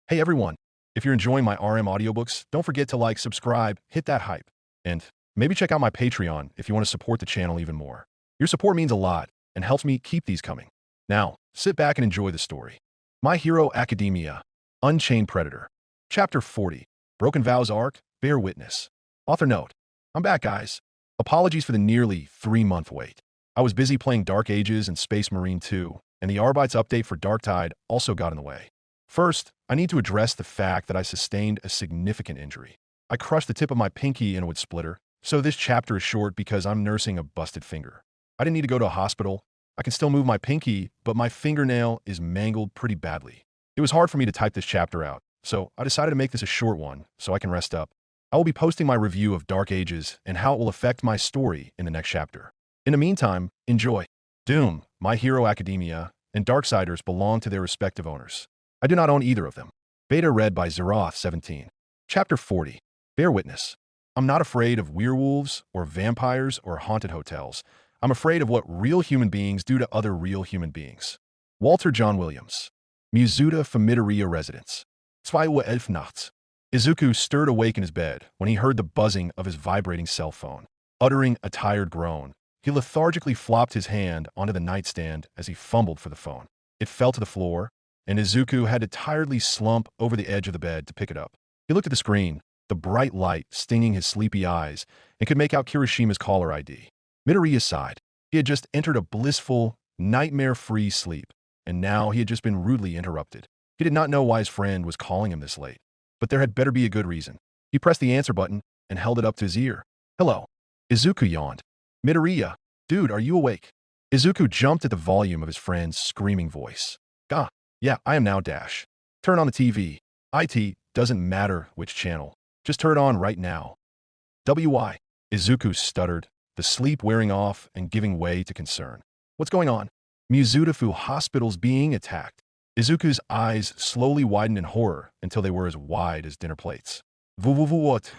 Hey everyone, if you're enjoying my RM audiobooks, don't forget to like, subscribe, hit that hype, and maybe check out my Patreon if you want to support the channel even more. Your support means a lot and helps me keep these coming. Now, sit back and enjoy the story. My Hero Academia, Unchained Predator. Chapter 40, Broken Vows Arc, Bear Witness. Author note, I'm back guys. Apologies for the nearly 3-month wait. I was busy playing Dark Ages and Space Marine 2, and the Arbites update for Darktide also got in the way. First, I need to address the fact that I sustained a significant injury. I crushed the tip of my pinky in a wood splitter, so this chapter is short because I'm nursing a busted finger. I didn't need to go to a hospital. I can still move my pinky, but my fingernail is mangled pretty badly. It was hard for me to type this chapter out, so I decided to make this a short one so I can rest up. I will be posting my review of Dark Ages and how it will affect my story in the next chapter. In the meantime, enjoy. Doom, My Hero Academia, and Darksiders belong to their respective owners. I do not own either of them. Beta read by Zeroth17. Chapter 40. Bear Witness. I'm not afraid of werewolves or vampires or haunted hotels. I'm afraid of what real human beings do to other real human beings. Walter John Williams. Mizuta Familiaria Residence. 2:11 nachts. Izuku stirred awake in his bed when he heard the buzzing of his vibrating cell phone. Uttering a tired groan, he lethargically flopped his hand onto the nightstand as he fumbled for the phone. It fell to the floor, and Izuku had to tiredly slump over the edge of the bed to pick it up. He looked at the screen, the bright light stinging his sleepy eyes, and could make out Kirishima's caller ID. Midoriya sighed. He had just entered a blissful, nightmare-free sleep, and now he had just been rudely interrupted. He did not know why his friend was calling him this late, but there had better be a good reason. He pressed the answer button and held it up to his ear. Hello. Izuku yawned. Midoriya, dude, are you awake? Izuku jumped at the volume of his friend's screaming voice. Gah. Yeah, I am now Dash. Turn on the TV. IT doesn't matter which channel. Just turn it on right now. WI. Izuku stuttered, the sleep wearing off and giving way to concern. What's going on? Muzutafu Hospital's being attacked. Izuku's eyes slowly widened in horror until they were as wide as dinner plates. What?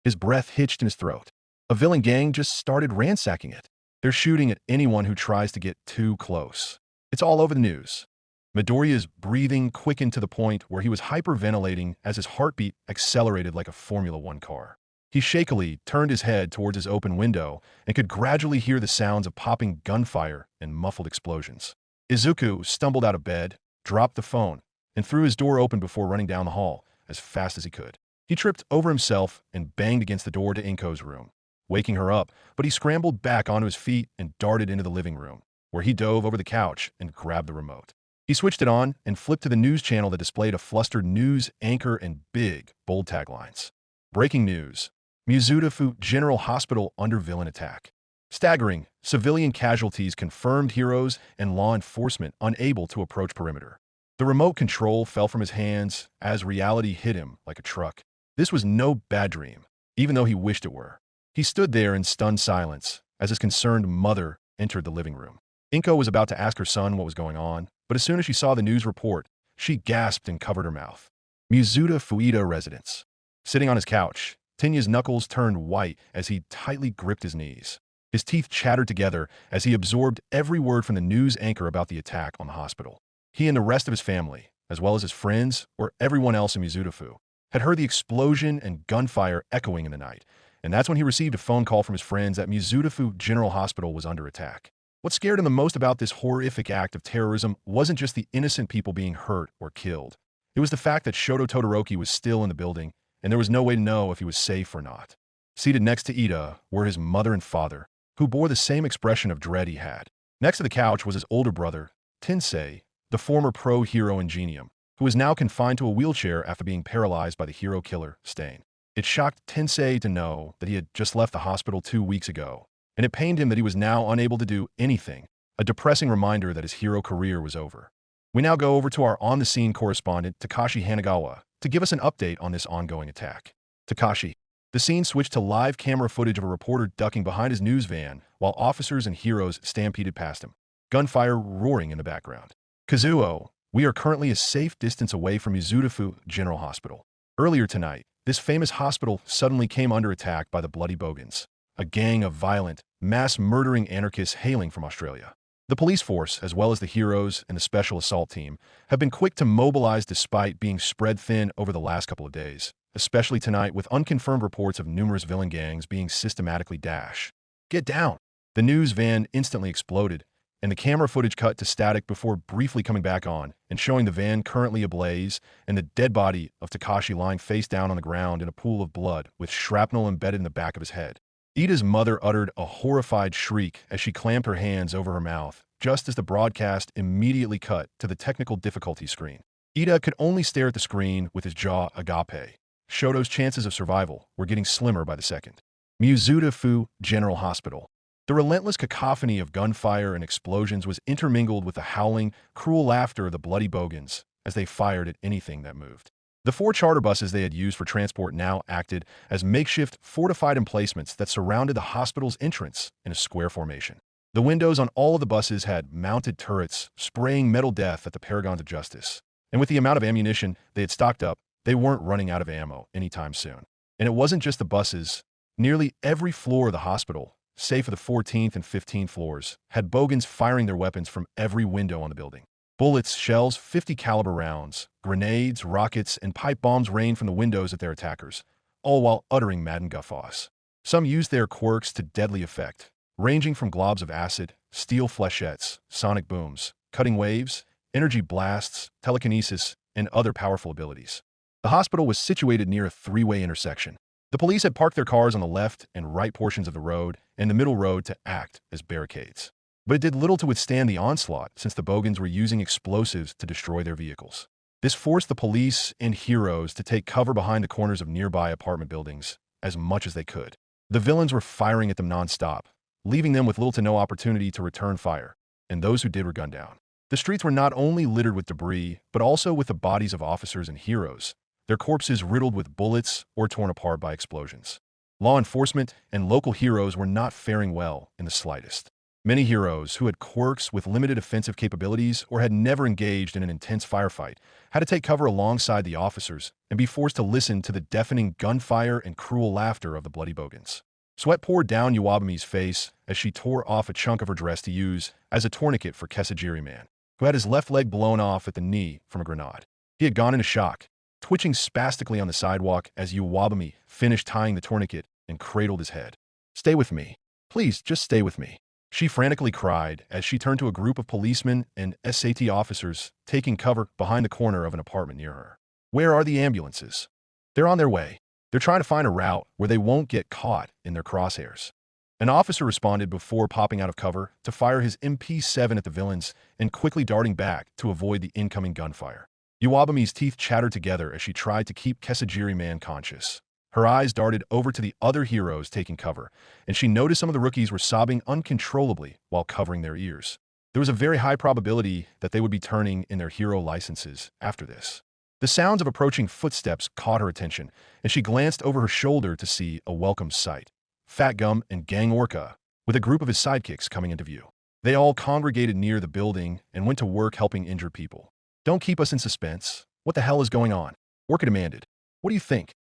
His breath hitched in his throat. A villain gang just started ransacking it. They're shooting at anyone who tries to get too close. It's all over the news. Midoriya's breathing quickened to the point where he was hyperventilating as his heartbeat accelerated like a Formula One car. He shakily turned his head towards his open window and could gradually hear the sounds of popping gunfire and muffled explosions. Izuku stumbled out of bed, dropped the phone, and threw his door open before running down the hall as fast as he could. He tripped over himself and banged against the door to Inko's room, waking her up, but he scrambled back onto his feet and darted into the living room, where he dove over the couch and grabbed the remote. He switched it on and flipped to the news channel that displayed a flustered news anchor and big, bold taglines. Breaking news. Muzutafu General Hospital under villain attack. Staggering, civilian casualties confirmed, heroes and law enforcement unable to approach perimeter. The remote control fell from his hands as reality hit him like a truck. This was no bad dream, even though he wished it were. He stood there in stunned silence as his concerned mother entered the living room. Inko was about to ask her son what was going on, but as soon as she saw the news report, she gasped and covered her mouth. Mizuta Fuida residence. Sitting on his couch, Tinya's knuckles turned white as he tightly gripped his knees. His teeth chattered together as he absorbed every word from the news anchor about the attack on the hospital. He and the rest of his family, as well as his friends or everyone else in Muzutafu, had heard the explosion and gunfire echoing in the night, and that's when he received a phone call from his friends that Muzutafu General Hospital was under attack. What scared him the most about this horrific act of terrorism wasn't just the innocent people being hurt or killed. It was the fact that Shoto Todoroki was still in the building, and there was no way to know if he was safe or not. Seated next to Ida were his mother and father, who bore the same expression of dread he had. Next to the couch was his older brother, Tensei, the former pro-hero Ingenium, who was now confined to a wheelchair after being paralyzed by the hero killer, Stain. It shocked Tensei to know that he had just left the hospital 2 weeks ago, and it pained him that he was now unable to do anything, a depressing reminder that his hero career was over. We now go over to our on-the-scene correspondent, Takashi Hanagawa, to give us an update on this ongoing attack. Takashi. The scene switched to live camera footage of a reporter ducking behind his news van while officers and heroes stampeded past him, gunfire roaring in the background. Kazuo, we are currently a safe distance away from Muzutafu General Hospital. Earlier tonight, this famous hospital suddenly came under attack by the Bloody Bogans, a gang of violent, mass-murdering anarchists hailing from Australia. The police force, as well as the heroes and the special assault team, have been quick to mobilize despite being spread thin over the last couple of days, especially tonight with unconfirmed reports of numerous villain gangs being systematically dashed. Get down! The news van instantly exploded, and the camera footage cut to static before briefly coming back on and showing the van currently ablaze and the dead body of Takashi lying face down on the ground in a pool of blood with shrapnel embedded in the back of his head. Ida's mother uttered a horrified shriek as she clamped her hands over her mouth, just as the broadcast immediately cut to the technical difficulty screen. Ida could only stare at the screen with his jaw agape. Shoto's chances of survival were getting slimmer by the second. Mizuta-fu General Hospital. The relentless cacophony of gunfire and explosions was intermingled with the howling, cruel laughter of the bloody bogans as they fired at anything that moved. The 4 charter buses they had used for transport now acted as makeshift fortified emplacements that surrounded the hospital's entrance in a square formation. The windows on all of the buses had mounted turrets, spraying metal death at the paragons of justice. And with the amount of ammunition they had stocked up, they weren't running out of ammo anytime soon. And it wasn't just the buses. Nearly every floor of the hospital, save for the 14th and 15th floors, had bogans firing their weapons from every window on the building. Bullets, shells, 50 caliber rounds, grenades, rockets, and pipe bombs rained from the windows at their attackers, all while uttering madden guffaws. Some used their quirks to deadly effect, ranging from globs of acid, steel flechettes, sonic booms, cutting waves, energy blasts, telekinesis, and other powerful abilities. The hospital was situated near a 3-way intersection. The police had parked their cars on the left and right portions of the road and the middle road to act as barricades. But it did little to withstand the onslaught since the bogans were using explosives to destroy their vehicles. This forced the police and heroes to take cover behind the corners of nearby apartment buildings as much as they could. The villains were firing at them non-stop, leaving them with little to no opportunity to return fire, and those who did were gunned down. The streets were not only littered with debris, but also with the bodies of officers and heroes, their corpses riddled with bullets or torn apart by explosions. Law enforcement and local heroes were not faring well in the slightest. Many heroes who had quirks with limited offensive capabilities or had never engaged in an intense firefight had to take cover alongside the officers and be forced to listen to the deafening gunfire and cruel laughter of the bloody bogans. Sweat poured down Iwabumi's face as she tore off a chunk of her dress to use as a tourniquet for Kesajiri Man, who had his left leg blown off at the knee from a grenade. He had gone into shock, twitching spastically on the sidewalk as Iwabumi finished tying the tourniquet and cradled his head. "Stay with me. Please, just stay with me," she frantically cried as she turned to a group of policemen and SAT officers taking cover behind the corner of an apartment near her. "Where are the ambulances?" "They're on their way. They're trying to find a route where they won't get caught in their crosshairs." An officer responded before popping out of cover to fire his MP7 at the villains and quickly darting back to avoid the incoming gunfire. Iwabumi's teeth chattered together as she tried to keep Kesajiri Man conscious. Her eyes darted over to the other heroes taking cover, and she noticed some of the rookies were sobbing uncontrollably while covering their ears. There was a very high probability that they would be turning in their hero licenses after this. The sounds of approaching footsteps caught her attention, and she glanced over her shoulder to see a welcome sight. Fat Gum and Gang Orca, with a group of his sidekicks coming into view. They all congregated near the building and went to work helping injured people. "Don't keep us in suspense. What the hell is going on?" Orca demanded. "What do you think?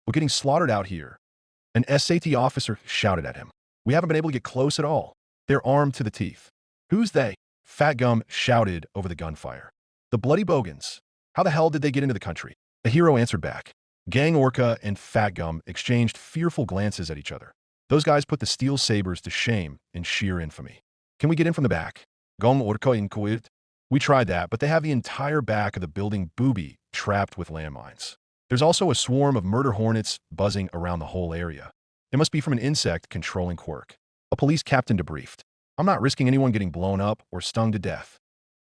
We're getting slaughtered out here." An SAT officer shouted at him. "We haven't been able to get close at all. They're armed to the teeth." "Who's they?" Fat Gum shouted over the gunfire. "The bloody bogans. How the hell did they get into the country?" The hero answered back. Gang Orca and Fat Gum exchanged fearful glances at each other. Those guys put the steel sabers to shame in sheer infamy. "Can we get in from the back?" Gang Orca inquired. "We tried that, but they have the entire back of the building booby trapped with landmines. There's also a swarm of murder hornets buzzing around the whole area. It must be from an insect controlling quirk." A police captain debriefed. "I'm not risking anyone getting blown up or stung to death.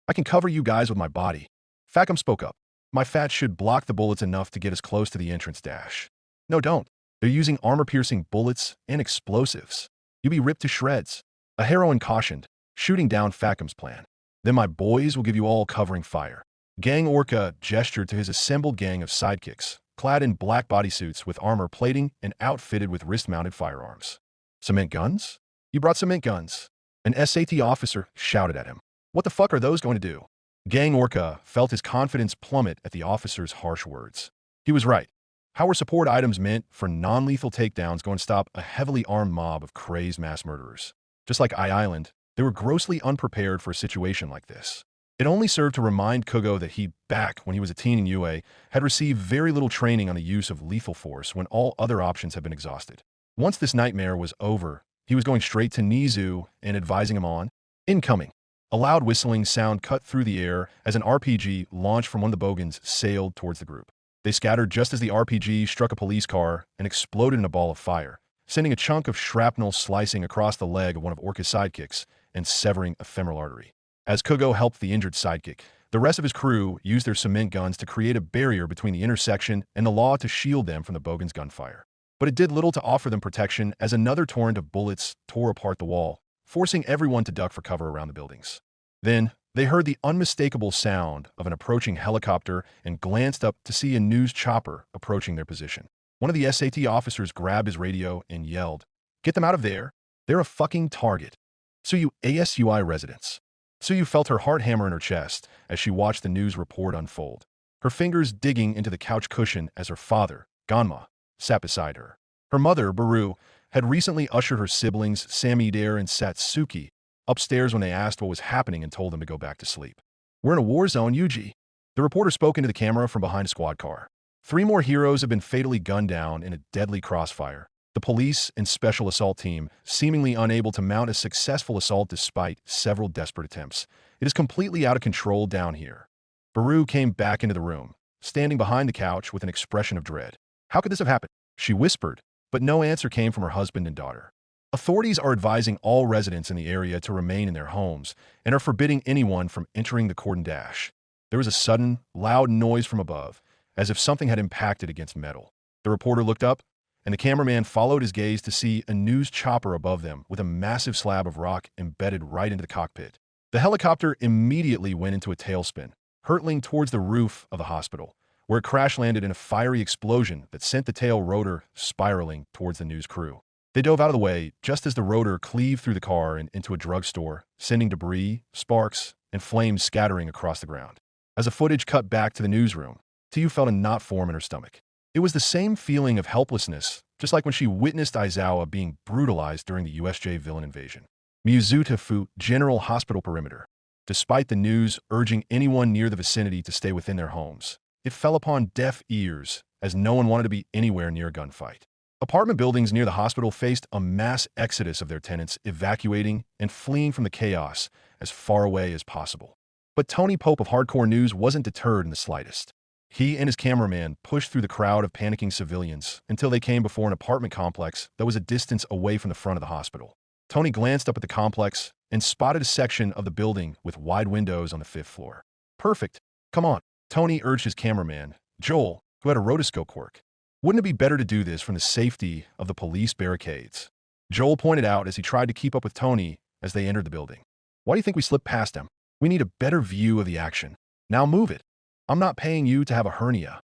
I can cover you guys with my body." Fat Gum spoke up. "My fat should block the bullets enough to get us close to the entrance dash." "No, don't. They're using armor-piercing bullets and explosives. You'll be ripped to shreds." A heroine cautioned, shooting down Fat Gum's plan. "Then my boys will give you all covering fire." Gang Orca gestured to his assembled gang of sidekicks, clad in black bodysuits with armor plating and outfitted with wrist-mounted firearms. "Cement guns? You brought cement guns." An SAT officer shouted at him. "What the fuck are those going to do?" Gang Orca felt his confidence plummet at the officer's harsh words. He was right. How were support items meant for non-lethal takedowns going to stop a heavily armed mob of crazed mass murderers? Just like Island, They were grossly unprepared for a situation like this. It only served to remind Kugo that he, back when he was a teen in UA, had received very little training on the use of lethal force when all other options had been exhausted. Once this nightmare was over, he was going straight to Nizu and advising him on incoming. A loud whistling sound cut through the air as an RPG launched from one of the bogans sailed towards the group. They scattered just as the RPG struck a police car and exploded in a ball of fire, sending a chunk of shrapnel slicing across the leg of one of Orca's sidekicks and severing a femoral artery. As Kugo helped the injured sidekick, the rest of his crew used their cement guns to create a barrier between the intersection and the law to shield them from the bogan's gunfire. But it did little to offer them protection as another torrent of bullets tore apart the wall, forcing everyone to duck for cover around the buildings. Then, they heard the unmistakable sound of an approaching helicopter and glanced up to see a news chopper approaching their position. One of the SAT officers grabbed his radio and yelled, "Get them out of there! They're a fucking target!" So you ASUI residents. Suyu felt her heart hammer in her chest as she watched the news report unfold, her fingers digging into the couch cushion as her father, Ganma, sat beside her. Her mother, Baru, had recently ushered her siblings, Samidare and Satsuki, upstairs when they asked what was happening and told them to go back to sleep. "We're in a war zone, Yuji." The reporter spoke into the camera from behind a squad car. 3 more heroes have been fatally gunned down in a deadly crossfire. The police and special assault team, seemingly unable to mount a successful assault despite several desperate attempts. It is completely out of control down here. Baru came back into the room, standing behind the couch with an expression of dread. "How could this have happened?" she whispered, but no answer came from her husband and daughter. Authorities are advising all residents in the area to remain in their homes and are forbidding anyone from entering the cordon dash. There was a sudden, loud noise from above, as if something had impacted against metal. The reporter looked up, and the cameraman followed his gaze to see a news chopper above them with a massive slab of rock embedded right into the cockpit. The helicopter immediately went into a tailspin, hurtling towards the roof of the hospital, where it crash-landed in a fiery explosion that sent the tail rotor spiraling towards the news crew. They dove out of the way just as the rotor cleaved through the car and into a drugstore, sending debris, sparks, and flames scattering across the ground. As the footage cut back to the newsroom, Tiu felt a knot form in her stomach. It was the same feeling of helplessness, just like when she witnessed Aizawa being brutalized during the USJ villain invasion. Mizutafu General Hospital Perimeter. Despite the news urging anyone near the vicinity to stay within their homes, it fell upon deaf ears as no one wanted to be anywhere near a gunfight. Apartment buildings near the hospital faced a mass exodus of their tenants, evacuating and fleeing from the chaos as far away as possible. But Tony Pope of Hardcore News wasn't deterred in the slightest. He and his cameraman pushed through the crowd of panicking civilians until they came before an apartment complex that was a distance away from the front of the hospital. Tony glanced up at the complex and spotted a section of the building with wide windows on the 5th floor. "Perfect. Come on," Tony urged his cameraman, Joel, who had a rotoscope quirk. "Wouldn't it be better to do this from the safety of the police barricades?" Joel pointed out as he tried to keep up with Tony as they entered the building. "Why do you think we slipped past them? We need a better view of the action. Now move it. I'm not paying you to have a hernia."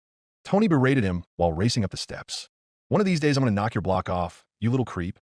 Tony berated him while racing up the steps. "One of these days I'm going to knock your block off, you little creep."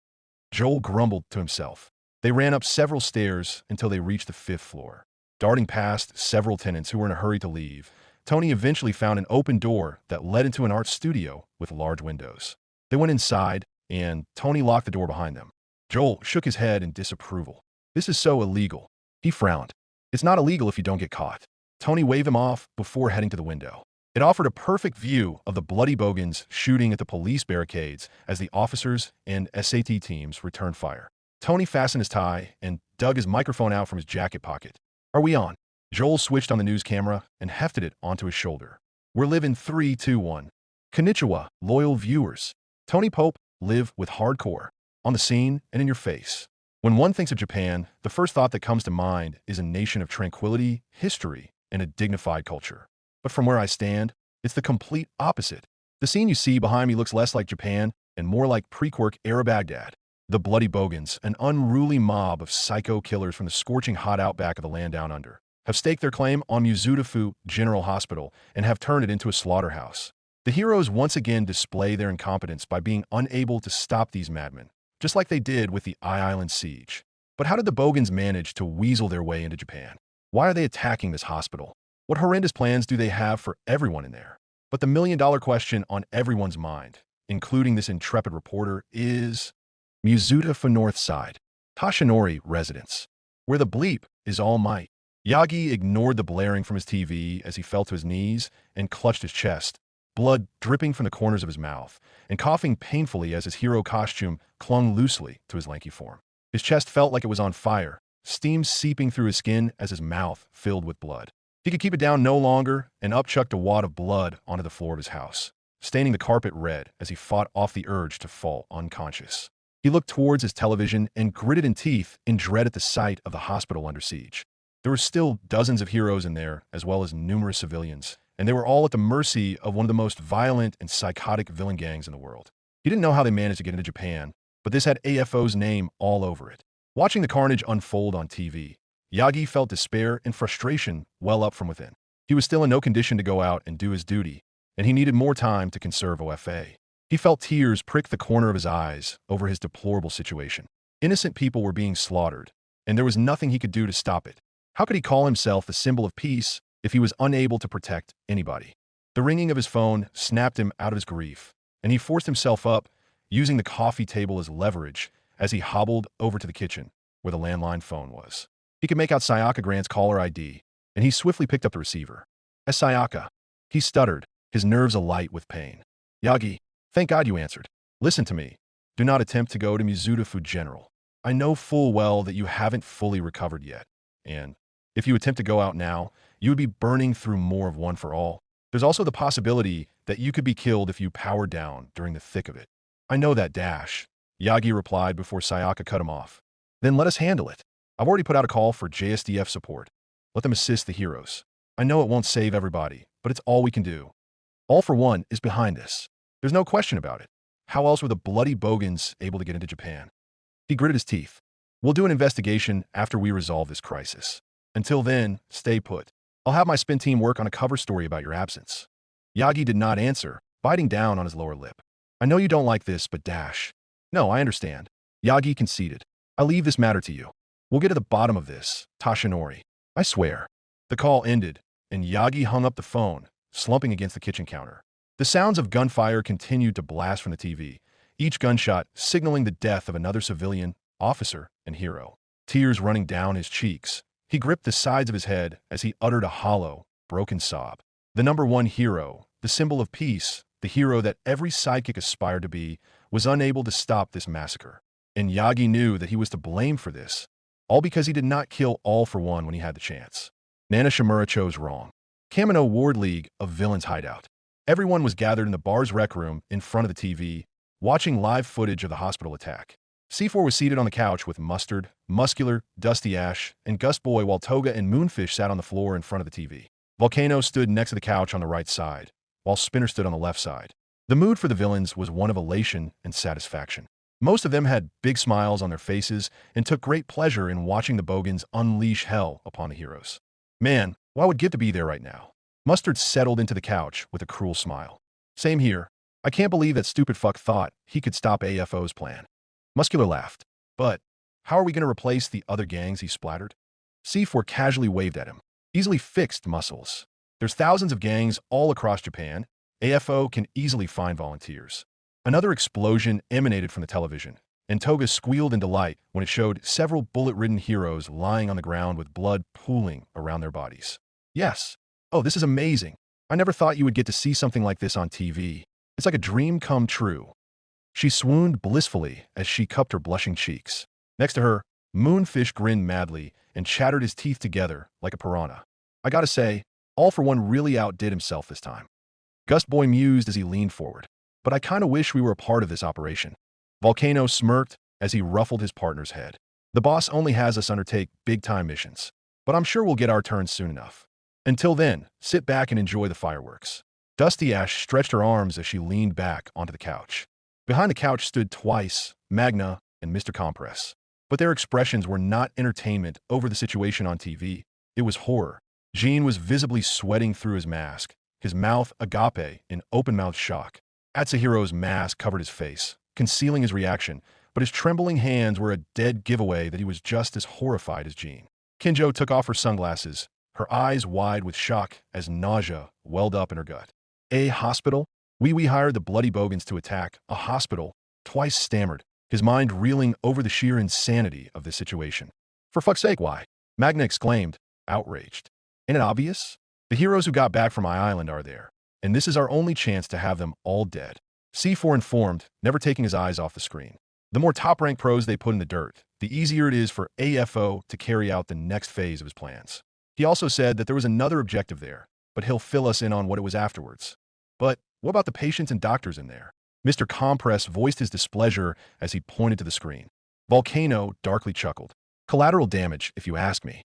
Joel grumbled to himself. They ran up several stairs until they reached the 5th floor. Darting past several tenants who were in a hurry to leave, Tony eventually found an open door that led into an art studio with large windows. They went inside, and Tony locked the door behind them. Joel shook his head in disapproval. "This is so illegal." He frowned. "It's not illegal if you don't get caught." Tony waved him off before heading to the window. It offered a perfect view of the bloody bogans shooting at the police barricades as the officers and SAT teams returned fire. Tony fastened his tie and dug his microphone out from his jacket pocket. "Are we on?" Joel switched on the news camera and hefted it onto his shoulder. "We're live in 3, 2, 1. Konnichiwa, loyal viewers. Tony Pope, live with hardcore. On the scene and in your face. When one thinks of Japan, the first thought that comes to mind is a nation of tranquility, history, and a dignified culture. But from where I stand, it's the complete opposite. The scene you see behind me looks less like Japan and more like pre-quirk era Baghdad. The bloody bogans, an unruly mob of psycho killers from the scorching hot outback of the land down under, have staked their claim on Mizutafu General Hospital and have turned it into a slaughterhouse. The heroes once again display their incompetence by being unable to stop these madmen, just like they did with the Island siege. But how did the bogans manage to weasel their way into Japan? Why are they attacking this hospital? What horrendous plans do they have for everyone in there? But the million-dollar question on everyone's mind, including this intrepid reporter, is Mizutafu North Side, Tashinori residence. Where the bleep is All Might. Yagi ignored the blaring from his TV as he fell to his knees and clutched his chest, blood dripping from the corners of his mouth, and coughing painfully as his hero costume clung loosely to his lanky form. His chest felt like it was on fire, steam seeping through his skin as his mouth filled with blood. He could keep it down no longer and upchucked a wad of blood onto the floor of his house, staining the carpet red as he fought off the urge to fall unconscious. He looked towards his television and gritted in teeth in dread at the sight of the hospital under siege. There were still dozens of heroes in there, as well as numerous civilians, and they were all at the mercy of one of the most violent and psychotic villain gangs in the world. He didn't know how they managed to get into Japan, but this had AFO's name all over it. Watching the carnage unfold on TV, Yagi felt despair and frustration well up from within. He was still in no condition to go out and do his duty, and he needed more time to conserve OFA. He felt tears prick the corner of his eyes over his deplorable situation. Innocent people were being slaughtered, and there was nothing he could do to stop it. How could he call himself the symbol of peace if he was unable to protect anybody? The ringing of his phone snapped him out of his grief, and he forced himself up, using the coffee table as leverage as he hobbled over to the kitchen where the landline phone was. He could make out Sayaka Grant's caller ID, and he swiftly picked up the receiver. As Sayaka, he stuttered, his nerves alight with pain. Yagi, thank God you answered. Listen to me. Do not attempt to go to Mizuta General. I know full well that you haven't fully recovered yet, and if you attempt to go out now, you would be burning through more of One for All. There's also the possibility that you could be killed if you power down during the thick of it. I know that, Dash, Yagi replied before Sayaka cut him off. Then let us handle it. I've already put out a call for JSDF support. Let them assist the heroes. I know it won't save everybody, but it's all we can do. All for One is behind this. There's no question about it. How else were the bloody bogans able to get into Japan? He gritted his teeth. We'll do an investigation after we resolve this crisis. Until then, stay put. I'll have my spin team work on a cover story about your absence. Yagi did not answer, biting down on his lower lip. I know you don't like this, but Dash. No, I understand. Yagi conceded. I leave this matter to you. We'll get to the bottom of this, Tashinori. I swear. The call ended, and Yagi hung up the phone, slumping against the kitchen counter. The sounds of gunfire continued to blast from the TV, each gunshot signaling the death of another civilian, officer, and hero. Tears running down his cheeks, he gripped the sides of his head as he uttered a hollow, broken sob. The number one hero, the symbol of peace, the hero that every sidekick aspired to be, was unable to stop this massacre. And Yagi knew that he was to blame for this, all because he did not kill All for One when he had the chance. Nana Shimura chose wrong. Kamino Ward League, a villain's hideout. Everyone was gathered in the bar's rec room in front of the TV, watching live footage of the hospital attack. C4 was seated on the couch with Mustard, Muscular, Dusty Ash, and Gus Boy, while Toga and Moonfish sat on the floor in front of the TV. Volcano stood next to the couch on the right side, while Spinner stood on the left side. The mood for the villains was one of elation and satisfaction. Most of them had big smiles on their faces and took great pleasure in watching the bogans unleash hell upon the heroes. Man, well, I would give to be there right now. Mustard settled into the couch with a cruel smile. Same here. I can't believe that stupid fuck thought he could stop AFO's plan. Muscular laughed. But how are we going to replace the other gangs he splattered? C4 casually waved at him. Easily fixed, Muscles. There's thousands of gangs all across Japan. AFO can easily find volunteers. Another explosion emanated from the television, and Toga squealed in delight when it showed several bullet-ridden heroes lying on the ground with blood pooling around their bodies. Yes. Oh, this is amazing. I never thought you would get to see something like this on TV. It's like a dream come true. She swooned blissfully as she cupped her blushing cheeks. Next to her, Moonfish grinned madly and chattered his teeth together like a piranha. I gotta say, All for One really outdid himself this time. Gus Boy mused as he leaned forward. But I kinda wish we were a part of this operation. Volcano smirked as he ruffled his partner's head. The boss only has us undertake big-time missions, but I'm sure we'll get our turn soon enough. Until then, sit back and enjoy the fireworks. Dusty Ash stretched her arms as she leaned back onto the couch. Behind the couch stood Twice, Magna, and Mr. Compress. But their expressions were not entertainment over the situation on TV. It was horror. Jean was visibly sweating through his mask, his mouth agape in open-mouthed shock. Atsuhiro's mask covered his face, concealing his reaction, but his trembling hands were a dead giveaway that he was just as horrified as Jean. Kinjo took off her sunglasses, her eyes wide with shock as nausea welled up in her gut. A hospital? We hired the bloody bogans to attack a hospital, Twice stammered, his mind reeling over the sheer insanity of this situation. For fuck's sake, why? Magna exclaimed, outraged. Ain't it obvious? The heroes who got back from my island are there, and this is our only chance to have them all dead. C4 informed, never taking his eyes off the screen. The more top-ranked pros they put in the dirt, the easier it is for AFO to carry out the next phase of his plans. He also said that there was another objective there, but he'll fill us in on what it was afterwards. But what about the patients and doctors in there? Mr. Compress voiced his displeasure as he pointed to the screen. Volcano darkly chuckled. Collateral damage, if you ask me.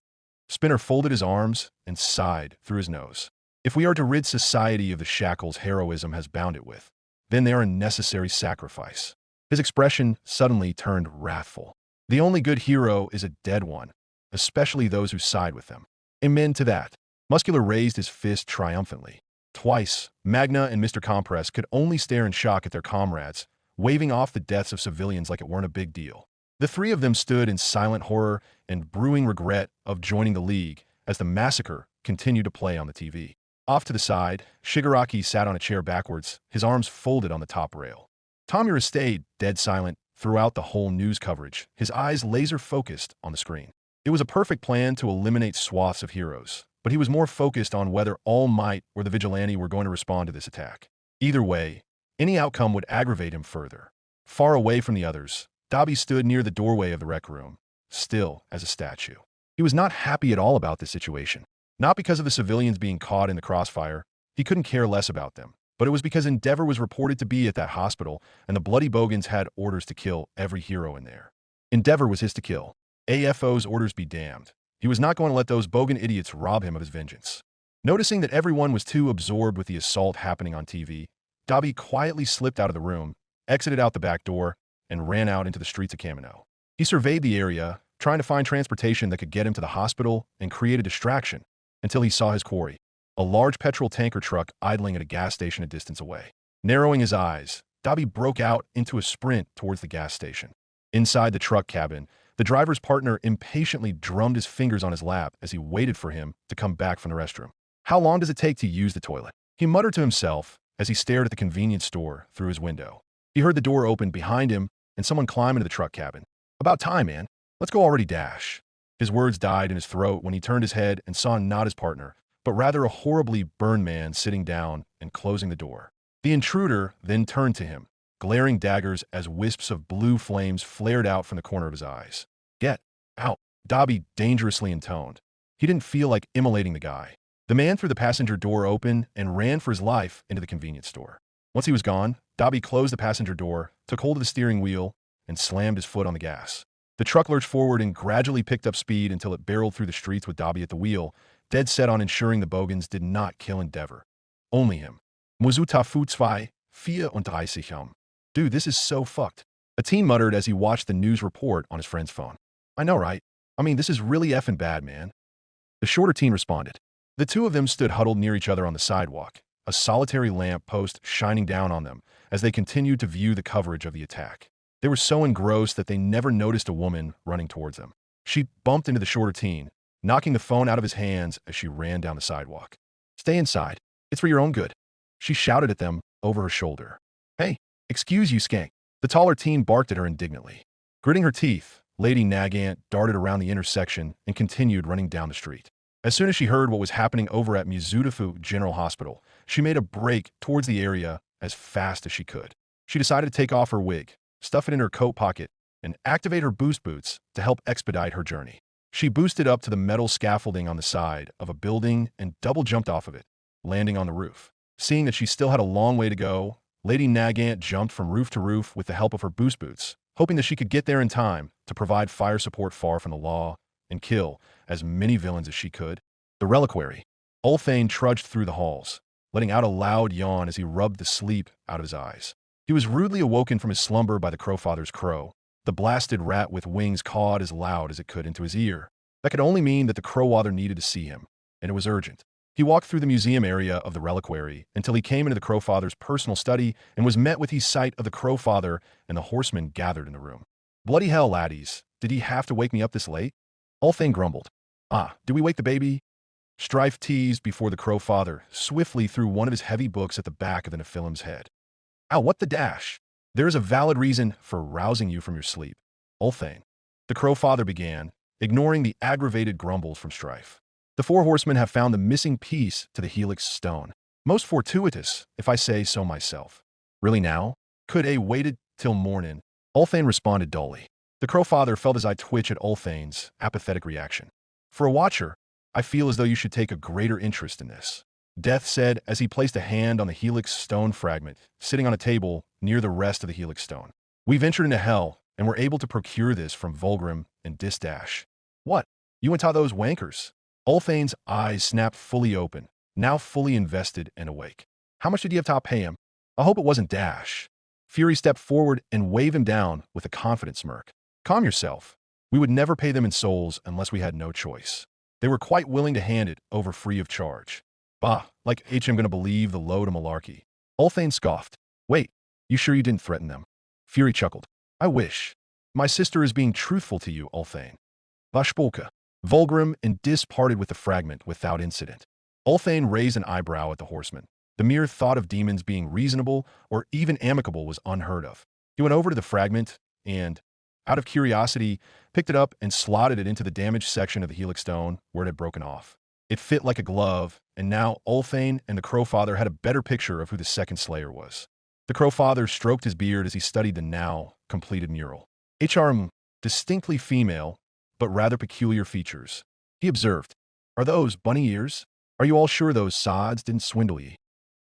Spinner folded his arms and sighed through his nose. If we are to rid society of the shackles heroism has bound it with, then they are a necessary sacrifice. His expression suddenly turned wrathful. The only good hero is a dead one, especially those who side with them. Amen to that. Muscular raised his fist triumphantly. Twice, Magna and Mr. Compress could only stare in shock at their comrades, waving off the deaths of civilians like it weren't a big deal. The three of them stood in silent horror and brewing regret of joining the League as the massacre continued to play on the TV. Off to the side, Shigaraki sat on a chair backwards, his arms folded on the top rail. Tomura stayed dead silent throughout the whole news coverage, his eyes laser-focused on the screen. It was a perfect plan to eliminate swaths of heroes, but he was more focused on whether All Might or the Vigilante were going to respond to this attack. Either way, any outcome would aggravate him further. Far away from the others, Dabi stood near the doorway of the rec room, still as a statue. He was not happy at all about this situation. Not because of the civilians being caught in the crossfire, he couldn't care less about them, but it was because Endeavor was reported to be at that hospital and the Bloody Bogans had orders to kill every hero in there. Endeavor was his to kill. AFO's orders be damned. He was not going to let those Bogan idiots rob him of his vengeance. Noticing that everyone was too absorbed with the assault happening on TV, Dabi quietly slipped out of the room, exited out the back door, and ran out into the streets of Kamino. He surveyed the area, trying to find transportation that could get him to the hospital and create a distraction, until he saw his quarry, a large petrol tanker truck idling at a gas station a distance away. Narrowing his eyes, Dabi broke out into a sprint towards the gas station. Inside the truck cabin, the driver's partner impatiently drummed his fingers on his lap as he waited for him to come back from the restroom. How long does it take to use the toilet? He muttered to himself as he stared at the convenience store through his window. He heard the door open behind him and someone climb into the truck cabin. About time, man. Let's go already, Dash. His words died in his throat when he turned his head and saw not his partner, but rather a horribly burned man sitting down and closing the door. The intruder then turned to him, glaring daggers as wisps of blue flames flared out from the corner of his eyes. Get out, Dabi dangerously intoned. He didn't feel like immolating the guy. The man threw the passenger door open and ran for his life into the convenience store. Once he was gone, Dabi closed the passenger door, took hold of the steering wheel, and slammed his foot on the gas. The truck lurched forward and gradually picked up speed until it barreled through the streets with Dabi at the wheel, dead set on ensuring the Bogans did not kill Endeavor. Only him. Muzuta zwei, 34. Dude, this is so fucked. A teen muttered as he watched the news report on his friend's phone. I know, right? I mean, this is really effing bad, man. The shorter teen responded. The two of them stood huddled near each other on the sidewalk, a solitary lamp post shining down on them as they continued to view the coverage of the attack. They were so engrossed that they never noticed a woman running towards them. She bumped into the shorter teen, knocking the phone out of his hands as she ran down the sidewalk. Stay inside. It's for your own good. She shouted at them over her shoulder. Hey, excuse you, skank. The taller teen barked at her indignantly. Gritting her teeth, Lady Nagant darted around the intersection and continued running down the street. As soon as she heard what was happening over at Mizudafu General Hospital, she made a break towards the area as fast as she could. She decided to take off her wig, stuff it in her coat pocket, and activate her boost boots to help expedite her journey. She boosted up to the metal scaffolding on the side of a building and double jumped off of it, landing on the roof. Seeing that she still had a long way to go, Lady Nagant jumped from roof to roof with the help of her boost boots, hoping that she could get there in time to provide fire support far from the law and kill as many villains as she could. The reliquary. Ulthane trudged through the halls, letting out a loud yawn as he rubbed the sleep out of his eyes. He was rudely awoken from his slumber by the Crowfather's crow. The blasted rat with wings cawed as loud as it could into his ear. That could only mean that the Crowfather needed to see him, and it was urgent. He walked through the museum area of the reliquary until he came into the Crowfather's personal study and was met with the sight of the Crowfather and the horsemen gathered in the room. Bloody hell, laddies. Did he have to wake me up this late? Ulthane grumbled. Ah, do we wake the baby? Strife teased before the Crowfather swiftly threw one of his heavy books at the back of the Nephilim's head. Ow, what the dash? There is a valid reason for rousing you from your sleep. Ulthane. The Crowfather began, ignoring the aggravated grumbles from Strife. The four horsemen have found the missing piece to the Helix stone. Most fortuitous, if I say so myself. Really now? Could A waited till morning? Ulthane responded dully. The Crowfather felt his eye twitch at Ulthane's apathetic reaction. For a watcher, I feel as though you should take a greater interest in this. Death said as he placed a hand on the Helix stone fragment, sitting on a table near the rest of the Helix stone. We ventured into hell, and were able to procure this from Vulgrim and Disdash. What? You and those wankers? Ulthane's eyes snapped fully open, now fully invested and awake. How much did you have to pay him? I hope it wasn't Dash. Fury stepped forward and waved him down with a confident smirk. Calm yourself. We would never pay them in souls unless we had no choice. They were quite willing to hand it over free of charge. Bah, like HM gonna believe the load of malarkey. Ulthane scoffed. Wait, you sure you didn't threaten them? Fury chuckled. I wish. My sister is being truthful to you, Ulthane. Vashpolka. Vulgrim and Dis parted with the fragment without incident. Ulthane raised an eyebrow at the horseman. The mere thought of demons being reasonable or even amicable was unheard of. He went over to the fragment and, out of curiosity, picked it up and slotted it into the damaged section of the Helix stone where it had broken off. It fit like a glove, and now Ulthane and the Crowfather had a better picture of who the second Slayer was. The Crowfather stroked his beard as he studied the now completed mural. HRM, distinctly female, but rather peculiar features. He observed, Are those bunny ears? Are you all sure those sods didn't swindle ye?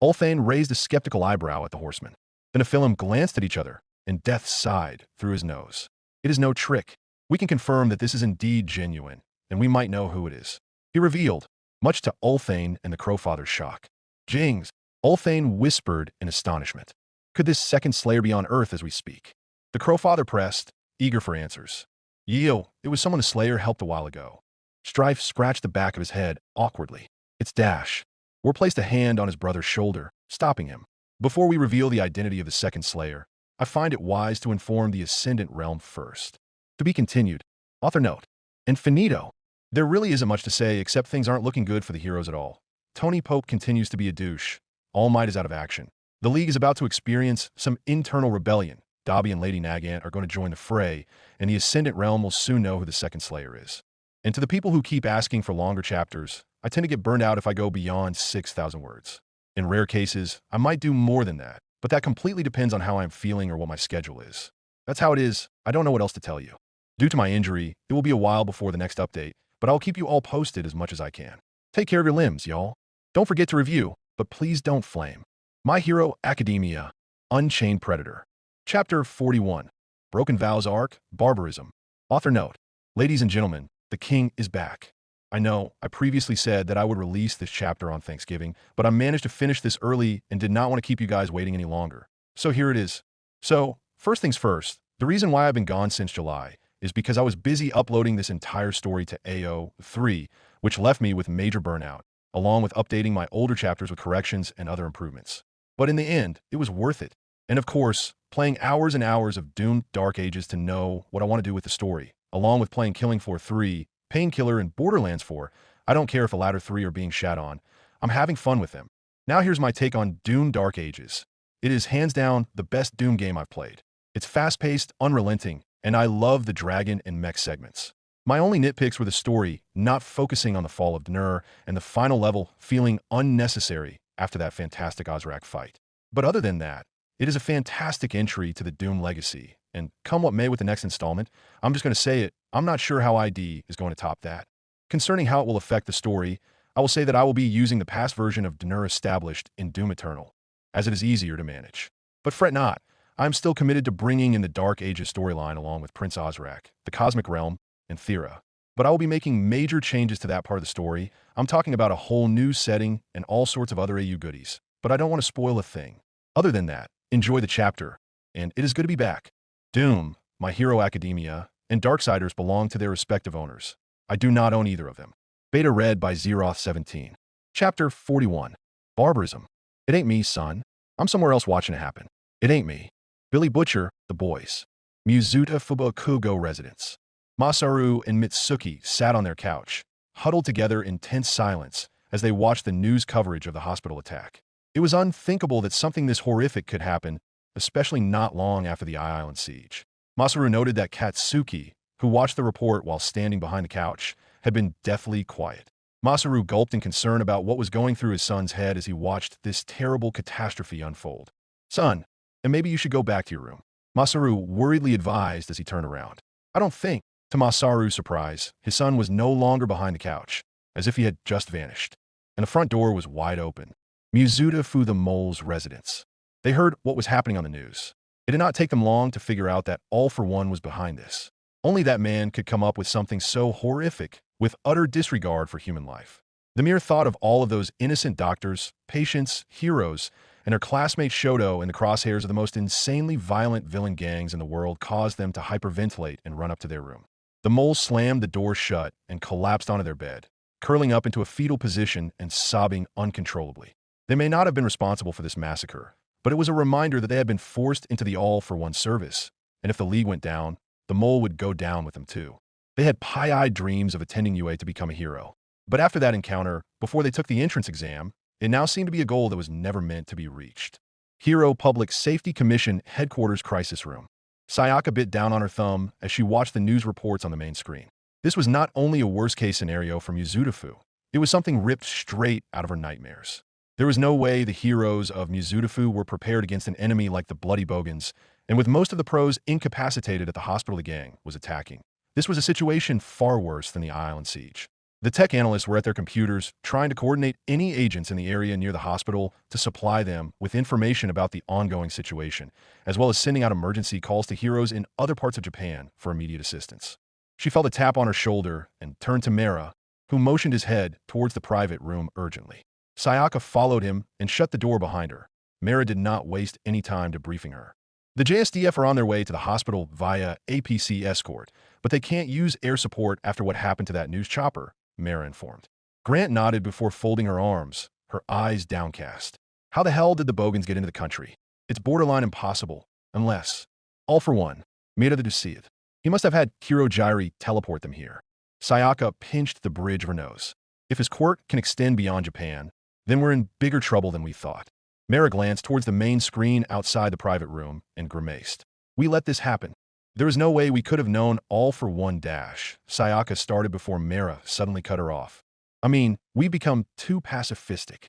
Ulthane raised a skeptical eyebrow at the horseman. The Nephilim glanced at each other, and Death sighed through his nose. It is no trick. We can confirm that this is indeed genuine, and we might know who it is. He revealed, much to Ulthane and the Crowfather's shock. Jings, Ulthane whispered in astonishment. Could this second Slayer be on Earth as we speak? The Crowfather pressed, eager for answers. Yeo, it was someone the Slayer helped a while ago. Strife scratched the back of his head awkwardly. It's Dash. War placed a hand on his brother's shoulder, stopping him. Before we reveal the identity of the second Slayer, I find it wise to inform the Ascendant Realm first. To be continued. Author note. And finito. There really isn't much to say except things aren't looking good for the heroes at all. Tony Pope continues to be a douche. All Might is out of action. The League is about to experience some internal rebellion. Dabi and Lady Nagant are going to join the fray, and the Ascendant Realm will soon know who the second Slayer is. And to the people who keep asking for longer chapters, I tend to get burned out if I go beyond 6,000 words. In rare cases, I might do more than that, but that completely depends on how I'm feeling or what my schedule is. That's how it is. I don't know what else to tell you. Due to my injury, it will be a while before the next update, but I'll keep you all posted as much as I can. Take care of your limbs, y'all. Don't forget to review, but please don't flame. My Hero Academia, Unchained Predator. Chapter 41. Broken Vows Arc, Barbarism. Author note. Ladies and gentlemen, the king is back. I know, I previously said that I would release this chapter on Thanksgiving, but I managed to finish this early and did not want to keep you guys waiting any longer. So here it is. So, first things first, the reason why I've been gone since July is because I was busy uploading this entire story to AO3, which left me with major burnout, along with updating my older chapters with corrections and other improvements. But in the end, it was worth it. And of course, playing hours and hours of Doom Dark Ages to know what I want to do with the story, along with playing Killing Floor 3, Painkiller, and Borderlands 4, I don't care if the latter three are being shat on. I'm having fun with them. Now here's my take on Doom Dark Ages. It is hands down the best Doom game I've played. It's fast-paced, unrelenting, and I love the dragon and mech segments. My only nitpicks were the story not focusing on the fall of Dnur and the final level feeling unnecessary after that fantastic Ozrak fight. But other than that, it is a fantastic entry to the Doom legacy, and come what may with the next installment, I'm just going to say it, I'm not sure how ID is going to top that. Concerning how it will affect the story, I will say that I will be using the past version of Dnur established in Doom Eternal, as it is easier to manage. But fret not, I am still committed to bringing in the Dark Ages storyline along with Prince Ozrak, the Cosmic Realm, and Thera. But I will be making major changes to that part of the story. I'm talking about a whole new setting and all sorts of other AU goodies, but I don't want to spoil a thing. Other than that, enjoy the chapter, and it is good to be back. Doom, My Hero Academia, and Darksiders belong to their respective owners. I do not own either of them. Beta read by Zeroth17. Chapter 41. Barbarism. It ain't me, son. I'm somewhere else watching it happen. It ain't me. Billy Butcher, the boys. Mizuta Fubakugo residents. Masaru and Mitsuki sat on their couch, huddled together in tense silence as they watched the news coverage of the hospital attack. It was unthinkable that something this horrific could happen, especially not long after the Island siege. Masaru noted that Katsuki, who watched the report while standing behind the couch, had been deathly quiet. Masaru gulped in concern about what was going through his son's head as he watched this terrible catastrophe unfold. "Son, and maybe you should go back to your room," Masaru worriedly advised as he turned around. "I don't think." To Masaru's surprise, his son was no longer behind the couch, as if he had just vanished, and the front door was wide open. Mizuta the mole's residence. They heard what was happening on the news. It did not take them long to figure out that All for One was behind this. Only that man could come up with something so horrific, with utter disregard for human life. The mere thought of all of those innocent doctors, patients, heroes, and their classmate Shoto in the crosshairs of the most insanely violent villain gangs in the world caused them to hyperventilate and run up to their room. The mole slammed the door shut and collapsed onto their bed, curling up into a fetal position and sobbing uncontrollably. They may not have been responsible for this massacre, but it was a reminder that they had been forced into the All for One service, and if the League went down, the mole would go down with them too. They had pie-eyed dreams of attending UA to become a hero. But after that encounter, before they took the entrance exam, it now seemed to be a goal that was never meant to be reached. Hero Public Safety Commission Headquarters Crisis Room. Sayaka bit down on her thumb as she watched the news reports on the main screen. This was not only a worst-case scenario for Mizuta, it was something ripped straight out of her nightmares. There was no way the heroes of Mizuta were prepared against an enemy like the Bloody Bogans, and with most of the pros incapacitated at the hospital the gang was attacking. This was a situation far worse than the island siege. The tech analysts were at their computers trying to coordinate any agents in the area near the hospital to supply them with information about the ongoing situation, as well as sending out emergency calls to heroes in other parts of Japan for immediate assistance. She felt a tap on her shoulder and turned to Mera, who motioned his head towards the private room urgently. Sayaka followed him and shut the door behind her. Mera did not waste any time debriefing her. The JSDF are on their way to the hospital via APC escort, but they can't use air support after what happened to that news chopper, Mera informed. Grant nodded before folding her arms, her eyes downcast. How the hell did the Bogans get into the country? It's borderline impossible, unless, All for One, made of the Ducid. He must have had Kirojiri teleport them here. Sayaka pinched the bridge of her nose. If his quirk can extend beyond Japan, then we're in bigger trouble than we thought. Mera glanced towards the main screen outside the private room and grimaced. We let this happen. There is no way we could have known All for One dash. Sayaka started before Mera suddenly cut her off. I mean, we've become too pacifistic.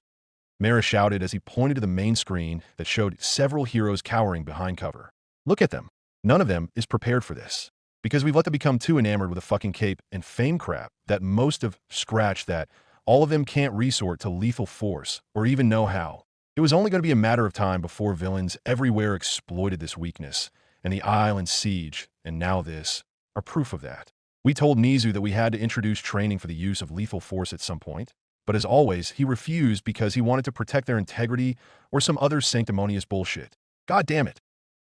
Mera shouted as he pointed to the main screen that showed several heroes cowering behind cover. Look at them. None of them is prepared for this. Because we've let them become too enamored with the fucking cape and fame crap that most have scratched that all of them can't resort to lethal force or even know how. It was only going to be a matter of time before villains everywhere exploited this weakness, and the island siege, and now this, are proof of that. We told Nizu that we had to introduce training for the use of lethal force at some point, but as always, he refused because he wanted to protect their integrity or some other sanctimonious bullshit. God damn it.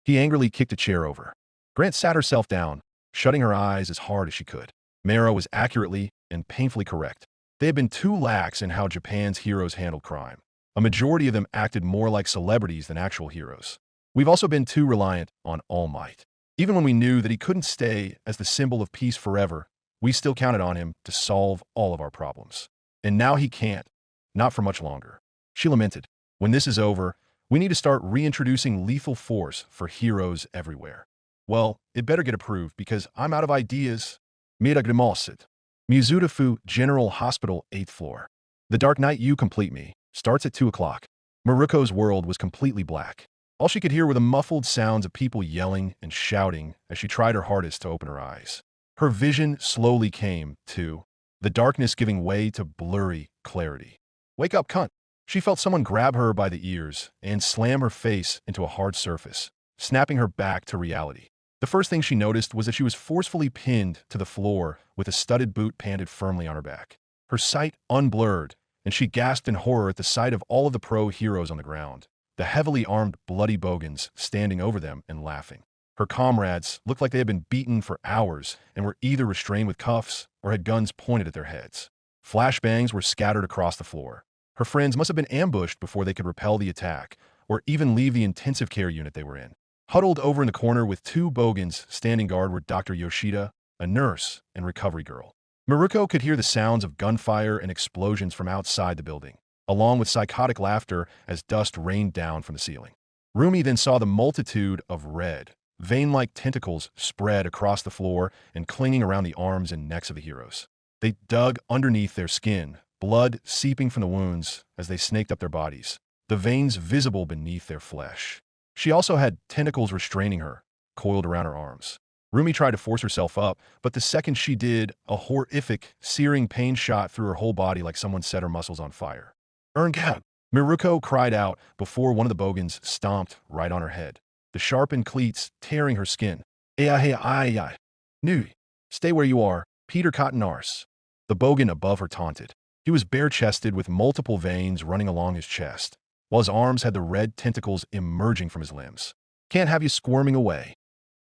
He angrily kicked a chair over. Grant sat herself down, shutting her eyes as hard as she could. Mera was accurately and painfully correct. They had been too lax in how Japan's heroes handled crime. A majority of them acted more like celebrities than actual heroes. We've also been too reliant on All Might. Even when we knew that he couldn't stay as the symbol of peace forever, we still counted on him to solve all of our problems. And now he can't. Not for much longer. She lamented. When this is over, we need to start reintroducing lethal force for heroes everywhere. Well, it better get approved because I'm out of ideas. Miragrimalsid. Mizuta General Hospital, 8th floor. The Dark Night You Complete Me starts at 2 o'clock. Miruko's world was completely black. All she could hear were the muffled sounds of people yelling and shouting as she tried her hardest to open her eyes. Her vision slowly came to the darkness giving way to blurry clarity. Wake up, cunt! She felt someone grab her by the ears and slam her face into a hard surface, snapping her back to reality. The first thing she noticed was that she was forcefully pinned to the floor with a studded boot planted firmly on her back. Her sight unblurred, and she gasped in horror at the sight of all of the pro heroes on the ground, the heavily armed Bloody Bogans standing over them and laughing. Her comrades looked like they had been beaten for hours and were either restrained with cuffs or had guns pointed at their heads. Flashbangs were scattered across the floor. Her friends must have been ambushed before they could repel the attack or even leave the intensive care unit they were in. Huddled over in the corner with 2 Bogans standing guard were Dr. Yoshida, a nurse, and recovery girl. Miruko could hear the sounds of gunfire and explosions from outside the building, along with psychotic laughter as dust rained down from the ceiling. Rumi then saw the multitude of red, Vein-like tentacles spread across the floor and clinging around the arms and necks of the heroes. They dug underneath their skin, blood seeping from the wounds as they snaked up their bodies, the veins visible beneath their flesh. She also had tentacles restraining her, coiled around her arms. Rumi tried to force herself up, but the second she did, a horrific, searing pain shot through her whole body like someone set her muscles on fire. Erngap! Miruko cried out before one of the bogans stomped right on her head, the sharpened cleats tearing her skin. Ay. Nui! Stay where you are, Peter Cotton Arse. The bogan above her taunted. He was bare-chested with multiple veins running along his chest, while his arms had the red tentacles emerging from his limbs. Can't have you squirming away.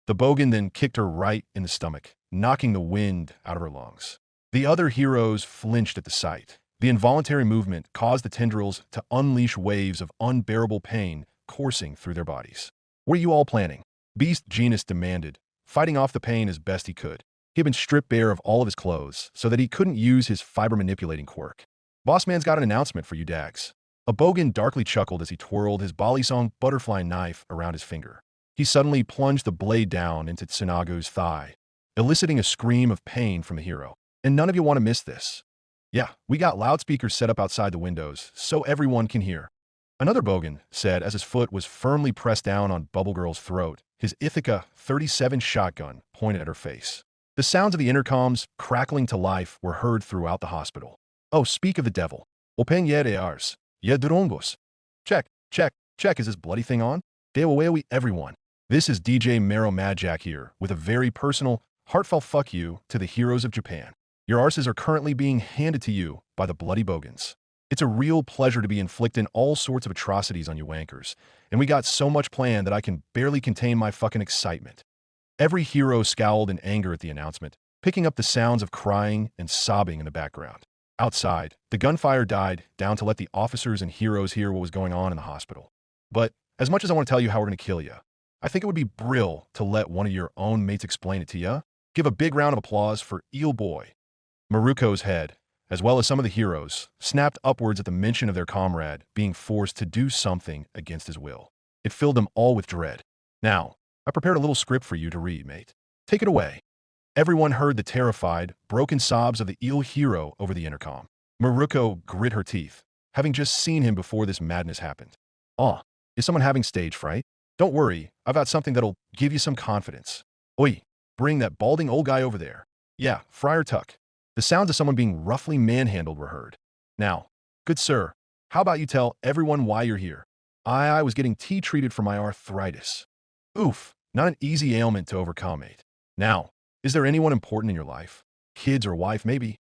The bogan then kicked her right in the stomach, knocking the wind out of her lungs. The other heroes flinched at the sight. The involuntary movement caused the tendrils to unleash waves of unbearable pain coursing through their bodies. What are you all planning? Beast Genus demanded, fighting off the pain as best he could. He had been stripped bare of all of his clothes so that he couldn't use his fiber-manipulating quirk. Bossman's got an announcement for you dags. A bogan darkly chuckled as he twirled his balisong butterfly knife around his finger. He suddenly plunged the blade down into Tsunagu's thigh, eliciting a scream of pain from the hero. And none of you want to miss this. Yeah, we got loudspeakers set up outside the windows, so everyone can hear. Another bogan said as his foot was firmly pressed down on Bubble Girl's throat, his Ithaca 37 shotgun pointed at her face. The sounds of the intercoms crackling to life were heard throughout the hospital. Oh, speak of the devil. Open ars. Drongos. Check, is this bloody thing on? Dewawewe everyone. This is DJ Mero Madjack here with a very personal, heartfelt fuck you to the heroes of Japan. Your arses are currently being handed to you by the bloody bogans. It's a real pleasure to be inflicting all sorts of atrocities on you wankers, and we got so much planned that I can barely contain my fucking excitement. Every hero scowled in anger at the announcement, picking up the sounds of crying and sobbing in the background. Outside, the gunfire died down to let the officers and heroes hear what was going on in the hospital. But as much as I want to tell you how we're going to kill you, I think it would be brill to let one of your own mates explain it to you. Give a big round of applause for Eel Boy. Miruko's head, as well as some of the heroes, snapped upwards at the mention of their comrade being forced to do something against his will. It filled them all with dread. Now, I prepared a little script for you to read, mate. Take it away. Everyone heard the terrified, broken sobs of the eel hero over the intercom. Miruko grit her teeth, having just seen him before this madness happened. Aw, is someone having stage fright? Don't worry, I've got something that'll give you some confidence. Oi, bring that balding old guy over there. Yeah, Friar Tuck. The sounds of someone being roughly manhandled were heard. Now, good sir, how about you tell everyone why you're here? I was getting tea treated for my arthritis. Oof, not an easy ailment to overcome, mate. Now, is there anyone important in your life? Kids or wife, maybe?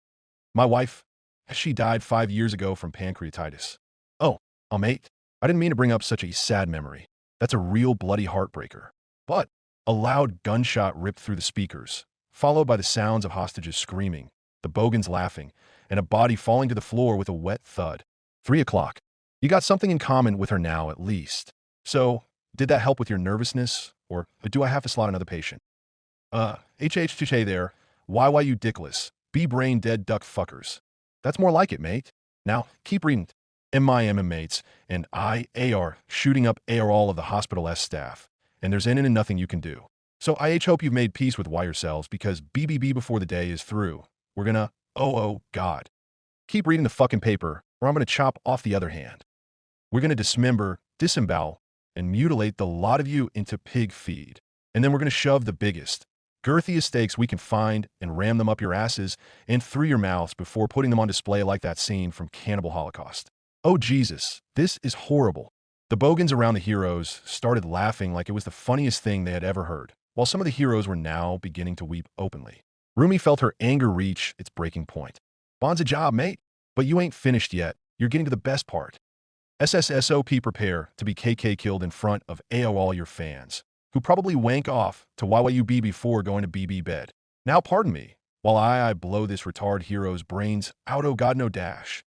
My wife, she died 5 years ago from pancreatitis. Oh, mate, I didn't mean to bring up such a sad memory. That's a real bloody heartbreaker. But a loud gunshot ripped through the speakers, followed by the sounds of hostages screaming, the bogans laughing, and a body falling to the floor with a wet thud. 3 o'clock. You got something in common with her now, at least. So, did that help with your nervousness, or do I have to slot another patient? Touche there. Why you dickless? B-brain dead duck fuckers. That's more like it, mate. Now, keep reading. MIM mates, and IAR shooting up all of the Hospital S staff, and there's in and nothing you can do. So I hope you've made peace with Y yourselves, because BBB before the day is through. We're gonna, oh God. Keep reading the fucking paper, or I'm gonna chop off the other hand. We're gonna dismember, disembowel, and mutilate the lot of you into pig feed. And then we're gonna shove the biggest, girthiest steaks we can find and ram them up your asses and through your mouths before putting them on display like that scene from Cannibal Holocaust. Oh Jesus, this is horrible. The bogans around the heroes started laughing like it was the funniest thing they had ever heard, while some of the heroes were now beginning to weep openly. Rumi felt her anger reach its breaking point. Bond's a job, mate, but you ain't finished yet. You're getting to the best part. SSSOP prepare to be KK killed in front of all your fans, who probably wank off to YYUB before going to BB bed. Now pardon me, while I blow this retard hero's brains out oh God no dash.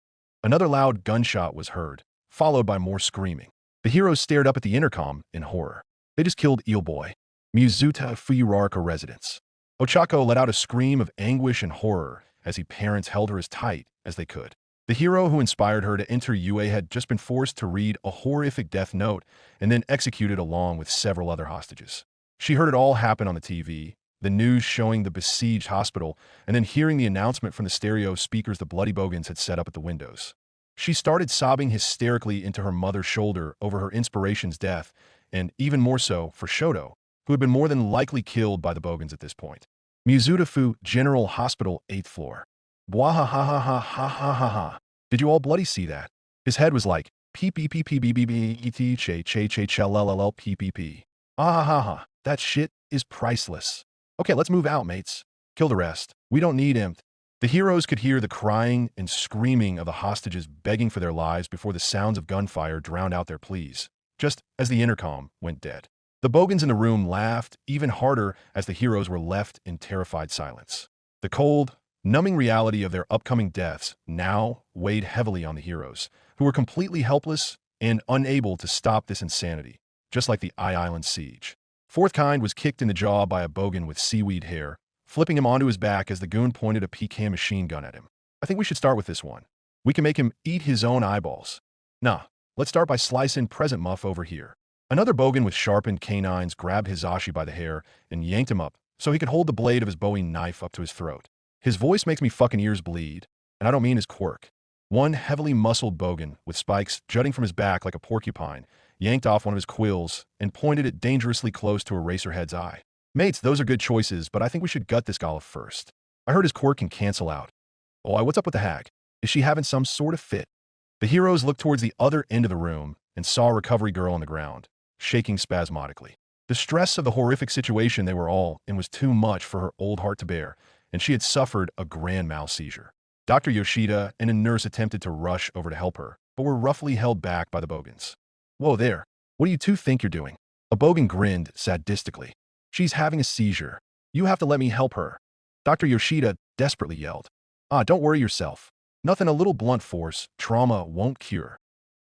Another loud gunshot was heard, followed by more screaming. The heroes stared up at the intercom in horror. They just killed Eel Boy, Mizuta Fuyurarka residents. Ochako let out a scream of anguish and horror as his parents held her as tight as they could. The hero who inspired her to enter UA had just been forced to read a horrific death note and then executed along with several other hostages. She heard it all happen on the TV, the news showing the besieged hospital, and then hearing the announcement from the stereo speakers the bloody bogans had set up at the windows. She started sobbing hysterically into her mother's shoulder over her inspiration's death, and even more so for Shoto, who had been more than likely killed by the bogans at this point. Mizutafu General Hospital, 8th floor. Bwahahahahahahaha. Did you all bloody see that? His head was like, PPPPBBBET che che che chelelelel PPP. Ahahaha. That shit is priceless. Okay, let's move out, mates. Kill the rest. We don't need him. The heroes could hear the crying and screaming of the hostages begging for their lives before the sounds of gunfire drowned out their pleas, just as the intercom went dead. The bogans in the room laughed even harder as the heroes were left in terrified silence. The cold, numbing reality of their upcoming deaths now weighed heavily on the heroes, who were completely helpless and unable to stop this insanity, just like the Island siege. Fourth Kind was kicked in the jaw by a bogan with seaweed hair, flipping him onto his back as the goon pointed a pecan machine gun at him. I think we should start with this one. We can make him eat his own eyeballs. Nah, let's start by slicing Present Muff over here. Another bogan with sharpened canines grabbed Hizashi by the hair and yanked him up so he could hold the blade of his Bowie knife up to his throat. His voice makes me fucking ears bleed, and I don't mean his quirk. One heavily muscled bogan with spikes jutting from his back like a porcupine yanked off one of his quills and pointed it dangerously close to Eraserhead's eye. Mates, those are good choices, but I think we should gut this Golliff first. I heard his quirk can cancel out. Oh, what's up with the hag? Is she having some sort of fit? The heroes looked towards the other end of the room and saw a recovery girl on the ground, shaking spasmodically. The stress of the horrific situation they were all in was too much for her old heart to bear, and she had suffered a grand mal seizure. Dr. Yoshida and a nurse attempted to rush over to help her, but were roughly held back by the bogans. Whoa there, what do you two think you're doing? A bogan grinned sadistically. She's having a seizure. You have to let me help her. Dr. Yoshida desperately yelled. Don't worry yourself. Nothing a little blunt force, trauma won't cure.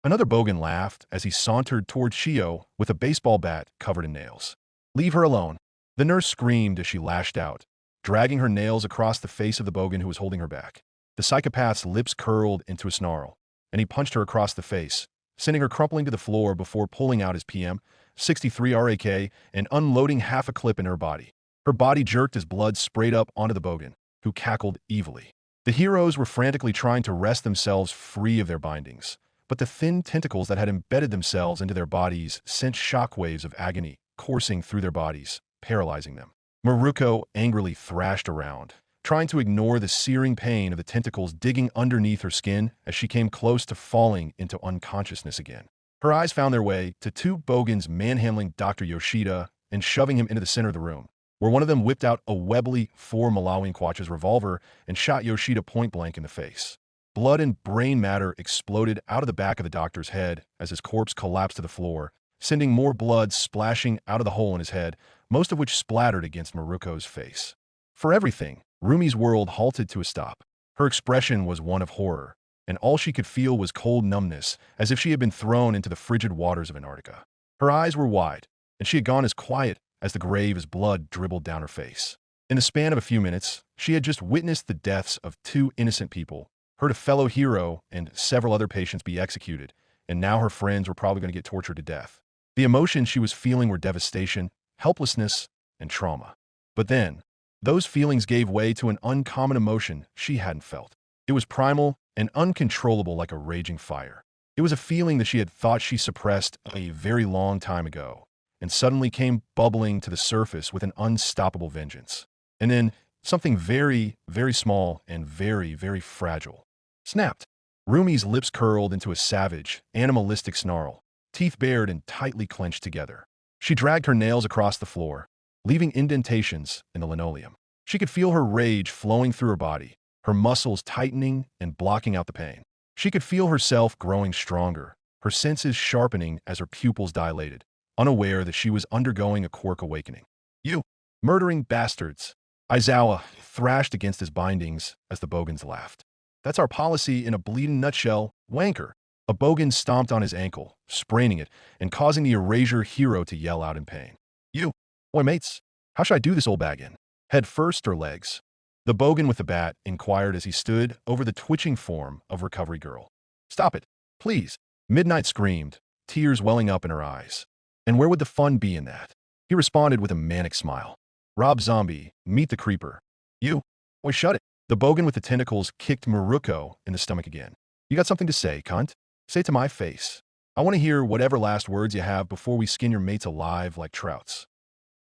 Another bogan laughed as he sauntered toward Shio with a baseball bat covered in nails. Leave her alone. The nurse screamed as she lashed out, dragging her nails across the face of the bogan who was holding her back. The psychopath's lips curled into a snarl, and he punched her across the face, sending her crumpling to the floor before pulling out his PM-63 RAK and unloading half a clip in her body. Her body jerked as blood sprayed up onto the bogan, who cackled evilly. The heroes were frantically trying to wrest themselves free of their bindings, but the thin tentacles that had embedded themselves into their bodies sent shockwaves of agony coursing through their bodies, paralyzing them. Miruko angrily thrashed around, trying to ignore the searing pain of the tentacles digging underneath her skin as she came close to falling into unconsciousness again. Her eyes found their way to two bogans manhandling Dr. Yoshida and shoving him into the center of the room, where one of them whipped out a Webley 4 Malawinquatch's revolver and shot Yoshida point-blank in the face. Blood and brain matter exploded out of the back of the doctor's head as his corpse collapsed to the floor, sending more blood splashing out of the hole in his head, most of which splattered against Miruko's face. For everything, Rumi's world halted to a stop. Her expression was one of horror, and all she could feel was cold numbness, as if she had been thrown into the frigid waters of Antarctica. Her eyes were wide, and she had gone as quiet as the grave as blood dribbled down her face. In the span of a few minutes, she had just witnessed the deaths of two innocent people, heard a fellow hero and several other patients be executed, and now her friends were probably going to get tortured to death. The emotions she was feeling were devastation, helplessness, and trauma. But then, those feelings gave way to an uncommon emotion she hadn't felt. It was primal and uncontrollable like a raging fire. It was a feeling that she had thought she suppressed a very long time ago, and suddenly came bubbling to the surface with an unstoppable vengeance. And then, something very, very small and very, very fragile snapped. Rumi's lips curled into a savage, animalistic snarl, teeth bared and tightly clenched together. She dragged her nails across the floor, leaving indentations in the linoleum. She could feel her rage flowing through her body, her muscles tightening and blocking out the pain. She could feel herself growing stronger, her senses sharpening as her pupils dilated, unaware that she was undergoing a quirk awakening. You murdering bastards! Aizawa thrashed against his bindings as the bogans laughed. That's our policy in a bleeding nutshell, wanker. A bogan stomped on his ankle, spraining it and causing the Erasure hero to yell out in pain. You! Oi, mates, how should I do this old bag in? Head first or legs? The bogan with the bat inquired as he stood over the twitching form of Recovery Girl. Stop it, please! Midnight screamed, tears welling up in her eyes. And where would the fun be in that? He responded with a manic smile. Rob Zombie, meet the creeper. You? Why, shut it. The bogan with the tentacles kicked Miruko in the stomach again. You got something to say, cunt? Say it to my face. I want to hear whatever last words you have before we skin your mates alive like trouts.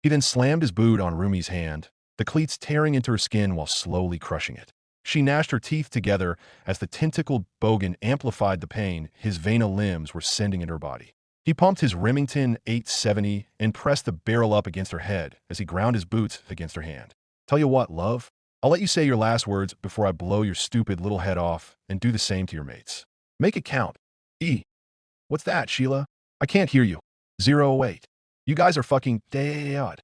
He then slammed his boot on Rumi's hand, the cleats tearing into her skin while slowly crushing it. She gnashed her teeth together as the tentacled bogan amplified the pain his vena limbs were sending into her body. He pumped his Remington 870 and pressed the barrel up against her head as he ground his boots against her hand. Tell you what, love, I'll let you say your last words before I blow your stupid little head off and do the same to your mates. Make it count. What's that, Sheila? I can't hear you. 08. You guys are fucking dead.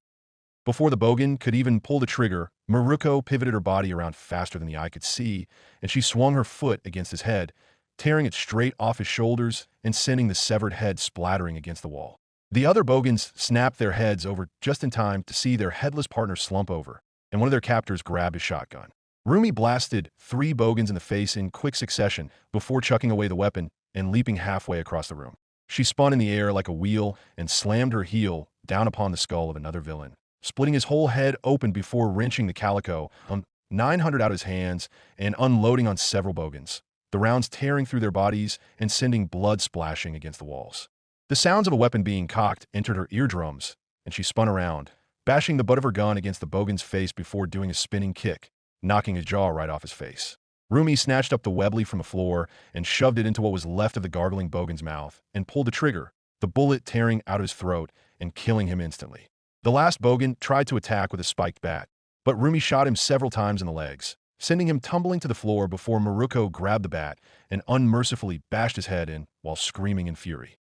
Before the bogan could even pull the trigger, Miruko pivoted her body around faster than the eye could see, and she swung her foot against his head, tearing it straight off his shoulders and sending the severed head splattering against the wall. The other bogans snapped their heads over just in time to see their headless partner slump over, and one of their captors grabbed his shotgun. Rumi blasted 3 bogans in the face in quick succession before chucking away the weapon and leaping halfway across the room. She spun in the air like a wheel and slammed her heel down upon the skull of another villain, splitting his whole head open before wrenching the calico on 900 out of his hands and unloading on several bogans, the rounds tearing through their bodies and sending blood splashing against the walls. The sounds of a weapon being cocked entered her eardrums, and she spun around, bashing the butt of her gun against the bogan's face before doing a spinning kick, knocking his jaw right off his face. Rumi snatched up the Webley from the floor and shoved it into what was left of the gargling bogan's mouth and pulled the trigger, the bullet tearing out his throat and killing him instantly. The last bogan tried to attack with a spiked bat, but Rumi shot him several times in the legs, sending him tumbling to the floor before Miruko grabbed the bat and unmercifully bashed his head in while screaming in fury.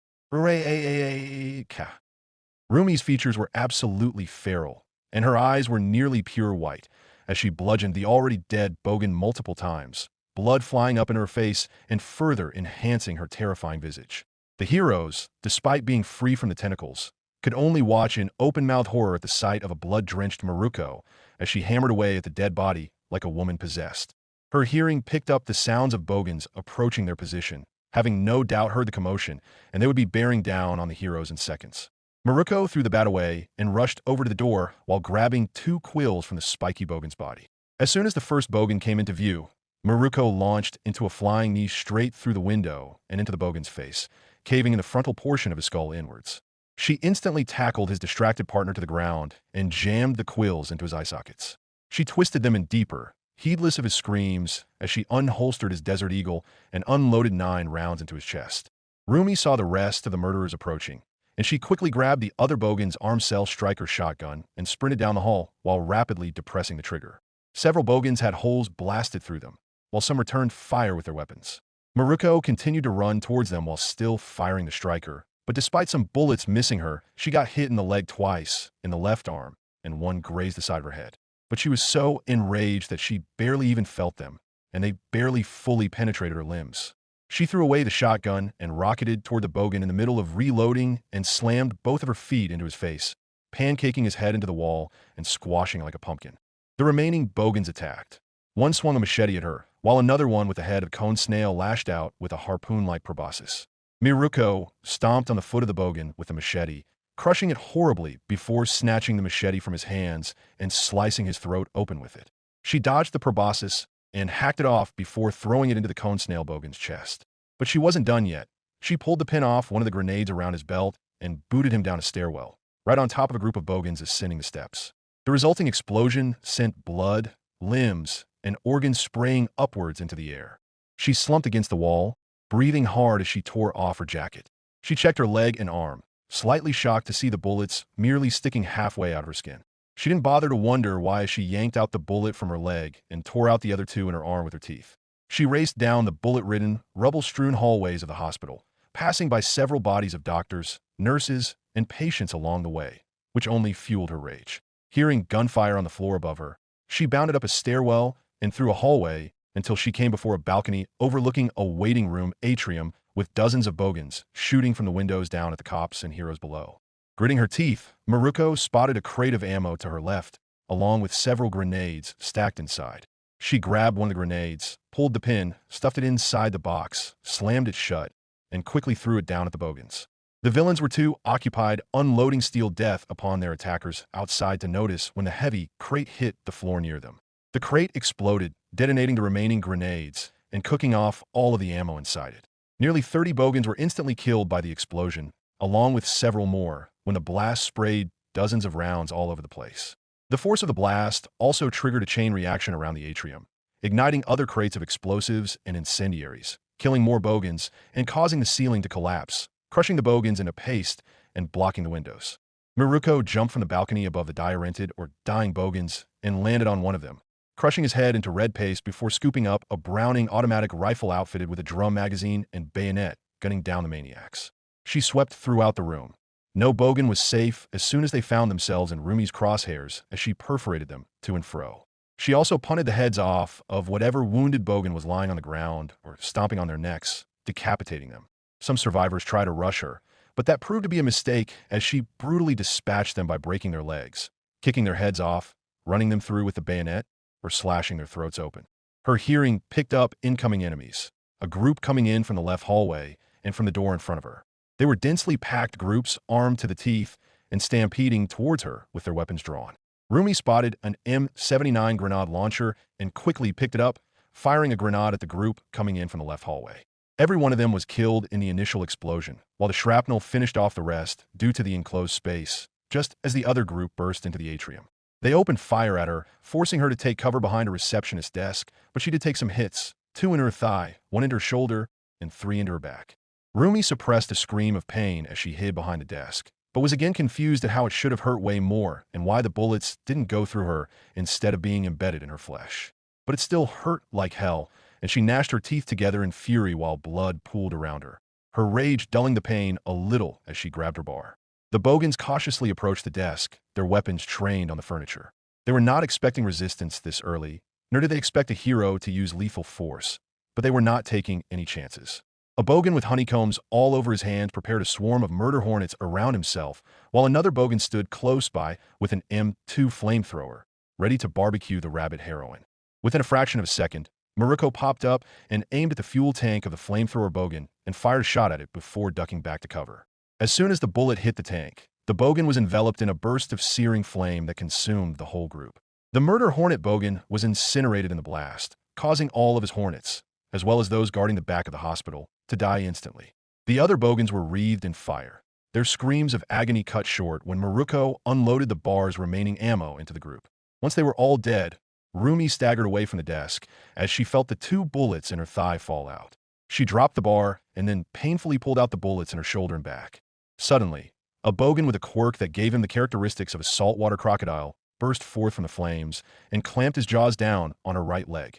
Rumi's features were absolutely feral, and her eyes were nearly pure white, as she bludgeoned the already dead bogan multiple times, blood flying up in her face and further enhancing her terrifying visage. The heroes, despite being free from the tentacles, could only watch in open-mouthed horror at the sight of a blood-drenched Miruko as she hammered away at the dead body like a woman possessed. Her hearing picked up the sounds of bogans approaching their position, having no doubt heard the commotion, and they would be bearing down on the heroes in seconds. Miruko threw the bat away and rushed over to the door while grabbing 2 quills from the spiky bogan's body. As soon as the first bogan came into view, Miruko launched into a flying knee straight through the window and into the bogan's face, caving in the frontal portion of his skull inwards. She instantly tackled his distracted partner to the ground and jammed the quills into his eye sockets. She twisted them in deeper, heedless of his screams as she unholstered his Desert Eagle and unloaded 9 rounds into his chest. Rumi saw the rest of the murderers approaching, and she quickly grabbed the other bogan's Armcell striker shotgun and sprinted down the hall while rapidly depressing the trigger. Several bogans had holes blasted through them, while some returned fire with their weapons. Miruko continued to run towards them while still firing the striker, but despite some bullets missing her, she got hit in the leg twice, in the left arm, and one grazed the side of her head. But she was so enraged that she barely even felt them, and they barely fully penetrated her limbs. She threw away the shotgun and rocketed toward the bogan in the middle of reloading and slammed both of her feet into his face, pancaking his head into the wall and squashing like a pumpkin. The remaining bogans attacked. One swung a machete at her, while another one with the head of cone snail lashed out with a harpoon-like proboscis. Miruko stomped on the foot of the bogan with the machete, crushing it horribly before snatching the machete from his hands and slicing his throat open with it. She dodged the proboscis and hacked it off before throwing it into the cone snail bogan's chest. But she wasn't done yet. She pulled the pin off one of the grenades around his belt and booted him down a stairwell, right on top of a group of bogans ascending the steps. The resulting explosion sent blood, limbs, and organs spraying upwards into the air. She slumped against the wall, breathing hard as she tore off her jacket. She checked her leg and arm, slightly shocked to see the bullets merely sticking halfway out of her skin. She didn't bother to wonder why she yanked out the bullet from her leg and tore out the other 2 in her arm with her teeth. She raced down the bullet-ridden, rubble-strewn hallways of the hospital, passing by several bodies of doctors, nurses, and patients along the way, which only fueled her rage. Hearing gunfire on the floor above her, she bounded up a stairwell and through a hallway until she came before a balcony overlooking a waiting room atrium with dozens of bogans shooting from the windows down at the cops and heroes below. Gritting her teeth, Miruko spotted a crate of ammo to her left, along with several grenades stacked inside. She grabbed one of the grenades, pulled the pin, stuffed it inside the box, slammed it shut, and quickly threw it down at the bogans. The villains were too occupied unloading steel death upon their attackers outside to notice when the heavy crate hit the floor near them. The crate exploded, detonating the remaining grenades and cooking off all of the ammo inside it. Nearly 30 bogans were instantly killed by the explosion, along with several more, when the blast sprayed dozens of rounds all over the place. The force of the blast also triggered a chain reaction around the atrium, igniting other crates of explosives and incendiaries, killing more bogans and causing the ceiling to collapse, crushing the bogans into paste and blocking the windows. Miruko jumped from the balcony above the die-rented or dying bogans and landed on one of them, crushing his head into red paste before scooping up a Browning automatic rifle outfitted with a drum magazine and bayonet, gunning down the maniacs. She swept throughout the room. No bogan was safe as soon as they found themselves in Rumi's crosshairs as she perforated them to and fro. She also punted the heads off of whatever wounded bogan was lying on the ground or stomping on their necks, decapitating them. Some survivors tried to rush her, but that proved to be a mistake as she brutally dispatched them by breaking their legs, kicking their heads off, running them through with the bayonet, or slashing their throats open. Her hearing picked up incoming enemies, a group coming in from the left hallway and from the door in front of her. They were densely packed groups armed to the teeth and stampeding towards her with their weapons drawn. Rumi spotted an M79 grenade launcher and quickly picked it up, firing a grenade at the group coming in from the left hallway. Every one of them was killed in the initial explosion, while the shrapnel finished off the rest due to the enclosed space, just as the other group burst into the atrium. They opened fire at her, forcing her to take cover behind a receptionist's desk, but she did take some hits, 2 in her thigh, 1 into her shoulder, and 3 into her back. Rumi suppressed a scream of pain as she hid behind the desk, but was again confused at how it should have hurt way more and why the bullets didn't go through her instead of being embedded in her flesh. But it still hurt like hell, and she gnashed her teeth together in fury while blood pooled around her, her rage dulling the pain a little as she grabbed her bar. The bogans cautiously approached the desk, their weapons trained on the furniture. They were not expecting resistance this early, nor did they expect a hero to use lethal force, but they were not taking any chances. A bogan with honeycombs all over his hands prepared a swarm of murder hornets around himself, while another bogan stood close by with an M2 flamethrower, ready to barbecue the rabbit heroine. Within a fraction of a second, Miruko popped up and aimed at the fuel tank of the flamethrower bogan and fired a shot at it before ducking back to cover. As soon as the bullet hit the tank, the bogan was enveloped in a burst of searing flame that consumed the whole group. The murder hornet bogan was incinerated in the blast, causing all of his hornets, as well as those guarding the back of the hospital, to die instantly. The other bogans were wreathed in fire, their screams of agony cut short when Miruko unloaded the bar's remaining ammo into the group. Once they were all dead, Rumi staggered away from the desk as she felt the 2 bullets in her thigh fall out. She dropped the bar and then painfully pulled out the bullets in her shoulder and back. Suddenly, a bogan with a quirk that gave him the characteristics of a saltwater crocodile burst forth from the flames and clamped his jaws down on her right leg.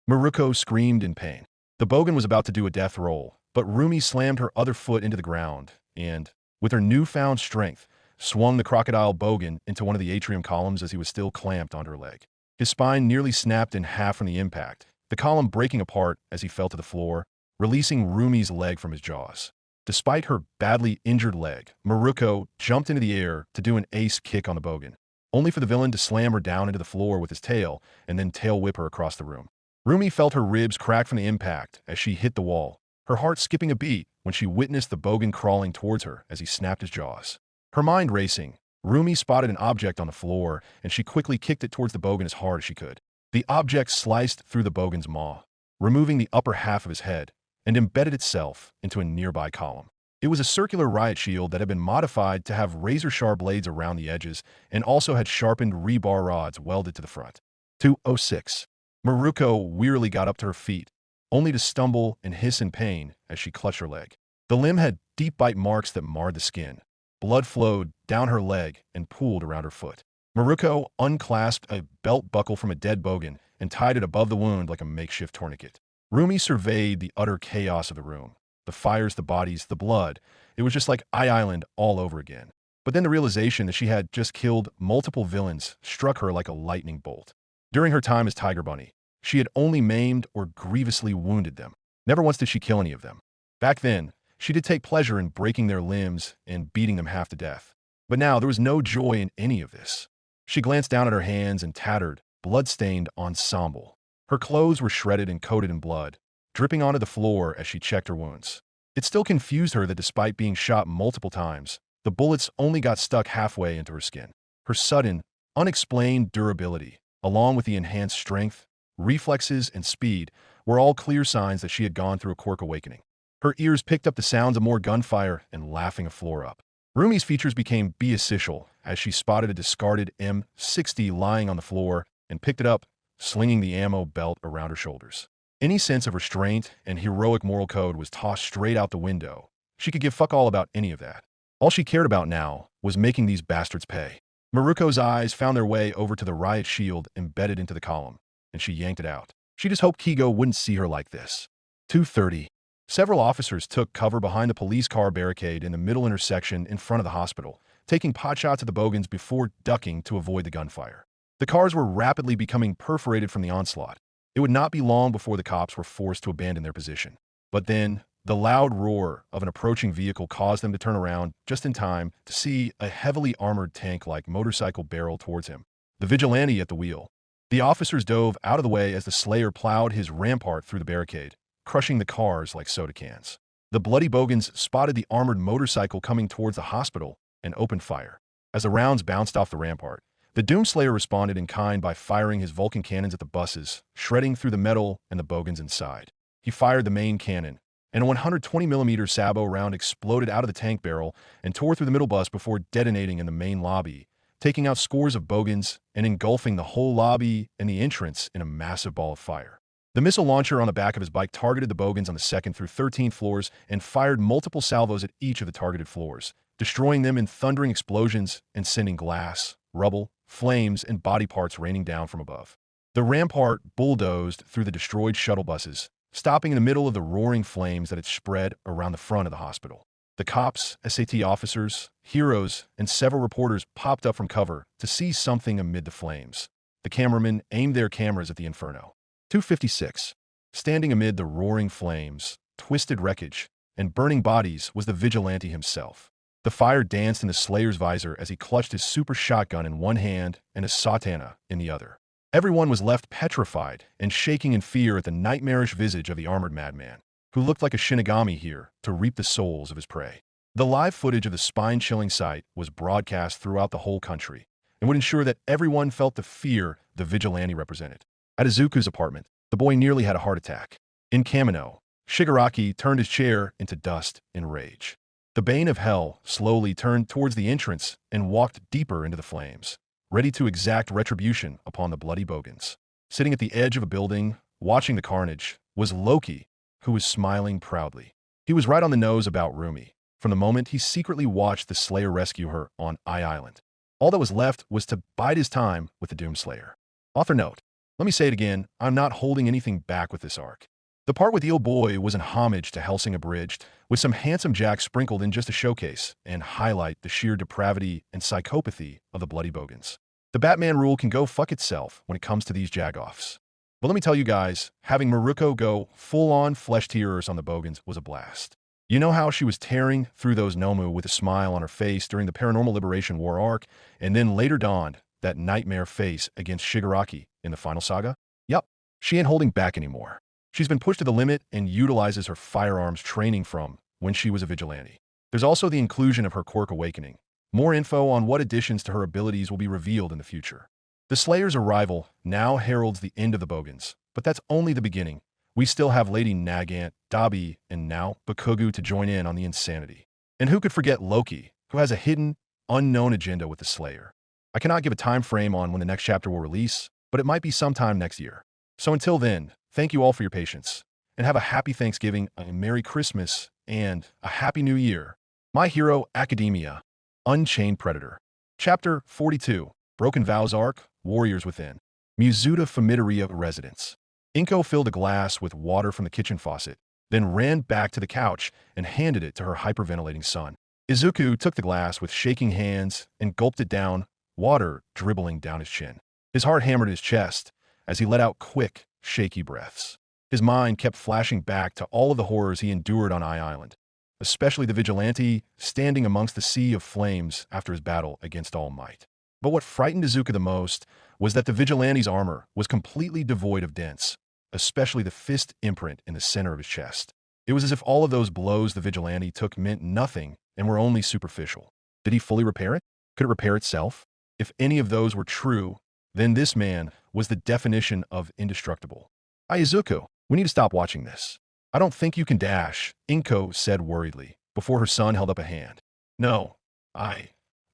Miruko screamed in pain. The bogan was about to do a death roll, but Rumi slammed her other foot into the ground and, with her newfound strength, swung the crocodile bogan into one of the atrium columns as he was still clamped onto her leg. His spine nearly snapped in half from the impact, the column breaking apart as he fell to the floor, releasing Rumi's leg from his jaws. Despite her badly injured leg, Miruko jumped into the air to do an ace kick on the bogan, only for the villain to slam her down into the floor with his tail and then tail whip her across the room. Rumi felt her ribs crack from the impact as she hit the wall, her heart skipping a beat when she witnessed the bogan crawling towards her as he snapped his jaws. Her mind racing, Rumi spotted an object on the floor and she quickly kicked it towards the bogan as hard as she could. The object sliced through the bogan's maw, removing the upper half of his head, and embedded itself into a nearby column. It was a circular riot shield that had been modified to have razor-sharp blades around the edges and also had sharpened rebar rods welded to the front. 206. Miruko wearily got up to her feet, only to stumble and hiss in pain as she clutched her leg. The limb had deep bite marks that marred the skin. Blood flowed down her leg and pooled around her foot. Miruko unclasped a belt buckle from a dead bogan and tied it above the wound like a makeshift tourniquet. Rumi surveyed the utter chaos of the room. The fires, the bodies, the blood. It was just like Island all over again. But then the realization that she had just killed multiple villains struck her like a lightning bolt. During her time as Tiger Bunny, she had only maimed or grievously wounded them. Never once did she kill any of them. Back then, she did take pleasure in breaking their limbs and beating them half to death. But now there was no joy in any of this. She glanced down at her hands and tattered, blood-stained ensemble. Her clothes were shredded and coated in blood, dripping onto the floor as she checked her wounds. It still confused her that despite being shot multiple times, the bullets only got stuck halfway into her skin. Her sudden, unexplained durability, along with the enhanced strength, reflexes, and speed, were all clear signs that she had gone through a quirk awakening. Her ears picked up the sounds of more gunfire and laughing a floor up. Rumi's features became beasticial as she spotted a discarded M60 lying on the floor and picked it up, slinging the ammo belt around her shoulders. Any sense of restraint and heroic moral code was tossed straight out the window. She could give fuck all about any of that. All she cared about now was making these bastards pay. Miruko's eyes found their way over to the riot shield embedded into the column, and she yanked it out. She just hoped Kigo wouldn't see her like this. 2:30. Several officers took cover behind the police car barricade in the middle intersection in front of the hospital, taking potshots at the bogans before ducking to avoid the gunfire. The cars were rapidly becoming perforated from the onslaught. It would not be long before the cops were forced to abandon their position. But then, the loud roar of an approaching vehicle caused them to turn around just in time to see a heavily armored tank-like motorcycle barrel towards him, the Vigilante at the wheel. The officers dove out of the way as the Slayer plowed his rampart through the barricade, crushing the cars like soda cans. The bloody bogans spotted the armored motorcycle coming towards the hospital and opened fire. As the rounds bounced off the rampart, the Doomslayer responded in kind by firing his Vulcan cannons at the buses, shredding through the metal and the bogans inside. He fired the main cannon, and a 120mm Sabo round exploded out of the tank barrel and tore through the middle bus before detonating in the main lobby, taking out scores of bogans and engulfing the whole lobby and the entrance in a massive ball of fire. The missile launcher on the back of his bike targeted the bogans on the 2nd through 13th floors and fired multiple salvos at each of the targeted floors, destroying them in thundering explosions and sending glass, rubble, flames, and body parts raining down from above. The rampart bulldozed through the destroyed shuttle buses, stopping in the middle of the roaring flames that had spread around the front of the hospital. The cops, SAT officers, heroes, and several reporters popped up from cover to see something amid the flames. The cameramen aimed their cameras at the inferno. 2:56. Standing amid the roaring flames, twisted wreckage, and burning bodies was the Vigilante himself. The fire danced in the Slayer's visor as he clutched his super shotgun in one hand and his satana in the other. Everyone was left petrified and shaking in fear at the nightmarish visage of the armored madman, who looked like a Shinigami here to reap the souls of his prey. The live footage of the spine-chilling sight was broadcast throughout the whole country and would ensure that everyone felt the fear the Vigilante represented. At Izuku's apartment, the boy nearly had a heart attack. In Kamino, Shigaraki turned his chair into dust in rage. The Bane of Hell slowly turned towards the entrance and walked deeper into the flames, ready to exact retribution upon the bloody bogans. Sitting at the edge of a building, watching the carnage, was Loki, who was smiling proudly. He was right on the nose about Rumi, from the moment he secretly watched the Slayer rescue her on Island. All that was left was to bide his time with the Doomslayer. Author note: let me say it again, I'm not holding anything back with this arc. The part with Eel Boy was in homage to Hellsing Abridged, with some handsome Jack sprinkled in just to showcase and highlight the sheer depravity and psychopathy of the bloody bogans. The Batman rule can go fuck itself when it comes to these jagoffs. But let me tell you guys, having Miruko go full-on flesh tearers on the bogans was a blast. You know how she was tearing through those Nomu with a smile on her face during the Paranormal Liberation War arc, and then later donned that nightmare face against Shigaraki in the final saga? Yup, she ain't holding back anymore. She's been pushed to the limit and utilizes her firearms training from when she was a Vigilante. There's also the inclusion of her quirk awakening. More info on what additions to her abilities will be revealed in the future. The Slayer's arrival now heralds the end of the bogans, but that's only the beginning. We still have Lady Nagant, Dabi, and now Bakugo to join in on the insanity. And who could forget Loki, who has a hidden, unknown agenda with the Slayer. I cannot give a time frame on when the next chapter will release, but it might be sometime next year. So until then, thank you all for your patience, and have a happy Thanksgiving, a Merry Christmas, and a Happy New Year. My Hero Academia, Unchained Predator. Chapter 42, Broken Vows Arc, Warriors Within. Mizuta Familiaria Residence. Inko filled a glass with water from the kitchen faucet, then ran back to the couch and handed it to her hyperventilating son. Izuku took the glass with shaking hands and gulped it down, water dribbling down his chin. His heart hammered his chest as he let out quick, shaky breaths. His mind kept flashing back to all of the horrors he endured on Island, especially the Vigilante standing amongst the sea of flames after his battle against All Might. But what frightened Izuku the most was that the Vigilante's armor was completely devoid of dents, especially the fist imprint in the center of his chest. It was as if all of those blows the Vigilante took meant nothing and were only superficial. Did he fully repair it? Could it repair itself? If any of those were true, then this man was the definition of indestructible. Izuku, we need to stop watching this. I don't think you can dash, Inko said worriedly, before her son held up a hand. No, I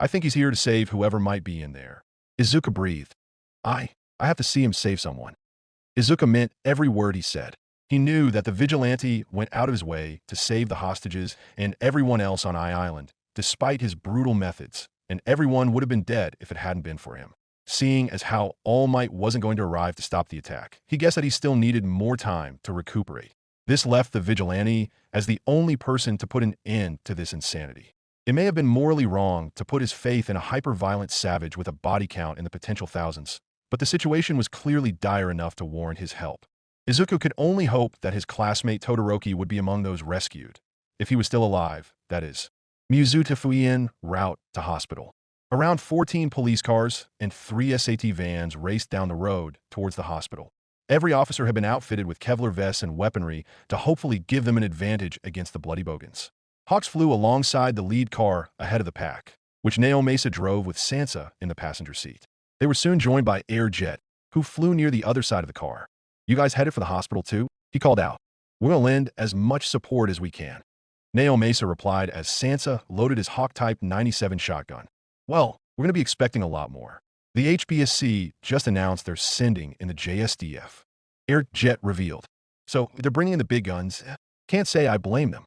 think he's here to save whoever might be in there. Izuku breathed. I have to see him save someone. Izuku meant every word he said. He knew that the Vigilante went out of his way to save the hostages and everyone else on Island, despite his brutal methods, and everyone would have been dead if it hadn't been for him. Seeing as how All Might wasn't going to arrive to stop the attack, he guessed that he still needed more time to recuperate. This left the Vigilante as the only person to put an end to this insanity. It may have been morally wrong to put his faith in a hyper-violent savage with a body count in the potential thousands, but the situation was clearly dire enough to warrant his help. Izuku could only hope that his classmate Todoroki would be among those rescued, if he was still alive, that is. Mizuta en route to hospital. Around 14 police cars and 3 SAT vans raced down the road towards the hospital. Every officer had been outfitted with Kevlar vests and weaponry to hopefully give them an advantage against the bloody bogans. Hawks flew alongside the lead car ahead of the pack, which Naomasa drove with Sansa in the passenger seat. They were soon joined by Air Jet, who flew near the other side of the car. You guys headed for the hospital too? He called out. We'll lend as much support as we can. Naomasa replied as Sansa loaded his Hawk Type 97 shotgun. Well, we're going to be expecting a lot more. The HBSC just announced they're sending in the JSDF. Air Jet revealed. So they're bringing in the big guns. Can't say I blame them.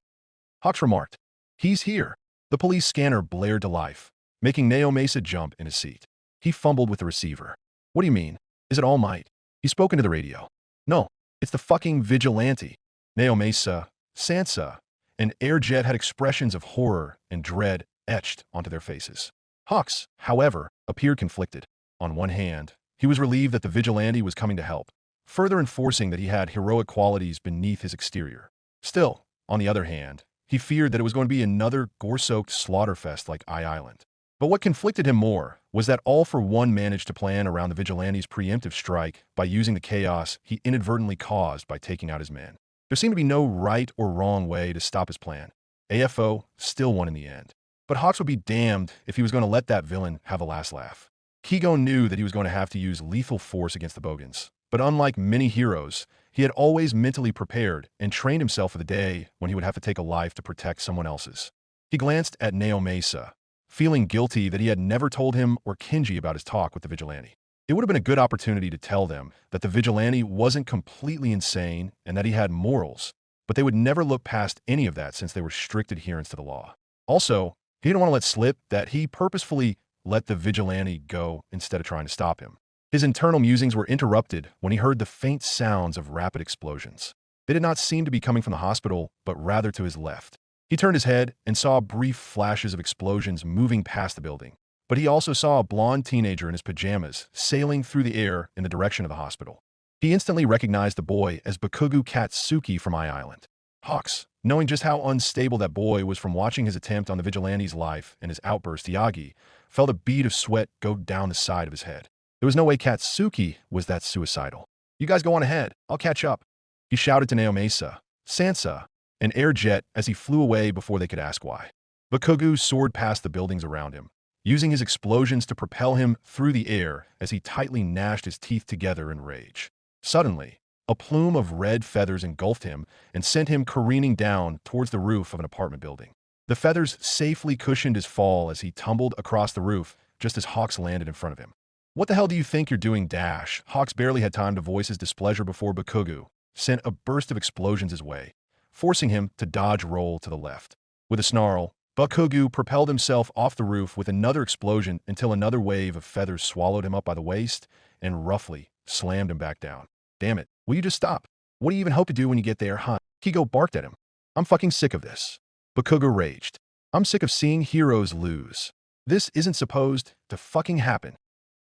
Hawks remarked. He's here. The police scanner blared to life, making Naomasa jump in his seat. He fumbled with the receiver. What do you mean? Is it All Might? He spoke into the radio. No, it's the fucking Vigilante. Naomasa, Sansa, and Air Jet had expressions of horror and dread etched onto their faces. Hawks, however, appeared conflicted. On one hand, he was relieved that the Vigilante was coming to help, further enforcing that he had heroic qualities beneath his exterior. Still, on the other hand, he feared that it was going to be another gore-soaked slaughterfest like Island. But what conflicted him more was that All for One managed to plan around the Vigilante's preemptive strike by using the chaos he inadvertently caused by taking out his men. There seemed to be no right or wrong way to stop his plan. AFO still won in the end. But Hawks would be damned if he was going to let that villain have a last laugh. Kigo knew that he was going to have to use lethal force against the Bogans. But unlike many heroes, he had always mentally prepared and trained himself for the day when he would have to take a life to protect someone else's. He glanced at Naomasa, feeling guilty that he had never told him or Kenji about his talk with the Vigilante. It would have been a good opportunity to tell them that the Vigilante wasn't completely insane and that he had morals, but they would never look past any of that since they were strict adherents to the law. Also, he didn't want to let slip that he purposefully let the Vigilante go instead of trying to stop him. His internal musings were interrupted when he heard the faint sounds of rapid explosions. They did not seem to be coming from the hospital, but rather to his left. He turned his head and saw brief flashes of explosions moving past the building. But he also saw a blonde teenager in his pajamas sailing through the air in the direction of the hospital. He instantly recognized the boy as Bakugo Katsuki from Island. Hawks, knowing just how unstable that boy was from watching his attempt on the Vigilante's life and his outburst, Yagi, felt a bead of sweat go down the side of his head. There was no way Katsuki was that suicidal. You guys go on ahead. I'll catch up. He shouted to Naomasa, Sansa, and Air Jet as he flew away before they could ask why. Bakugo soared past the buildings around him, using his explosions to propel him through the air as he tightly gnashed his teeth together in rage. Suddenly, a plume of red feathers engulfed him and sent him careening down towards the roof of an apartment building. The feathers safely cushioned his fall as he tumbled across the roof just as Hawks landed in front of him. What the hell do you think you're doing, Dash? Hawks barely had time to voice his displeasure before Bakugo sent a burst of explosions his way, forcing him to dodge roll to the left. With a snarl, Bakugo propelled himself off the roof with another explosion until another wave of feathers swallowed him up by the waist and roughly slammed him back down. Damn it, will you just stop? What do you even hope to do when you get there, huh? Kigo barked at him. I'm fucking sick of this. Bakugo raged. I'm sick of seeing heroes lose. This isn't supposed to fucking happen.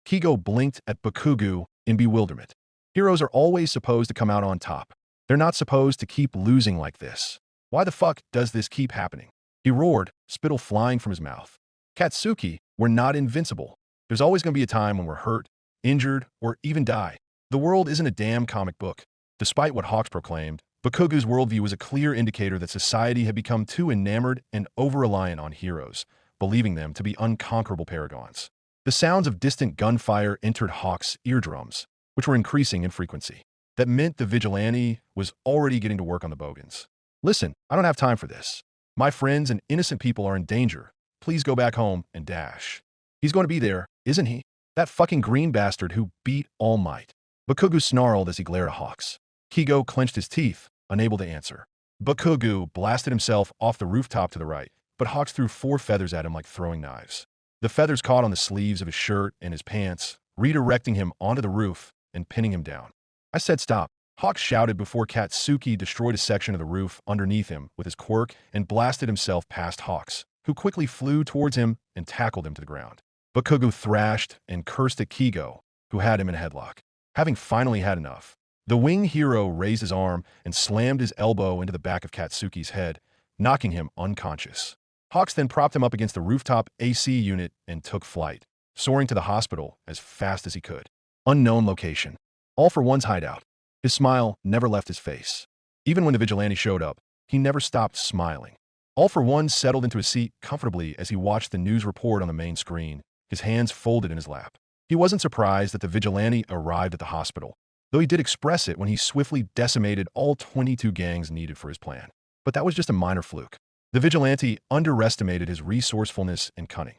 Kigo blinked at Bakugo in bewilderment. Heroes are always supposed to come out on top. They're not supposed to keep losing like this. Why the fuck does this keep happening? He roared, spittle flying from his mouth. Katsuki, we're not invincible. There's always going to be a time when we're hurt, injured, or even die. The world isn't a damn comic book. Despite what Hawks proclaimed, Bakugo's worldview was a clear indicator that society had become too enamored and over-reliant on heroes, believing them to be unconquerable paragons. The sounds of distant gunfire entered Hawk's eardrums, which were increasing in frequency. That meant the Vigilante was already getting to work on the Bogans. "Listen, I don't have time for this. My friends and innocent people are in danger. Please go back home and dash." "He's going to be there, isn't he? That fucking green bastard who beat All Might." Bakugo snarled as he glared at Hawks. Kigo clenched his teeth, unable to answer. Bakugo blasted himself off the rooftop to the right, but Hawks threw 4 feathers at him like throwing knives. The feathers caught on the sleeves of his shirt and his pants, redirecting him onto the roof and pinning him down. "I said stop," Hawks shouted before Katsuki destroyed a section of the roof underneath him with his quirk and blasted himself past Hawks, who quickly flew towards him and tackled him to the ground. Bakugo thrashed and cursed at Kigo, who had him in a headlock. Having finally had enough, the wing hero raised his arm and slammed his elbow into the back of Katsuki's head, knocking him unconscious. Hawks then propped him up against the rooftop AC unit and took flight, soaring to the hospital as fast as he could. Unknown location. All for One's hideout. His smile never left his face. Even when the Vigilante showed up, he never stopped smiling. All for One settled into his seat comfortably as he watched the news report on the main screen, his hands folded in his lap. He wasn't surprised that the Vigilante arrived at the hospital, though he did express it when he swiftly decimated all 22 gangs needed for his plan. But that was just a minor fluke. The Vigilante underestimated his resourcefulness and cunning.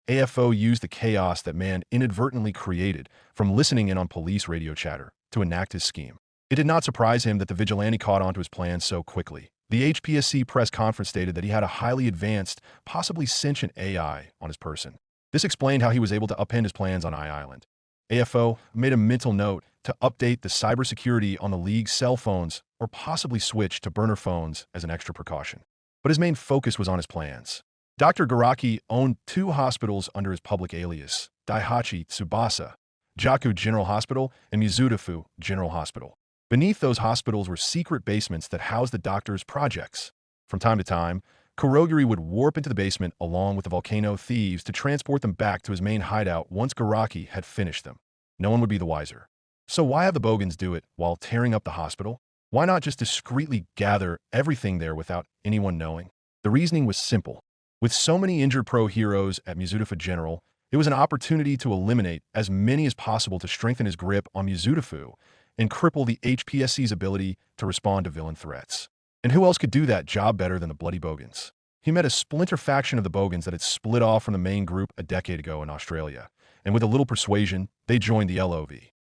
AFO used the chaos that man inadvertently created, from listening in on police radio chatter, to enact his scheme. It did not surprise him that the Vigilante caught on to his plan so quickly. The HPSC press conference stated that he had a highly advanced, possibly sentient AI on his person. This explained how he was able to upend his plans on I-Island. AFO made a mental note to update the cybersecurity on the League's cell phones or possibly switch to burner phones as an extra precaution. But his main focus was on his plans. Dr. Garaki owned 2 hospitals under his public alias, Daihachi Tsubasa, Jaku General Hospital, and Mizudafu General Hospital. Beneath those hospitals were secret basements that housed the doctor's projects. From time to time, Kurogiri would warp into the basement along with the volcano thieves to transport them back to his main hideout once Garaki had finished them. No one would be the wiser. So why have the Bogans do it while tearing up the hospital? Why not just discreetly gather everything there without anyone knowing? The reasoning was simple. With so many injured pro heroes at Mizudafu General, it was an opportunity to eliminate as many as possible to strengthen his grip on Mizudafu and cripple the HPSC's ability to respond to villain threats. And who else could do that job better than the Bloody Bogans? He met a splinter faction of the Bogans that had split off from the main group a decade ago in Australia, and with a little persuasion, they joined the LOV.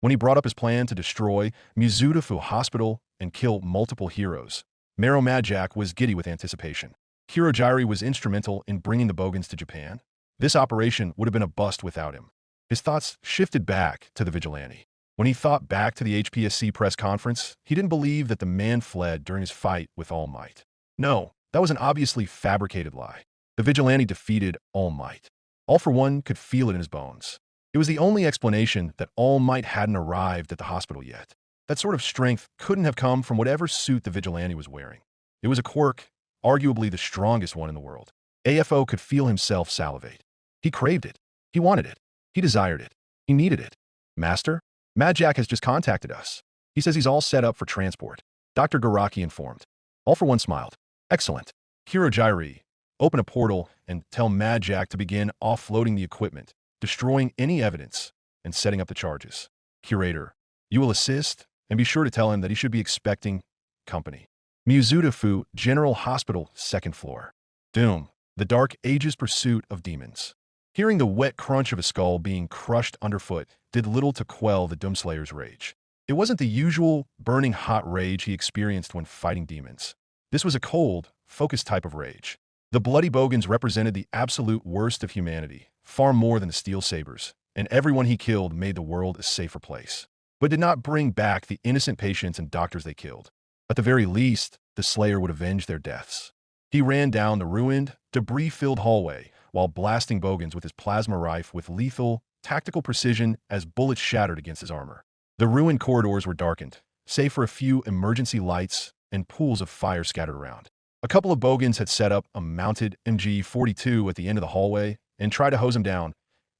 When he brought up his plan to destroy Mizudafu Hospital and kill multiple heroes, Maro Madjak was giddy with anticipation. Hirojiri was instrumental in bringing the Bogans to Japan. This operation would have been a bust without him. His thoughts shifted back to the Vigilante. When he thought back to the HPSC press conference, he didn't believe that the man fled during his fight with All Might. No, that was an obviously fabricated lie. The Vigilante defeated All Might. All for One could feel it in his bones. It was the only explanation that All Might hadn't arrived at the hospital yet. That sort of strength couldn't have come from whatever suit the Vigilante was wearing. It was a quirk, arguably the strongest one in the world. AFO could feel himself salivate. He craved it. He wanted it. He desired it. He needed it. "Master? Madjak has just contacted us. He says he's all set up for transport," Dr. Garaki informed. All for One smiled. "Excellent. Hirojiri, open a portal and tell Madjak to begin offloading the equipment, destroying any evidence, and setting up the charges. Curator, you will assist, and be sure to tell him that he should be expecting company." Mizudafu General Hospital, 2nd floor. Doom, the Dark Ages pursuit of demons. Hearing the wet crunch of a skull being crushed underfoot did little to quell the Doomslayer's rage. It wasn't the usual burning hot rage he experienced when fighting demons. This was a cold, focused type of rage. The Bloody Bogans represented the absolute worst of humanity, far more than the Steel Sabers, and everyone he killed made the world a safer place, but did not bring back the innocent patients and doctors they killed. At the very least, the Slayer would avenge their deaths. He ran down the ruined, debris-filled hallway while blasting Bogans with his plasma rifle with lethal, tactical precision as bullets shattered against his armor. The ruined corridors were darkened, save for a few emergency lights and pools of fire scattered around. A couple of Bogans had set up a mounted MG-42 at the end of the hallway and tried to hose him down,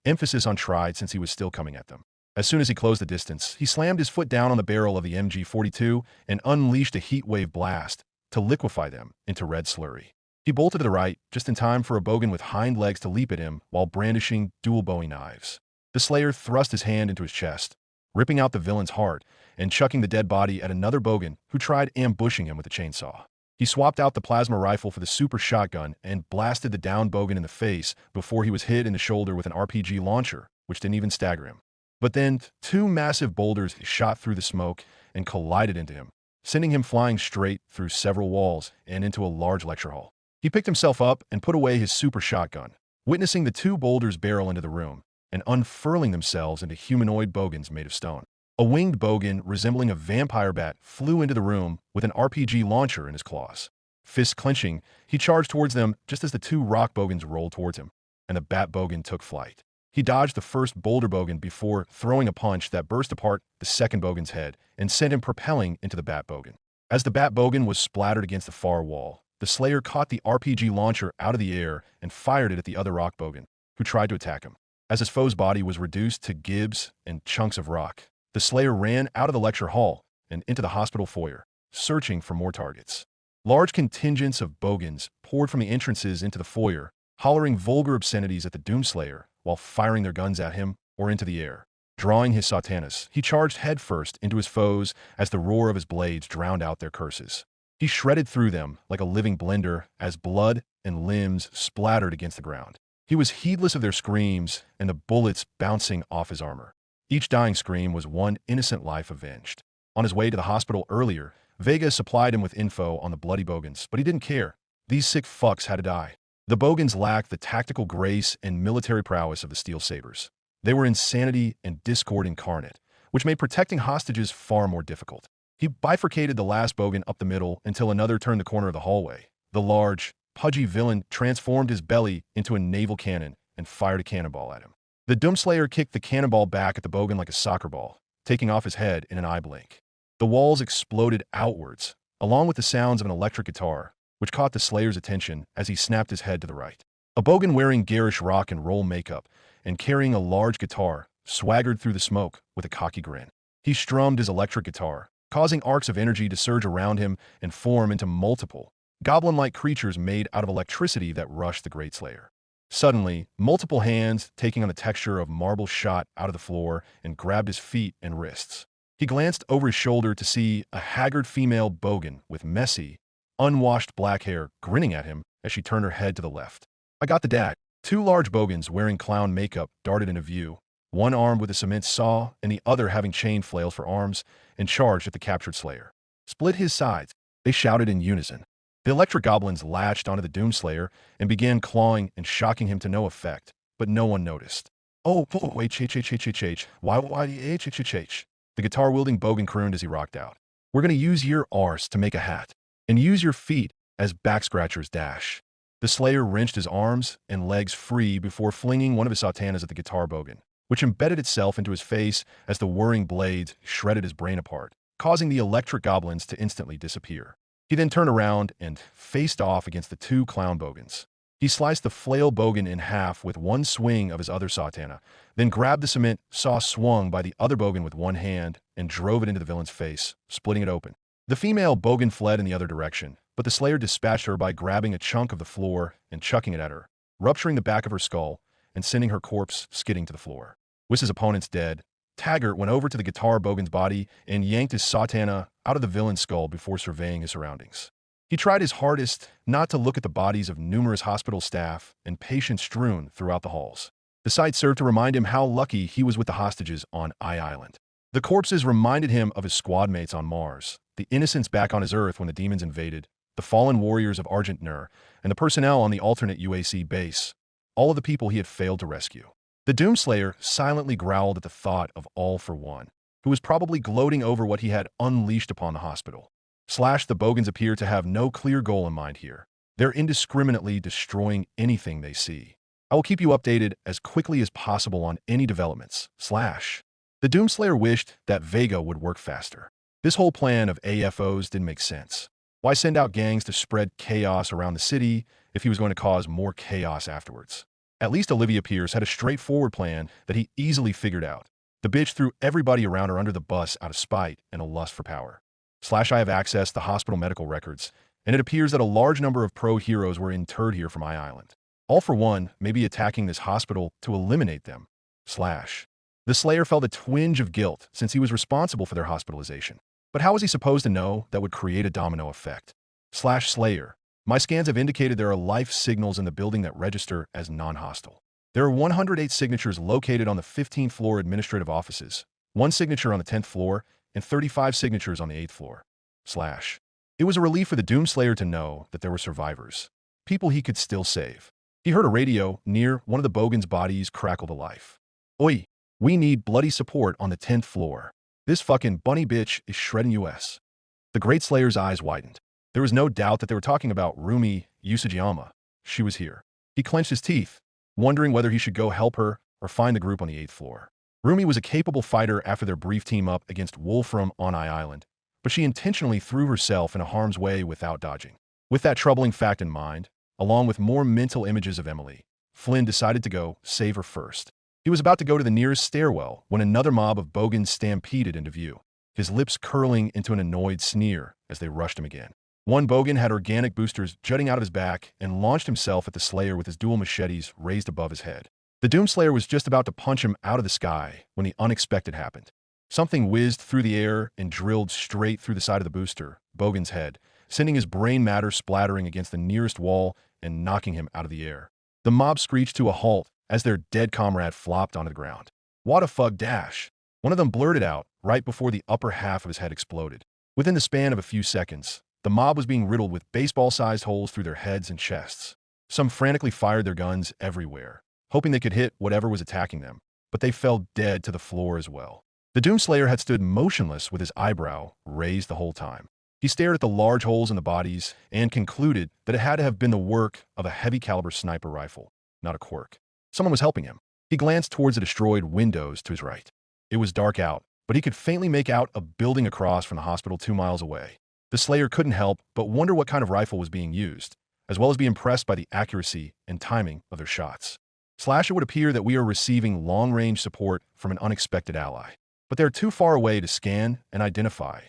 emphasis on tried since he was still coming at them. As soon as he closed the distance, he slammed his foot down on the barrel of the MG-42 and unleashed a heat wave blast to liquefy them into red slurry. He bolted to the right, just in time for a bogan with hind legs to leap at him while brandishing dual Bowie knives. The Slayer thrust his hand into his chest, ripping out the villain's heart and chucking the dead body at another bogan who tried ambushing him with a chainsaw. He swapped out the plasma rifle for the super shotgun and blasted the downed bogan in the face before he was hit in the shoulder with an RPG launcher, which didn't even stagger him. But then, two massive boulders shot through the smoke and collided into him, sending him flying straight through several walls and into a large lecture hall. He picked himself up and put away his super shotgun, witnessing the two boulders barrel into the room and unfurling themselves into humanoid bogans made of stone. A winged bogan resembling a vampire bat flew into the room with an RPG launcher in his claws. Fists clenching, he charged towards them just as the two rock bogans rolled towards him, and the bat bogan took flight. He dodged the first boulder bogan before throwing a punch that burst apart the second bogan's head and sent him propelling into the bat bogan. As the bat bogan was splattered against the far wall, the Slayer caught the RPG launcher out of the air and fired it at the other rock bogan, who tried to attack him. As his foe's body was reduced to gibs and chunks of rock, the Slayer ran out of the lecture hall and into the hospital foyer, searching for more targets. Large contingents of bogans poured from the entrances into the foyer, hollering vulgar obscenities at the Doomslayer while firing their guns at him or into the air. Drawing his satanas, he charged headfirst into his foes as the roar of his blades drowned out their curses. He shredded through them like a living blender as blood and limbs splattered against the ground. He was heedless of their screams and the bullets bouncing off his armor. Each dying scream was one innocent life avenged. On his way to the hospital earlier, Vega supplied him with info on the bloody bogans, but he didn't care. These sick fucks had to die. The bogans lacked the tactical grace and military prowess of the Steel Sabers. They were insanity and discord incarnate, which made protecting hostages far more difficult. He bifurcated the last bogan up the middle until another turned the corner of the hallway. The large, pudgy villain transformed his belly into a naval cannon and fired a cannonball at him. The Doomslayer kicked the cannonball back at the bogan like a soccer ball, taking off his head in an eye blink. The walls exploded outwards, along with the sounds of an electric guitar, which caught the Slayer's attention as he snapped his head to the right. A bogan wearing garish rock and roll makeup and carrying a large guitar swaggered through the smoke with a cocky grin. He strummed his electric guitar, causing arcs of energy to surge around him and form into multiple, goblin-like creatures made out of electricity that rushed the Great Slayer. Suddenly, multiple hands, taking on the texture of marble, shot out of the floor and grabbed his feet and wrists. He glanced over his shoulder to see a haggard female bogan with messy, unwashed black hair grinning at him as she turned her head to the left. "I got the dag." Two large bogans wearing clown makeup darted into view, one armed with a cement saw and the other having chain flails for arms, and charged at the captured Slayer. "Split his sides," they shouted in unison. The electric goblins latched onto the Doomslayer and began clawing and shocking him to no effect, but no one noticed. "Oh, why, the guitar-wielding bogan crooned as he rocked out. "We're gonna use your arse to make a hat, and use your feet as back-scratchers dash." The Slayer wrenched his arms and legs free before flinging one of his satanas at the guitar bogan, which embedded itself into his face as the whirring blades shredded his brain apart, causing the electric goblins to instantly disappear. He then turned around and faced off against the two clown bogans. He sliced the flail bogan in half with one swing of his other satana, then grabbed the cement saw swung by the other bogan with one hand and drove it into the villain's face, splitting it open. The female bogan fled in the other direction, but the Slayer dispatched her by grabbing a chunk of the floor and chucking it at her, rupturing the back of her skull and sending her corpse skidding to the floor. With his opponents dead, Taggart went over to the guitar bogan's body and yanked his satana out of the villain's skull before surveying his surroundings. He tried his hardest not to look at the bodies of numerous hospital staff and patients strewn throughout the halls. The sight served to remind him how lucky he was with the hostages on Island. The corpses reminded him of his squad mates on Mars, the innocents back on his Earth when the demons invaded, the fallen warriors of Argent Nur, and the personnel on the alternate UAC base, all of the people he had failed to rescue. The Doomslayer silently growled at the thought of All for One, who was probably gloating over what he had unleashed upon the hospital. The bogans appear to have no clear goal in mind here. They're indiscriminately destroying anything they see. I will keep you updated as quickly as possible on any developments. The Doomslayer wished that Vega would work faster. This whole plan of AFOs didn't make sense. Why send out gangs to spread chaos around the city if he was going to cause more chaos afterwards? At least Olivia Pierce had a straightforward plan that he easily figured out. The bitch threw everybody around her under the bus out of spite and a lust for power. I have accessed the hospital medical records, and it appears that a large number of pro heroes were interred here from Island. All for one, maybe attacking this hospital to eliminate them. The Slayer felt a twinge of guilt since he was responsible for their hospitalization. But how was he supposed to know that would create a domino effect? Slayer. My scans have indicated there are life signals in the building that register as non-hostile. There are 108 signatures located on the 15th floor administrative offices, 1 signature on the 10th floor, and 35 signatures on the 8th floor. It was a relief for the Doomslayer to know that there were survivors, people he could still save. He heard a radio near one of the Bogan's bodies crackle to life. Oi, we need bloody support on the 10th floor. This fucking bunny bitch is shredding us. The Great Slayer's eyes widened. There was no doubt that they were talking about Rumi Usajiyama. She was here. He clenched his teeth, wondering whether he should go help her or find the group on the 8th floor. Rumi was a capable fighter after their brief team-up against Wolfram on Island, but she intentionally threw herself into harm's way without dodging. With that troubling fact in mind, along with more mental images of Emily, Flynn decided to go save her first. He was about to go to the nearest stairwell when another mob of Bogans stampeded into view, his lips curling into an annoyed sneer as they rushed him again. One Bogan had organic boosters jutting out of his back and launched himself at the Slayer with his dual machetes raised above his head. The Doomslayer was just about to punch him out of the sky when the unexpected happened. Something whizzed through the air and drilled straight through the side of the booster, Bogan's head, sending his brain matter splattering against the nearest wall and knocking him out of the air. The mob screeched to a halt as their dead comrade flopped onto the ground. What a fuck dash! One of them blurted out right before the upper half of his head exploded. Within the span of a few seconds, the mob was being riddled with baseball-sized holes through their heads and chests. Some frantically fired their guns everywhere, hoping they could hit whatever was attacking them, but they fell dead to the floor as well. The Doomslayer had stood motionless with his eyebrow raised the whole time. He stared at the large holes in the bodies and concluded that it had to have been the work of a heavy-caliber sniper rifle, not a quirk. Someone was helping him. He glanced towards the destroyed windows to his right. It was dark out, but he could faintly make out a building across from the hospital 2 miles away. The Slayer couldn't help but wonder what kind of rifle was being used, as well as be impressed by the accuracy and timing of their shots. It would appear that we are receiving long-range support from an unexpected ally, but they're too far away to scan and identify.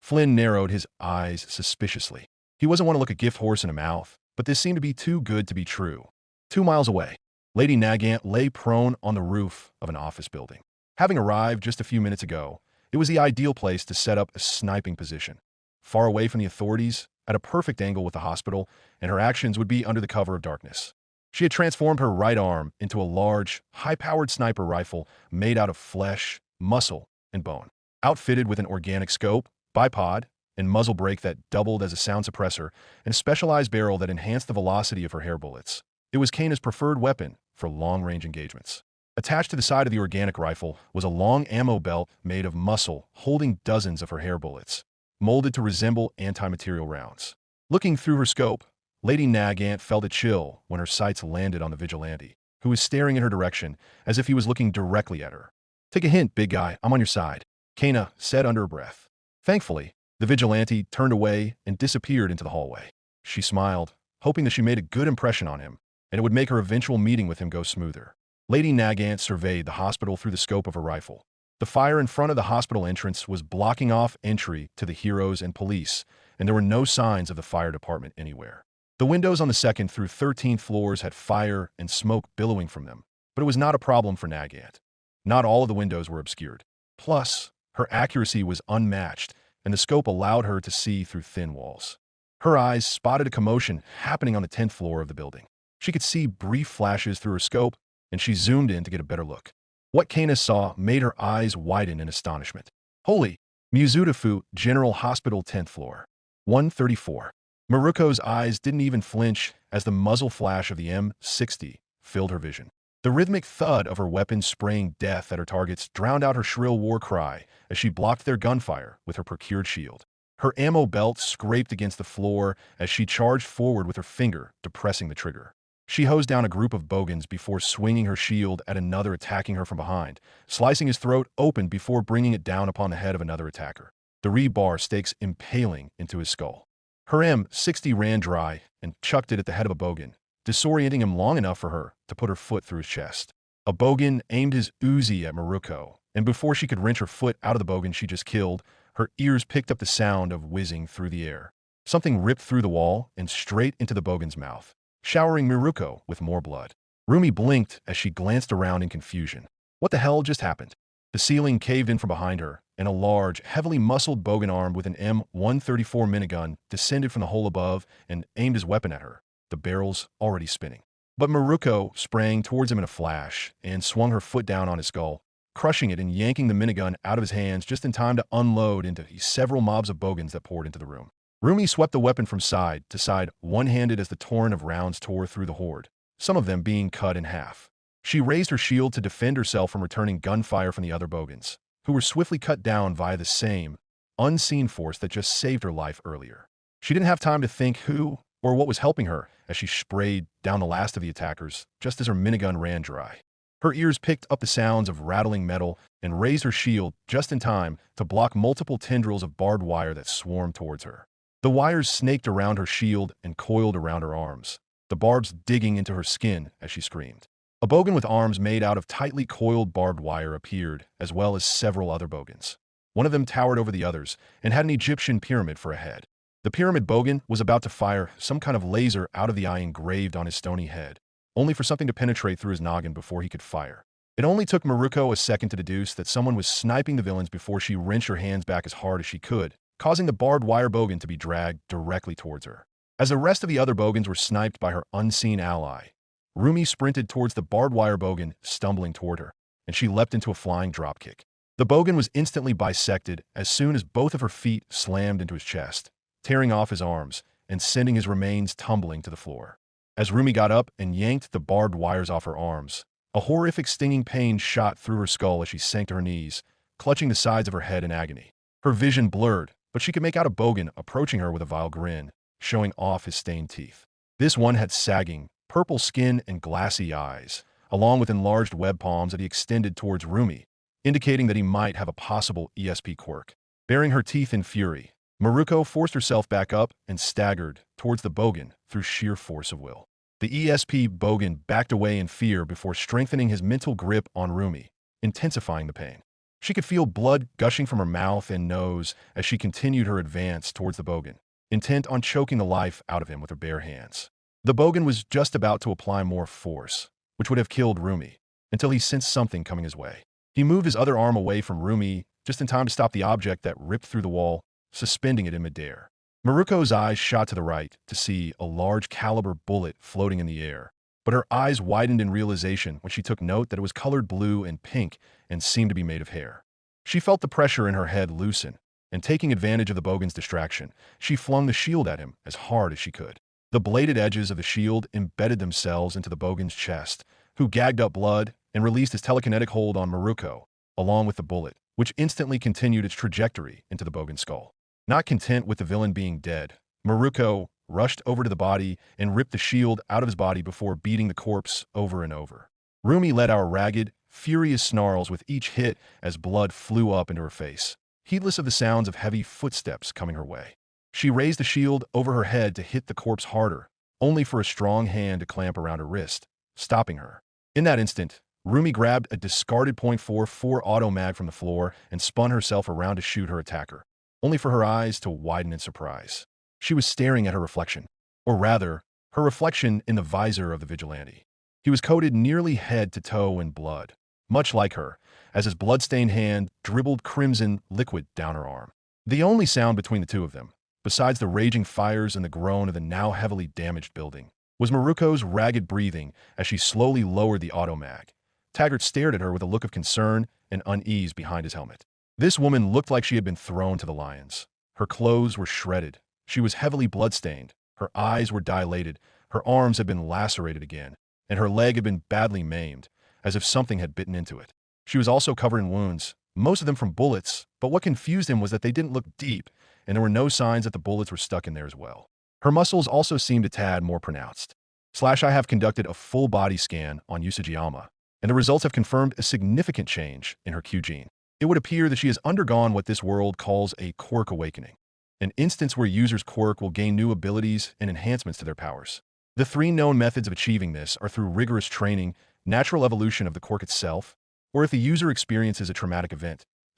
Flynn narrowed his eyes suspiciously. He wasn't want to look a gift horse in a mouth, but this seemed to be too good to be true. 2 miles away, Lady Nagant lay prone on the roof of an office building. Having arrived just a few minutes ago, it was the ideal place to set up a sniping position, far away from the authorities, at a perfect angle with the hospital, and her actions would be under the cover of darkness. She had transformed her right arm into a large, high-powered sniper rifle made out of flesh, muscle, and bone. Outfitted with an organic scope, bipod, and muzzle brake that doubled as a sound suppressor, and a specialized barrel that enhanced the velocity of her hair bullets. It was Kana's preferred weapon for long-range engagements. Attached to the side of the organic rifle was a long ammo belt made of muscle holding dozens of her hair bullets, molded to resemble anti-material rounds. Looking through her scope, Lady Nagant felt a chill when her sights landed on the Vigilante, who was staring in her direction as if he was looking directly at her. "Take a hint, big guy, I'm on your side," Kana said under her breath. Thankfully, the Vigilante turned away and disappeared into the hallway. She smiled, hoping that she made a good impression on him, and it would make her eventual meeting with him go smoother. Lady Nagant surveyed the hospital through the scope of her rifle. The fire in front of the hospital entrance was blocking off entry to the heroes and police, and there were no signs of the fire department anywhere. The windows on the 2nd through 13th floors had fire and smoke billowing from them, but it was not a problem for Nagant. Not all of the windows were obscured. Plus, her accuracy was unmatched, and the scope allowed her to see through thin walls. Her eyes spotted a commotion happening on the 10th floor of the building. She could see brief flashes through her scope, and she zoomed in to get a better look. What Kana saw made her eyes widen in astonishment. Holy! Muzutafu General Hospital 10th floor. 134. Miruko's eyes didn't even flinch as the muzzle flash of the M60 filled her vision. The rhythmic thud of her weapon spraying death at her targets drowned out her shrill war cry as she blocked their gunfire with her procured shield. Her ammo belt scraped against the floor as she charged forward with her finger, depressing the trigger. She hosed down a group of Bogans before swinging her shield at another attacking her from behind, slicing his throat open before bringing it down upon the head of another attacker, the rebar stakes impaling into his skull. Her M60 ran dry and chucked it at the head of a Bogan, disorienting him long enough for her to put her foot through his chest. A bogan aimed his Uzi at Miruko, and before she could wrench her foot out of the bogan she just killed, her ears picked up the sound of whizzing through the air. Something ripped through the wall and straight into the bogan's mouth, showering Miruko with more blood. Rumi blinked as she glanced around in confusion. What the hell just happened? The ceiling caved in from behind her, and a large, heavily muscled bogan armed with an M134 minigun descended from the hole above and aimed his weapon at her, the barrels already spinning. But Miruko sprang towards him in a flash and swung her foot down on his skull, crushing it and yanking the minigun out of his hands just in time to unload into several mobs of bogans that poured into the room. Rumi swept the weapon from side to side, one-handed as the torrent of rounds tore through the horde, some of them being cut in half. She raised her shield to defend herself from returning gunfire from the other bogans, who were swiftly cut down via the same, unseen force that just saved her life earlier. She didn't have time to think who or what was helping her as she sprayed down the last of the attackers just as her minigun ran dry. Her ears picked up the sounds of rattling metal and raised her shield just in time to block multiple tendrils of barbed wire that swarmed towards her. The wires snaked around her shield and coiled around her arms, the barbs digging into her skin as she screamed. A bogan with arms made out of tightly coiled barbed wire appeared, as well as several other bogans. One of them towered over the others and had an Egyptian pyramid for a head. The pyramid bogan was about to fire some kind of laser out of the eye engraved on his stony head, only for something to penetrate through his noggin before he could fire. It only took Miruko a second to deduce that someone was sniping the villains before she wrenched her hands back as hard as she could, causing the barbed wire bogan to be dragged directly towards her. As the rest of the other bogans were sniped by her unseen ally, Rumi sprinted towards the barbed wire bogan, stumbling toward her, and she leapt into a flying dropkick. The bogan was instantly bisected as soon as both of her feet slammed into his chest, tearing off his arms and sending his remains tumbling to the floor. As Rumi got up and yanked the barbed wires off her arms, a horrific stinging pain shot through her skull as she sank to her knees, clutching the sides of her head in agony. Her vision blurred, but she could make out a bogan approaching her with a vile grin, showing off his stained teeth. This one had sagging, purple skin and glassy eyes, along with enlarged web palms that he extended towards Rumi, indicating that he might have a possible ESP quirk. Baring her teeth in fury, Miruko forced herself back up and staggered towards the bogan through sheer force of will. The ESP bogan backed away in fear before strengthening his mental grip on Rumi, intensifying the pain. She could feel blood gushing from her mouth and nose as she continued her advance towards the bogan, intent on choking the life out of him with her bare hands. The bogan was just about to apply more force, which would have killed Rumi, until he sensed something coming his way. He moved his other arm away from Rumi just in time to stop the object that ripped through the wall, suspending it in midair. Miruko's eyes shot to the right to see a large caliber bullet floating in the air, but her eyes widened in realization when she took note that it was colored blue and pink and seemed to be made of hair. She felt the pressure in her head loosen, and taking advantage of the bogan's distraction, she flung the shield at him as hard as she could. The bladed edges of the shield embedded themselves into the bogan's chest, who gagged up blood and released his telekinetic hold on Miruko, along with the bullet, which instantly continued its trajectory into the bogan's skull. Not content with the villain being dead, Miruko rushed over to the body and ripped the shield out of his body before beating the corpse over and over. Rumi let out ragged, furious snarls with each hit as blood flew up into her face, heedless of the sounds of heavy footsteps coming her way. She raised the shield over her head to hit the corpse harder, only for a strong hand to clamp around her wrist, stopping her. In that instant, Rumi grabbed a discarded .44 auto mag from the floor and spun herself around to shoot her attacker, only for her eyes to widen in surprise. She was staring at her reflection, or rather, her reflection in the visor of the Vigilante. He was coated nearly head to toe in blood, much like her, as his blood-stained hand dribbled crimson liquid down her arm. The only sound between the two of them, besides the raging fires and the groan of the now heavily damaged building, was Miruko's ragged breathing as she slowly lowered the automag. Taggart stared at her with a look of concern and unease behind his helmet. This woman looked like she had been thrown to the lions. Her clothes were shredded. She was heavily bloodstained. Her eyes were dilated. Her arms had been lacerated again, and her leg had been badly maimed, as if something had bitten into it. She was also covered in wounds, most of them from bullets, but what confused him was that they didn't look deep, and there were no signs that the bullets were stuck in there as well. Her muscles also seemed a tad more pronounced. I have conducted a full body scan on Usajiyama, and the results have confirmed a significant change in her Q gene. It would appear that she has undergone what this world calls a quirk awakening, an instance where users' quirk will gain new abilities and enhancements to their powers. The three known methods of achieving this are through rigorous training, natural evolution of the quirk itself, or if the user experiences a traumatic event, /.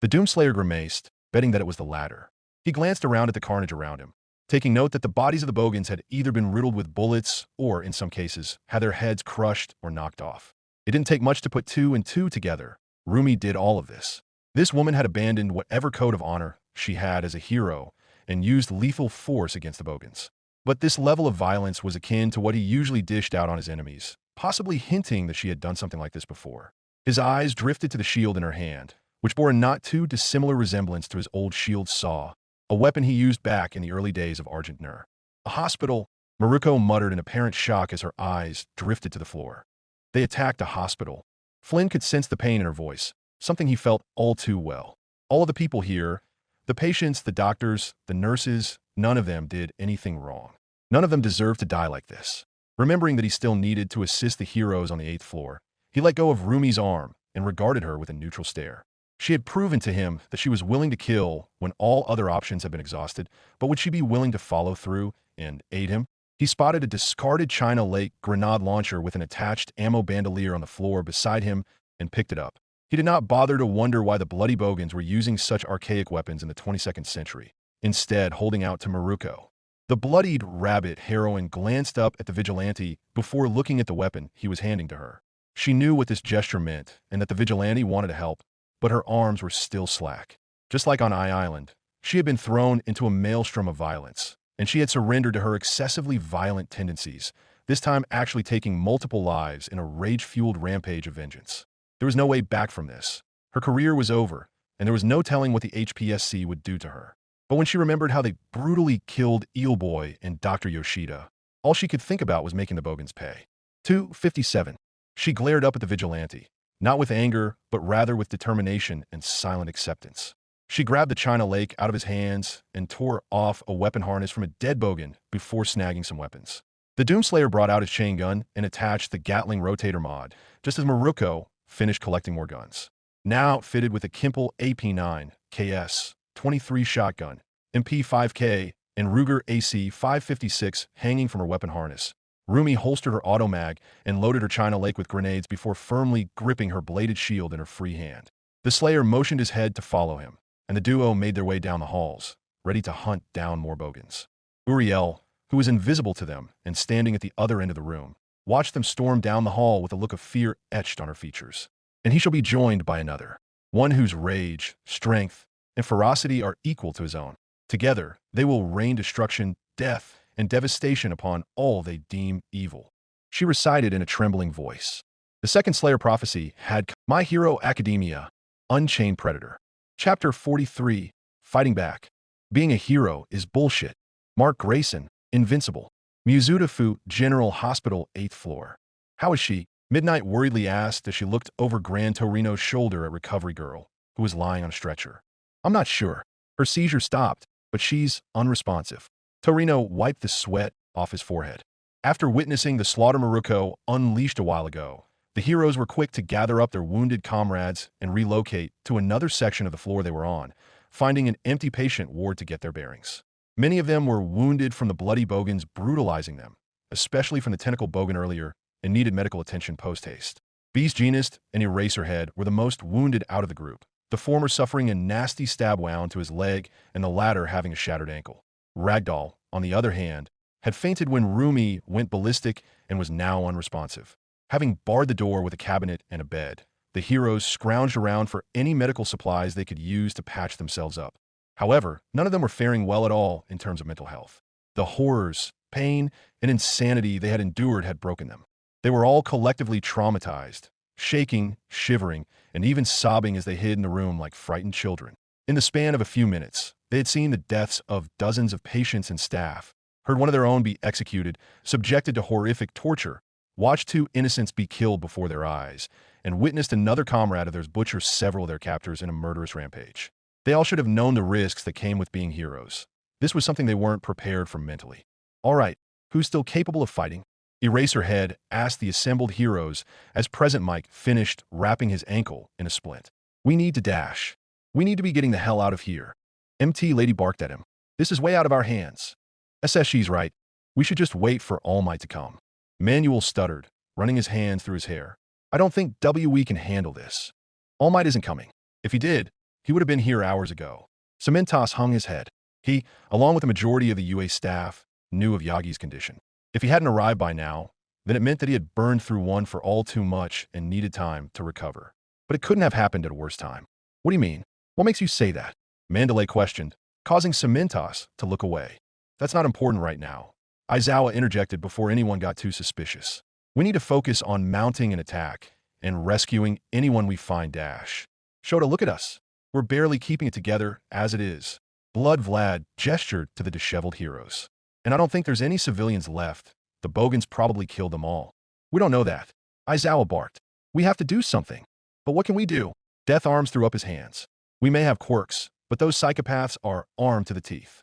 The Doomslayer grimaced, betting that it was the latter. He glanced around at the carnage around him, taking note that the bodies of the bogans had either been riddled with bullets or, in some cases, had their heads crushed or knocked off. It didn't take much to put two and two together. Rumi did all of this. This woman had abandoned whatever code of honor she had as a hero and used lethal force against the bogans. But this level of violence was akin to what he usually dished out on his enemies, possibly hinting that she had done something like this before. His eyes drifted to the shield in her hand, which bore a not too dissimilar resemblance to his old shield saw, a weapon he used back in the early days of Argent Nur. A hospital, Miruko muttered in apparent shock as her eyes drifted to the floor. They attacked a hospital. Flynn could sense the pain in her voice, something he felt all too well. All of the people here, the patients, the doctors, the nurses, none of them did anything wrong. None of them deserved to die like this. Remembering that he still needed to assist the heroes on the 8th floor, he let go of Rumi's arm and regarded her with a neutral stare. She had proven to him that she was willing to kill when all other options had been exhausted, but would she be willing to follow through and aid him? He spotted a discarded China Lake grenade launcher with an attached ammo bandolier on the floor beside him and picked it up. He did not bother to wonder why the bloody bogans were using such archaic weapons in the 22nd century, instead holding out to Miruko. The bloodied rabbit heroine glanced up at the Vigilante before looking at the weapon he was handing to her. She knew what this gesture meant and that the Vigilante wanted to help, but her arms were still slack. Just like on Eye Island, she had been thrown into a maelstrom of violence, and she had surrendered to her excessively violent tendencies, this time actually taking multiple lives in a rage-fueled rampage of vengeance. There was no way back from this. Her career was over, and there was no telling what the HPSC would do to her. But when she remembered how they brutally killed Eel Boy and Dr. Yoshida, all she could think about was making the bogans pay. 257. She glared up at the Vigilante, not with anger, but rather with determination and silent acceptance. She grabbed the China Lake out of his hands and tore off a weapon harness from a dead bogan before snagging some weapons. The Doomslayer brought out his chain gun and attached the Gatling rotator mod, just as Miruko finished collecting more guns. Now outfitted with a Kimpel AP9, KS, 23 shotgun, MP5K, and Ruger AC 556 hanging from her weapon harness, Rumi holstered her automag and loaded her China Lake with grenades before firmly gripping her bladed shield in her free hand. The Slayer motioned his head to follow him, and the duo made their way down the halls, ready to hunt down more bogans. Uriel, who was invisible to them and standing at the other end of the room, watched them storm down the hall with a look of fear etched on her features. And he shall be joined by another, one whose rage, strength, and ferocity are equal to his own. Together, they will rain destruction, death, and devastation upon all they deem evil. She recited in a trembling voice. The second Slayer prophecy had My Hero Academia, Unchained Predator. Chapter 43, Fighting Back. Being a hero is bullshit. Mark Grayson, Invincible. Muzutafu General Hospital, 8th floor. How is she? Midnight worriedly asked as she looked over Gran Torino's shoulder at Recovery Girl, who was lying on a stretcher. I'm not sure. Her seizure stopped, but she's unresponsive. Torino wiped the sweat off his forehead. After witnessing the slaughter Miruko unleashed a while ago, the heroes were quick to gather up their wounded comrades and relocate to another section of the floor they were on, finding an empty patient ward to get their bearings. Many of them were wounded from the bloody bogans brutalizing them, especially from the tentacle bogan earlier, and needed medical attention post-haste. Beast Genist and Eraserhead were the most wounded out of the group, the former suffering a nasty stab wound to his leg and the latter having a shattered ankle. Ragdoll, on the other hand, had fainted when Rumi went ballistic and was now unresponsive. Having barred the door with a cabinet and a bed, the heroes scrounged around for any medical supplies they could use to patch themselves up. However, none of them were faring well at all in terms of mental health. The horrors, pain, and insanity they had endured had broken them. They were all collectively traumatized, shaking, shivering, and even sobbing as they hid in the room like frightened children. In the span of a few minutes, they had seen the deaths of dozens of patients and staff, heard one of their own be executed, subjected to horrific torture, watched two innocents be killed before their eyes, and witnessed another comrade of theirs butcher several of their captors in a murderous rampage. They all should have known the risks that came with being heroes. This was something they weren't prepared for mentally. All right, who's still capable of fighting? Eraserhead asked the assembled heroes as Present Mike finished wrapping his ankle in a splint. We need to dash. We need to be getting the hell out of here. MT Lady barked at him. This is way out of our hands. SSG's right. We should just wait for All Might to come. Manuel stuttered, running his hands through his hair. I don't think WE can handle this. All Might isn't coming. If he did, he would have been here hours ago. Cementos hung his head. He, along with the majority of the UA staff, knew of Yagi's condition. If he hadn't arrived by now, then it meant that he had burned through one for all too much and needed time to recover. But it couldn't have happened at a worse time. What do you mean? What makes you say that? Mandalay questioned, causing Cementos to look away. That's not important right now. Aizawa interjected before anyone got too suspicious. We need to focus on mounting an attack and rescuing anyone we find. Shota, look at us. We're barely keeping it together as it is. Blood Vlad gestured to the disheveled heroes. And I don't think there's any civilians left. The Bogans probably killed them all. We don't know that. Aizawa barked. We have to do something. But what can we do? Death Arms threw up his hands. We may have quirks, but those psychopaths are armed to the teeth.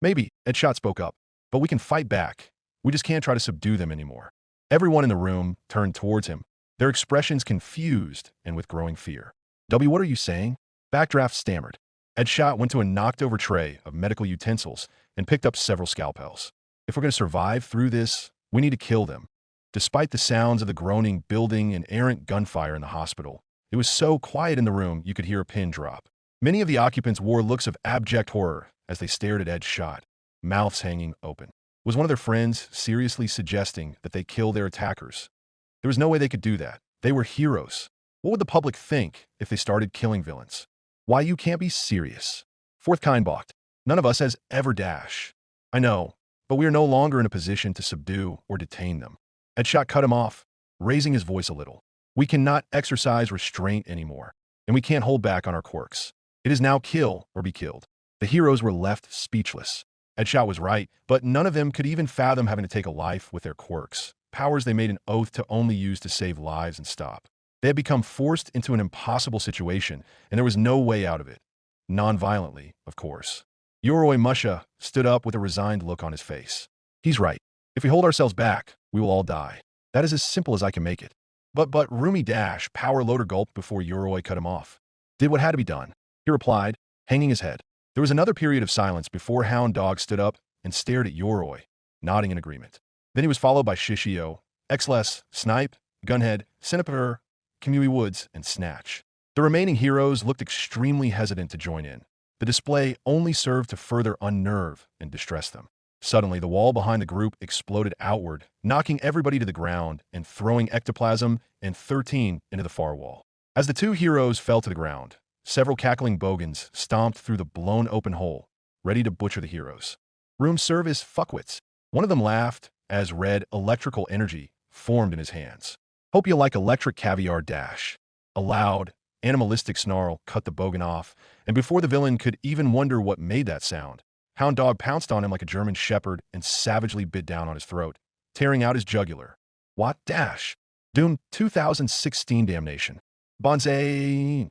Maybe, Edshot spoke up, but we can fight back. We just can't try to subdue them anymore. Everyone in the room turned towards him, their expressions confused and with growing fear. W, what are you saying? Backdraft stammered. Edshot went to a knocked-over tray of medical utensils and picked up several scalpels. If we're going to survive through this, we need to kill them. Despite the sounds of the groaning building and errant gunfire in the hospital, it was so quiet in the room you could hear a pin drop. Many of the occupants wore looks of abject horror as they stared at Edshot, mouths hanging open. Was one of their friends seriously suggesting that they kill their attackers? There was no way they could do that. They were heroes. What would the public think if they started killing villains? Why, you can't be serious. Fourth kind balked. None of us has ever dash. I know, but we are no longer in a position to subdue or detain them. Edshot cut him off, raising his voice a little. We cannot exercise restraint anymore, and we can't hold back on our quirks. It is now kill or be killed. The heroes were left speechless. Edshot was right, but none of them could even fathom having to take a life with their quirks, powers they made an oath to only use to save lives and stop. They had become forced into an impossible situation, and there was no way out of it. Non-violently, of course. Yoroi Musha stood up with a resigned look on his face. He's right. If we hold ourselves back, we will all die. That is as simple as I can make it. But Rumi Dash, power loader gulped before Yoroi cut him off. Did what had to be done. He replied, hanging his head. There was another period of silence before Hound Dog stood up and stared at Yoroi, nodding in agreement. Then he was followed by Shishio, Helpless, Snipe, Gunhead, Cinepator, Kamui Woods, and Snatch. The remaining heroes looked extremely hesitant to join in. The display only served to further unnerve and distress them. Suddenly, the wall behind the group exploded outward, knocking everybody to the ground and throwing Ectoplasm and 13 into the far wall. As the two heroes fell to the ground, several cackling bogans stomped through the blown-open hole, ready to butcher the heroes. Room service fuckwits. One of them laughed as red electrical energy formed in his hands. Hope you like electric caviar dash. A loud, animalistic snarl cut the bogan off, and before the villain could even wonder what made that sound, Hound Dog pounced on him like a German shepherd and savagely bit down on his throat, tearing out his jugular. What dash? Doom 2016 damnation. Bonsai!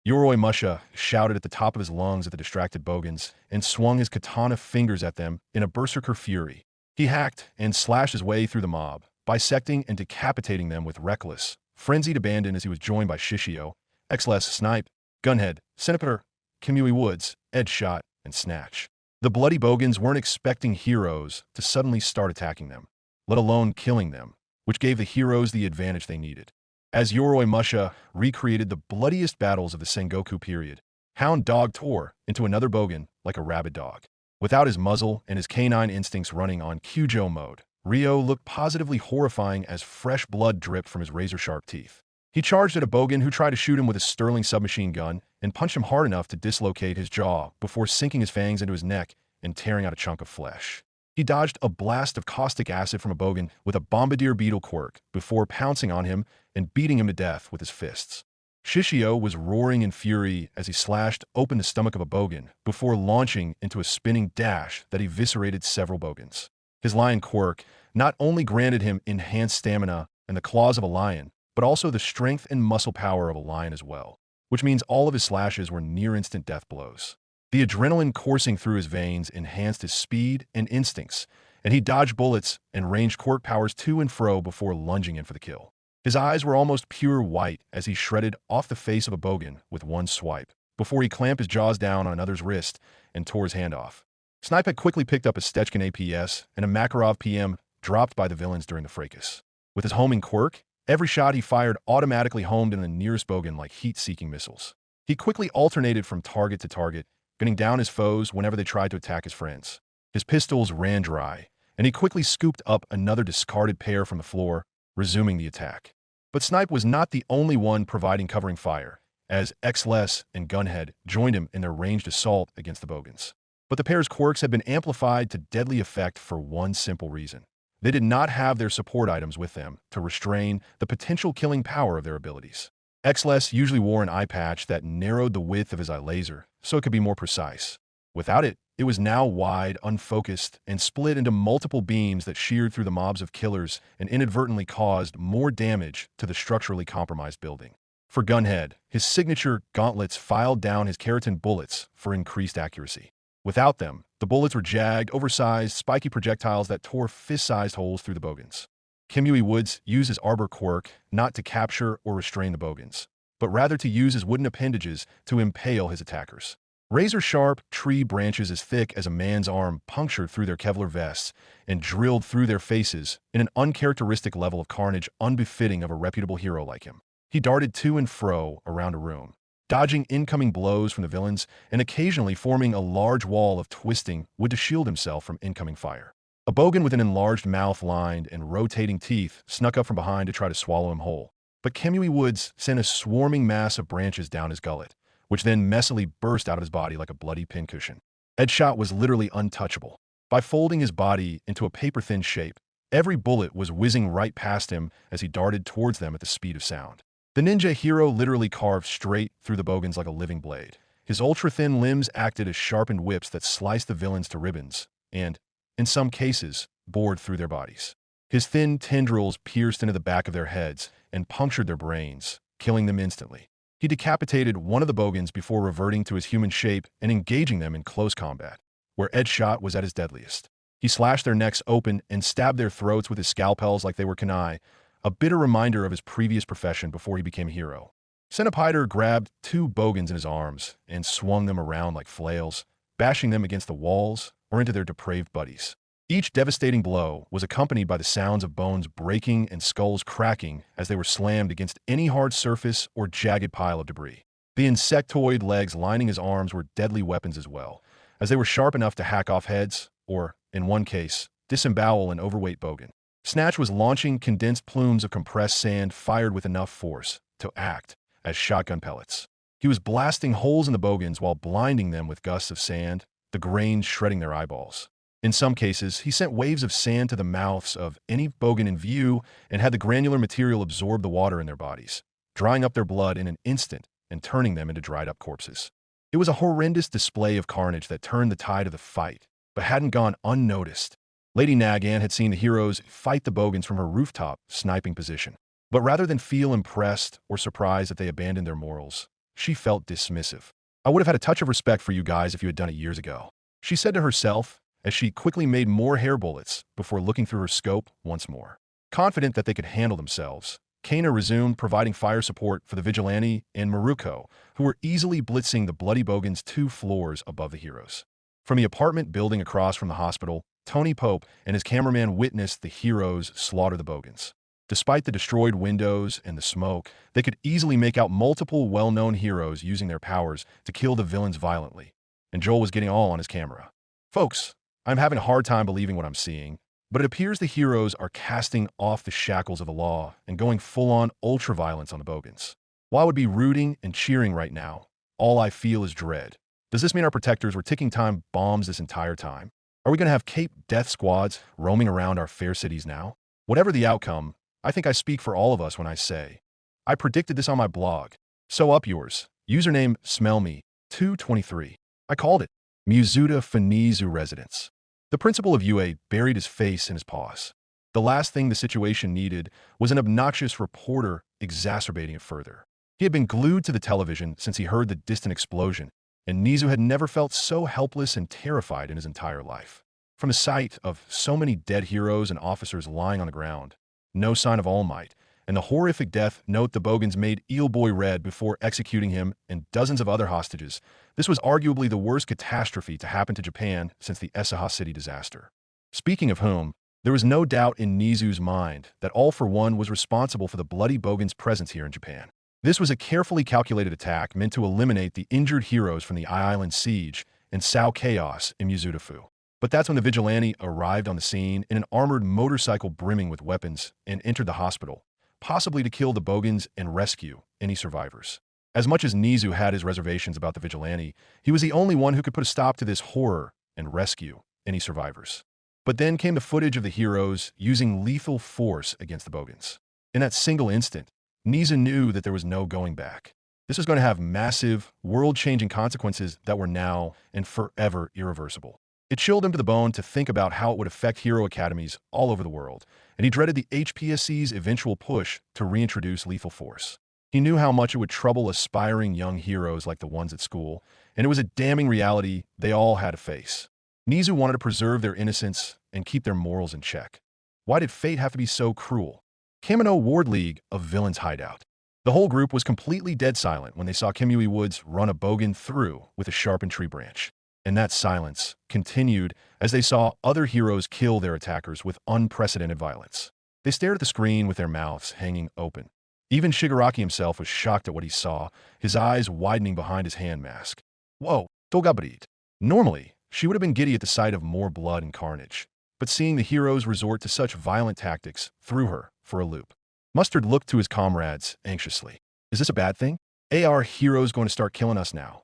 Yoroi Musha shouted at the top of his lungs at the distracted bogans and swung his katana fingers at them in a berserker fury. He hacked and slashed his way through the mob, bisecting and decapitating them with reckless, frenzied abandon as he was joined by Shishio, Helpless, Snipe, Gunhead, Cinepator, Kamui Woods, Edshot, and Snatch. The bloody bogans weren't expecting heroes to suddenly start attacking them, let alone killing them, which gave the heroes the advantage they needed. As Yoroi Musha recreated the bloodiest battles of the Sengoku period, Hound Dog tore into another bogan like a rabid dog. Without his muzzle and his canine instincts running on Kyujo mode, Ryo looked positively horrifying as fresh blood dripped from his razor-sharp teeth. He charged at a bogan who tried to shoot him with a Sterling submachine gun and punched him hard enough to dislocate his jaw before sinking his fangs into his neck and tearing out a chunk of flesh. He dodged a blast of caustic acid from a bogan with a bombardier beetle quirk before pouncing on him and beating him to death with his fists. Shishio was roaring in fury as he slashed open the stomach of a bogan before launching into a spinning dash that eviscerated several bogans. His lion quirk not only granted him enhanced stamina and the claws of a lion, but also the strength and muscle power of a lion as well, which means all of his slashes were near-instant death blows. The adrenaline coursing through his veins enhanced his speed and instincts, and he dodged bullets and ranged quirk powers to and fro before lunging in for the kill. His eyes were almost pure white as he shredded off the face of a bogan with one swipe, before he clamped his jaws down on another's wrist and tore his hand off. Snipe had quickly picked up a Stechkin APS and a Makarov PM dropped by the villains during the fracas. With his homing quirk, every shot he fired automatically homed in the nearest bogan like heat-seeking missiles. He quickly alternated from target to target, gunning down his foes whenever they tried to attack his friends. His pistols ran dry, and he quickly scooped up another discarded pair from the floor, resuming the attack. But Snipe was not the only one providing covering fire, as Helpless and Gunhead joined him in their ranged assault against the bogans. But the pair's quirks had been amplified to deadly effect for one simple reason. They did not have their support items with them to restrain the potential killing power of their abilities. Helpless usually wore an eye patch that narrowed the width of his eye laser so it could be more precise. Without it, it was now wide, unfocused, and split into multiple beams that sheared through the mobs of killers and inadvertently caused more damage to the structurally compromised building. For Gunhead, his signature gauntlets filed down his keratin bullets for increased accuracy. Without them, the bullets were jagged, oversized, spiky projectiles that tore fist-sized holes through the bogans. Kimui Woods used his arbor quirk not to capture or restrain the bogans, but rather to use his wooden appendages to impale his attackers. Razor-sharp tree branches as thick as a man's arm punctured through their Kevlar vests and drilled through their faces in an uncharacteristic level of carnage unbefitting of a reputable hero like him. He darted to and fro around a room, dodging incoming blows from the villains and occasionally forming a large wall of twisting wood to shield himself from incoming fire. A bogan with an enlarged mouth lined and rotating teeth snuck up from behind to try to swallow him whole. But Kimui Woods sent a swarming mass of branches down his gullet, which then messily burst out of his body like a bloody pincushion. Edshot was literally untouchable. By folding his body into a paper-thin shape, every bullet was whizzing right past him as he darted towards them at the speed of sound. The ninja hero literally carved straight through the bogans like a living blade. His ultra-thin limbs acted as sharpened whips that sliced the villains to ribbons and, in some cases, bored through their bodies. His thin tendrils pierced into the back of their heads and punctured their brains, killing them instantly. He decapitated one of the bogans before reverting to his human shape and engaging them in close combat, where Edshot was at his deadliest. He slashed their necks open and stabbed their throats with his scalpels like they were kunai, a bitter reminder of his previous profession before he became a hero. Centipeder grabbed two bogans in his arms and swung them around like flails, bashing them against the walls or into their depraved buddies. Each devastating blow was accompanied by the sounds of bones breaking and skulls cracking as they were slammed against any hard surface or jagged pile of debris. The insectoid legs lining his arms were deadly weapons as well, as they were sharp enough to hack off heads or, in one case, disembowel an overweight bogan. Snatch was launching condensed plumes of compressed sand fired with enough force to act as shotgun pellets. He was blasting holes in the bogans while blinding them with gusts of sand, the grains shredding their eyeballs. In some cases, he sent waves of sand to the mouths of any bogan in view and had the granular material absorb the water in their bodies, drying up their blood in an instant and turning them into dried-up corpses. It was a horrendous display of carnage that turned the tide of the fight, but hadn't gone unnoticed. Lady Nagant had seen the heroes fight the bogans from her rooftop sniping position. But rather than feel impressed or surprised that they abandoned their morals, she felt dismissive. "I would have had a touch of respect for you guys if you had done it years ago," she said to herself as she quickly made more hair bullets before looking through her scope once more. Confident that they could handle themselves, Kana resumed providing fire support for the Vigilante and Miruko, who were easily blitzing the bloody bogans 2 floors above the heroes. From the apartment building across from the hospital, Tony Pope and his cameraman witnessed the heroes slaughter the bogans. Despite the destroyed windows and the smoke, they could easily make out multiple well-known heroes using their powers to kill the villains violently, and Joel was getting all on his camera. "Folks, I'm having a hard time believing what I'm seeing, but it appears the heroes are casting off the shackles of the law and going full-on ultra-violence on the bogans. While I would be rooting and cheering right now, all I feel is dread. Does this mean our protectors were ticking time bombs this entire time? Are we going to have Cape Death squads roaming around our fair cities now? Whatever the outcome, I think I speak for all of us when I say, I predicted this on my blog. So up yours. Username SmellMe223. I called it. Mizuta Funizu residence." The principal of UA buried his face in his paws. The last thing the situation needed was an obnoxious reporter exacerbating it further. He had been glued to the television since he heard the distant explosion, and Nizu had never felt so helpless and terrified in his entire life. From the sight of so many dead heroes and officers lying on the ground, no sign of All Might, and the horrific death note the bogans made Eel Boy read before executing him and dozens of other hostages, this was arguably the worst catastrophe to happen to Japan since the Esaha City disaster. Speaking of whom, There was no doubt in Nizu's mind that All for One was responsible for the bloody Bogan's presence here in Japan. This was a carefully calculated attack meant to eliminate the injured heroes from the Island Siege and sow chaos in Mizudafu. But that's when the Vigilante arrived on the scene in an armored motorcycle brimming with weapons and entered the hospital, possibly to kill the Bogans and rescue any survivors. As much as Nizu had his reservations about the Vigilante, he was the only one who could put a stop to this horror and rescue any survivors. But then came the footage of the heroes using lethal force against the Bogans. In that single instant, Nizu knew that there was no going back. This was going to have massive, world-changing consequences that were now and forever irreversible. It chilled him to the bone to think about how it would affect hero academies all over the world, and he dreaded the HPSC's eventual push to reintroduce lethal force. He knew how much it would trouble aspiring young heroes like the ones at school, and it was a damning reality they all had to face. Nizu wanted to preserve their innocence and keep their morals in check. Why did fate have to be so cruel? Kamino Ward League of Villains hideout. The whole group was completely dead silent when they saw Kimui Woods run a Bogan through with a sharpened tree branch. And that silence continued as they saw other heroes kill their attackers with unprecedented violence. They stared at the screen with their mouths hanging open. Even Shigaraki himself was shocked at what he saw, his eyes widening behind his hand mask. Whoa, Togabrit. Normally, she would have been giddy at the sight of more blood and carnage, but seeing the heroes resort to such violent tactics threw her for a loop. Mustard looked to his comrades anxiously. Is this a bad thing? Are heroes going to start killing us now?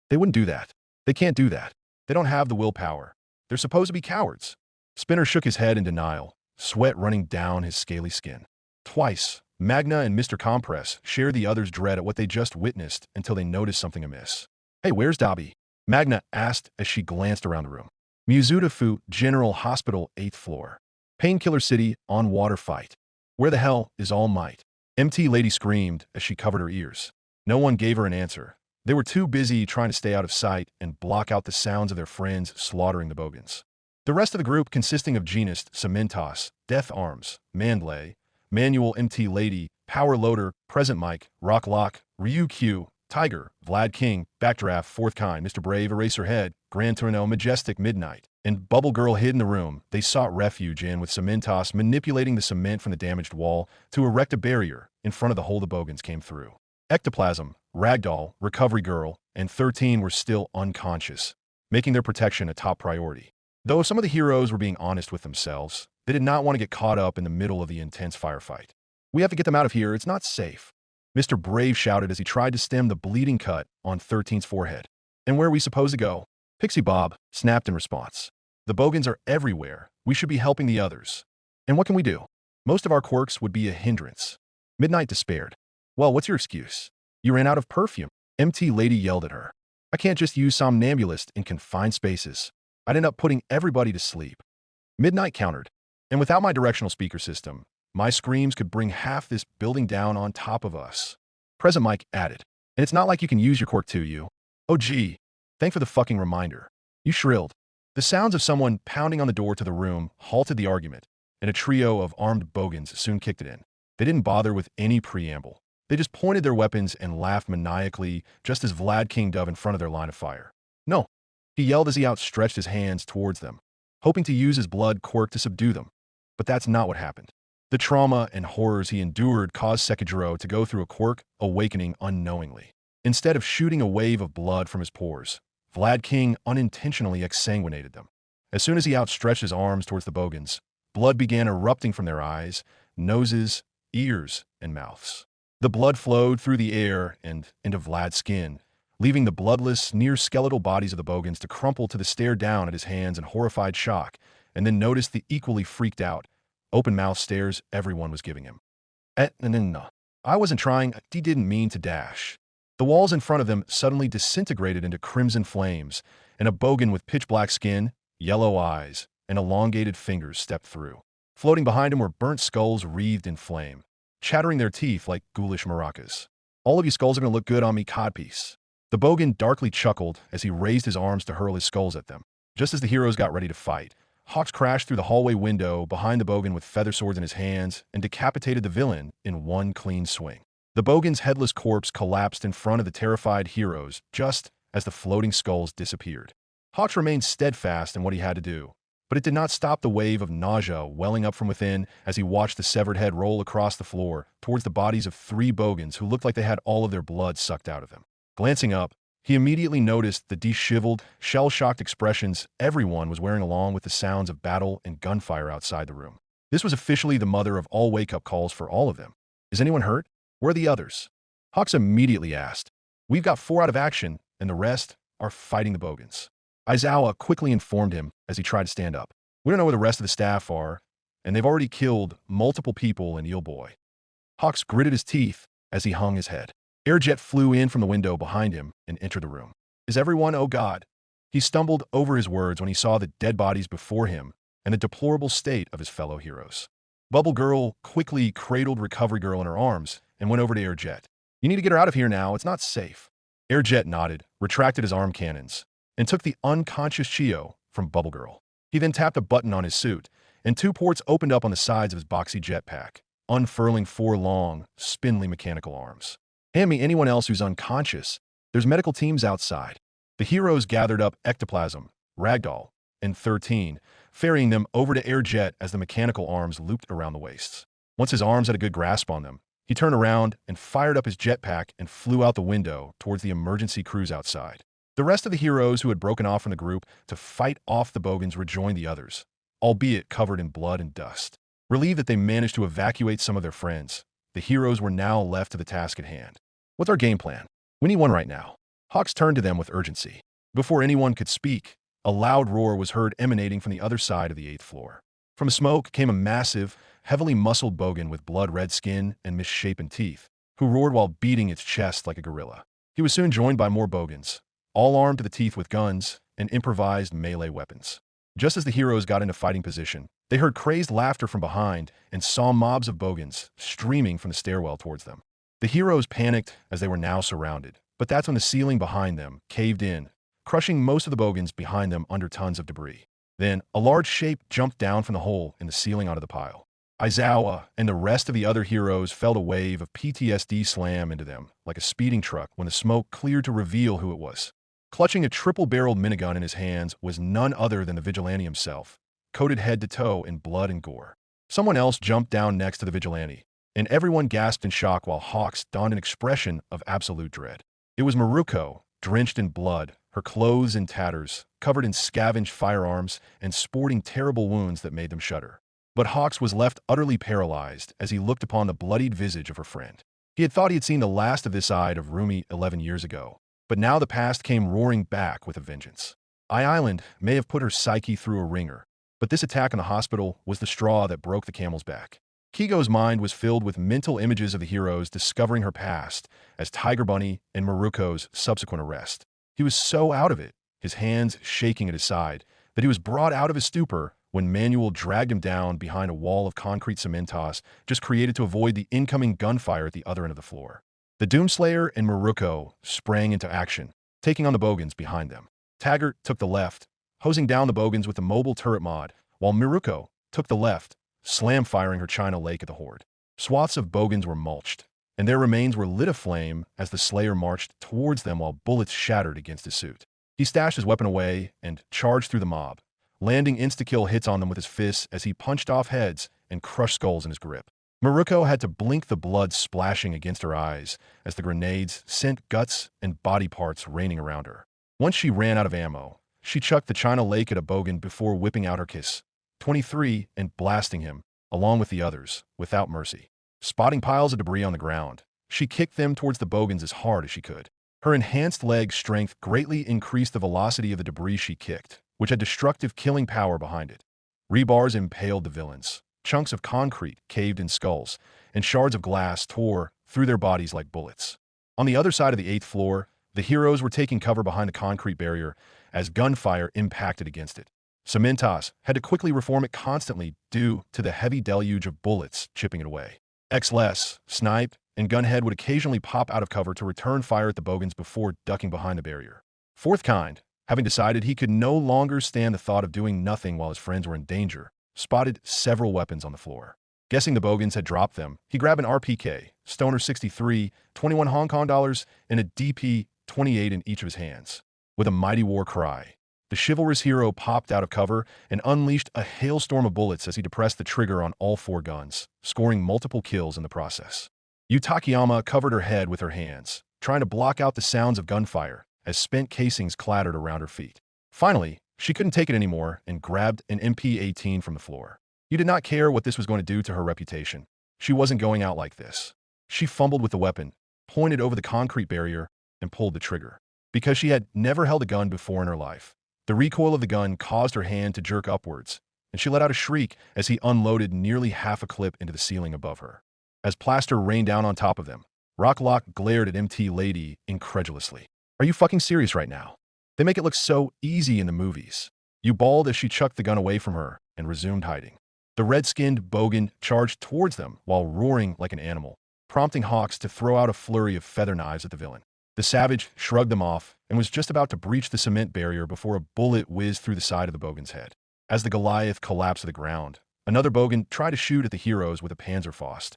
They wouldn't do that. They can't do that. They don't have the willpower. They're supposed to be cowards. Spinner shook his head in denial, sweat running down his scaly skin. Twice, Magna and Mr. Compress shared the others' dread at what they just witnessed until they noticed something amiss. Hey, where's Dabi? Magna asked as she glanced around the room. Mizudafu General Hospital, 8th floor. Painkiller City, on water fight. Where the hell is All Might? MT Lady screamed as she covered her ears. No one gave her an answer. They were too busy trying to stay out of sight and block out the sounds of their friends slaughtering the Bogans. The rest of the group, consisting of Genist, Cementos, Death Arms, Mandlay, Manual MT Lady, Power Loader, Present Mike, Rock Lock, Ryu Q, Tiger, Vlad King, Backdraft, Fourth Kind, Mr. Brave, Eraserhead, Grand Torino, Majestic Midnight, and Bubble Girl hid in the room they sought refuge in, with Cementos manipulating the cement from the damaged wall to erect a barrier in front of the hole the Bogans came through. Ectoplasm, Ragdoll, Recovery Girl, and 13 were still unconscious, making their protection a top priority. Though some of the heroes were being honest with themselves, they did not want to get caught up in the middle of the intense firefight. We have to get them out of here. It's not safe, Mr. Brave shouted as he tried to stem the bleeding cut on 13's forehead. And where are we supposed to go? Pixie Bob snapped in response. The Bogans are everywhere. We should be helping the others. And what can we do? Most of our quirks would be a hindrance. Midnight despaired. Well, what's your excuse? You ran out of perfume. MT Lady yelled at her. I can't just use somnambulist in confined spaces. I'd end up putting everybody to sleep. Midnight countered. And without my directional speaker system, my screams could bring half this building down on top of us. Present Mike added. And it's not like you can use your quirk to you. Oh gee. Thank for the fucking reminder. You shrilled. The sounds of someone pounding on the door to the room halted the argument, and a trio of armed Bogans soon kicked it in. They didn't bother with any preamble. They just pointed their weapons and laughed maniacally just as Vlad King dove in front of their line of fire. No, he yelled as he outstretched his hands towards them, hoping to use his blood quirk to subdue them. But that's not what happened. The trauma and horrors he endured caused Sekijiro to go through a quirk awakening unknowingly. Instead of shooting a wave of blood from his pores, Vlad King unintentionally exsanguinated them. As soon as he outstretched his arms towards the Bogans, blood began erupting from their eyes, noses, ears, and mouths. The blood flowed through the air and into Vlad's skin, leaving the bloodless, near-skeletal bodies of the Bogans to crumple to the stare down at his hands in horrified shock, and then notice the equally freaked out, open-mouthed stares everyone was giving him. No. I wasn't trying. He didn't mean to dash. The walls in front of them suddenly disintegrated into crimson flames, and a Bogan with pitch-black skin, yellow eyes, and elongated fingers stepped through. Floating behind him were burnt skulls wreathed in flame, chattering their teeth like ghoulish maracas. All of you skulls are going to look good on me, codpiece. The Bogan darkly chuckled as he raised his arms to hurl his skulls at them. Just as the heroes got ready to fight, Hawks crashed through the hallway window behind the Bogan with feather swords in his hands and decapitated the villain in one clean swing. The Bogan's headless corpse collapsed in front of the terrified heroes just as the floating skulls disappeared. Hawks remained steadfast in what he had to do, but it did not stop the wave of nausea welling up from within as he watched the severed head roll across the floor towards the bodies of 3 bogans who looked like they had all of their blood sucked out of them. Glancing up, he immediately noticed the disheveled, shell-shocked expressions everyone was wearing along with the sounds of battle and gunfire outside the room. This was officially the mother of all wake-up calls for all of them. Is anyone hurt? Where are the others? Hawks immediately asked. We've got 4 out of action, and the rest are fighting the bogans. Aizawa quickly informed him as he tried to stand up. We don't know where the rest of the staff are, and they've already killed multiple people in Eel Boy. Hawks gritted his teeth as he hung his head. Airjet flew in from the window behind him and entered the room. Is everyone, oh God? He stumbled over his words when he saw the dead bodies before him and the deplorable state of his fellow heroes. Bubble Girl quickly cradled Recovery Girl in her arms and went over to Airjet. You need to get her out of here now, it's not safe. Airjet nodded, retracted his arm cannons, and took the unconscious Chio from Bubble Girl. He then tapped a button on his suit, and 2 ports opened up on the sides of his boxy jetpack, unfurling 4 long, spindly mechanical arms. Hand me anyone else who's unconscious. There's medical teams outside. The heroes gathered up Ectoplasm, Ragdoll, and 13, ferrying them over to Airjet as the mechanical arms looped around the waists. Once his arms had a good grasp on them, he turned around and fired up his jetpack and flew out the window towards the emergency crews outside. The rest of the heroes who had broken off from the group to fight off the bogans rejoined the others, albeit covered in blood and dust. Relieved that they managed to evacuate some of their friends, the heroes were now left to the task at hand. What's our game plan? We need one right now. Hawks turned to them with urgency. Before anyone could speak, a loud roar was heard emanating from the other side of the 8th floor. From smoke came a massive, heavily muscled bogan with blood-red skin and misshapen teeth, who roared while beating its chest like a gorilla. He was soon joined by more bogans, all armed to the teeth with guns and improvised melee weapons. Just as the heroes got into fighting position, they heard crazed laughter from behind and saw mobs of bogans streaming from the stairwell towards them. The heroes panicked as they were now surrounded, but that's when the ceiling behind them caved in, crushing most of the bogans behind them under tons of debris. Then, a large shape jumped down from the hole in the ceiling onto the pile. Aizawa and the rest of the other heroes felt a wave of PTSD slam into them, like a speeding truck when the smoke cleared to reveal who it was. Clutching a triple-barreled minigun in his hands was none other than the Vigilante himself, coated head to toe in blood and gore. Someone else jumped down next to the Vigilante, and everyone gasped in shock while Hawks donned an expression of absolute dread. It was Miruko, drenched in blood, her clothes in tatters, covered in scavenged firearms, and sporting terrible wounds that made them shudder. But Hawks was left utterly paralyzed as he looked upon the bloodied visage of her friend. He had thought he had seen the last of this side of Rumi 11 years ago, but now the past came roaring back with a vengeance. Island may have put her psyche through a ringer, but this attack on the hospital was the straw that broke the camel's back. Kigo's mind was filled with mental images of the heroes discovering her past as Tiger Bunny and Miruko's subsequent arrest. He was so out of it, his hands shaking at his side, that he was brought out of his stupor when Manuel dragged him down behind a wall of concrete cementos just created to avoid the incoming gunfire at the other end of the floor. The Doomslayer and Miruko sprang into action, taking on the bogans behind them. Taggart took the left, hosing down the bogans with the mobile turret mod, while Miruko took the left, slam-firing her China Lake at the horde. Swaths of bogans were mulched, and their remains were lit aflame as the Slayer marched towards them while bullets shattered against his suit. He stashed his weapon away and charged through the mob, landing insta-kill hits on them with his fists as he punched off heads and crushed skulls in his grip. Miruko had to blink the blood splashing against her eyes as the grenades sent guts and body parts raining around her. Once she ran out of ammo, she chucked the China Lake at a bogan before whipping out her Kiss 23 and blasting him, along with the others, without mercy. Spotting piles of debris on the ground, she kicked them towards the bogans as hard as she could. Her enhanced leg strength greatly increased the velocity of the debris she kicked, which had destructive killing power behind it. Rebars impaled the villains. Chunks of concrete caved in skulls, and shards of glass tore through their bodies like bullets. On the other side of the 8th floor, the heroes were taking cover behind a concrete barrier as gunfire impacted against it. Cementos had to quickly reform it constantly due to the heavy deluge of bullets chipping it away. X-Less, Snipe, and Gunhead would occasionally pop out of cover to return fire at the bogans before ducking behind the barrier. Fourth Kind, having decided he could no longer stand the thought of doing nothing while his friends were in danger, spotted several weapons on the floor. Guessing the bogans had dropped them, he grabbed an RPK, Stoner 63, 21 Hong Kong dollars, and a DP 28 in each of his hands. With a mighty war cry, The chivalrous hero popped out of cover and unleashed a hailstorm of bullets as he depressed the trigger on all 4 guns, scoring multiple kills in the process. Yutakiyama covered her head with her hands, trying to block out the sounds of gunfire as spent casings clattered around her feet. Finally, she couldn't take it anymore and grabbed an MP-18 from the floor. You did not care what this was going to do to her reputation. She wasn't going out like this. She fumbled with the weapon, pointed over the concrete barrier, and pulled the trigger. Because she had never held a gun before in her life, the recoil of the gun caused her hand to jerk upwards, and she let out a shriek as he unloaded nearly half a clip into the ceiling above her. As plaster rained down on top of them, Rocklock glared at MT Lady incredulously. Are you fucking serious right now? They make it look so easy in the movies. You bawled as she chucked the gun away from her and resumed hiding. The red-skinned bogan charged towards them while roaring like an animal, prompting Hawks to throw out a flurry of feather knives at the villain. The savage shrugged them off and was just about to breach the cement barrier before a bullet whizzed through the side of the bogan's head. As the Goliath collapsed to the ground, another bogan tried to shoot at the heroes with a Panzerfaust,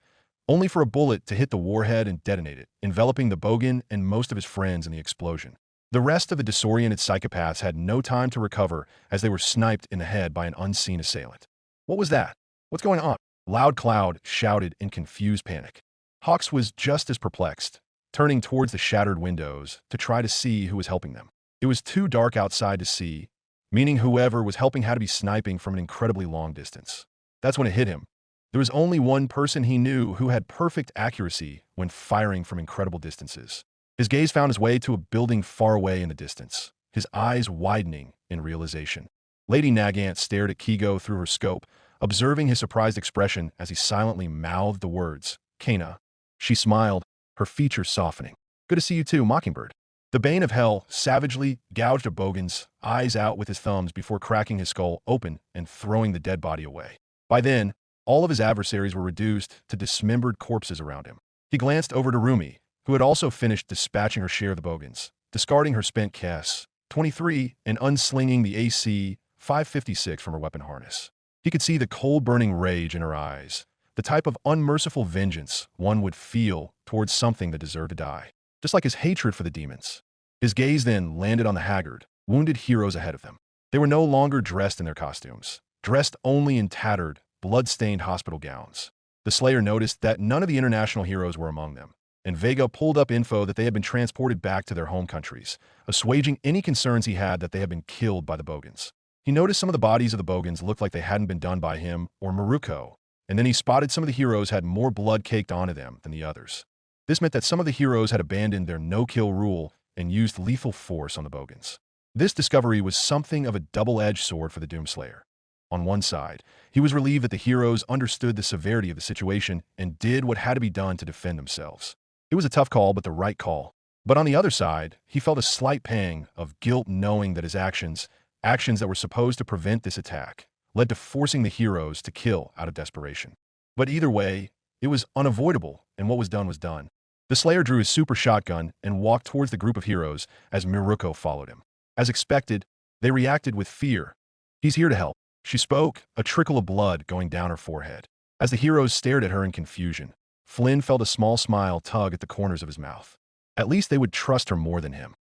only for a bullet to hit the warhead and detonate it, enveloping the bogan and most of his friends in the explosion. The rest of the disoriented psychopaths had no time to recover as they were sniped in the head by an unseen assailant. What was that? What's going on? Loud Cloud shouted in confused panic. Hawks was just as perplexed, turning towards the shattered windows to try to see who was helping them. It was too dark outside to see, meaning whoever was helping had to be sniping from an incredibly long distance. That's when it hit him. There was only one person he knew who had perfect accuracy when firing from incredible distances. His gaze found his way to a building far away in the distance, his eyes widening in realization. Lady Nagant stared at Kigo through her scope, observing his surprised expression as he silently mouthed the words, "Kana." She smiled, her features softening. "Good to see you too, Mockingbird." The Bane of Hell savagely gouged a bogan's eyes out with his thumbs before cracking his skull open and throwing the dead body away. By then, all of his adversaries were reduced to dismembered corpses around him. He glanced over to Rumi, who had also finished dispatching her share of the bogans, discarding her spent Kes-23 and unslinging the AC-556 from her weapon harness. He could see the cold-burning rage in her eyes, the type of unmerciful vengeance one would feel towards something that deserved to die, just like his hatred for the demons. His gaze then landed on the haggard, wounded heroes ahead of them. They were no longer dressed in their costumes, dressed only in tattered, blood-stained hospital gowns. The Slayer noticed that none of the international heroes were among them, and Vega pulled up info that they had been transported back to their home countries, assuaging any concerns he had that they had been killed by the bogans. He noticed some of the bodies of the bogans looked like they hadn't been done by him or Miruko, and then he spotted some of the heroes had more blood caked onto them than the others. This meant that some of the heroes had abandoned their no-kill rule and used lethal force on the bogans. This discovery was something of a double-edged sword for the Doomslayer. On one side, he was relieved that the heroes understood the severity of the situation and did what had to be done to defend themselves. It was a tough call, but the right call. But on the other side, he felt a slight pang of guilt knowing that his actions that were supposed to prevent this attack, led to forcing the heroes to kill out of desperation. But either way, it was unavoidable, and what was done. The Slayer drew his super shotgun and walked towards the group of heroes as Miruko followed him. As expected, they reacted with fear. "He's here to help," she spoke, a trickle of blood going down her forehead. As the heroes stared at her in confusion, Flynn felt a small smile tug at the corners of his mouth. At least they would trust her more than him.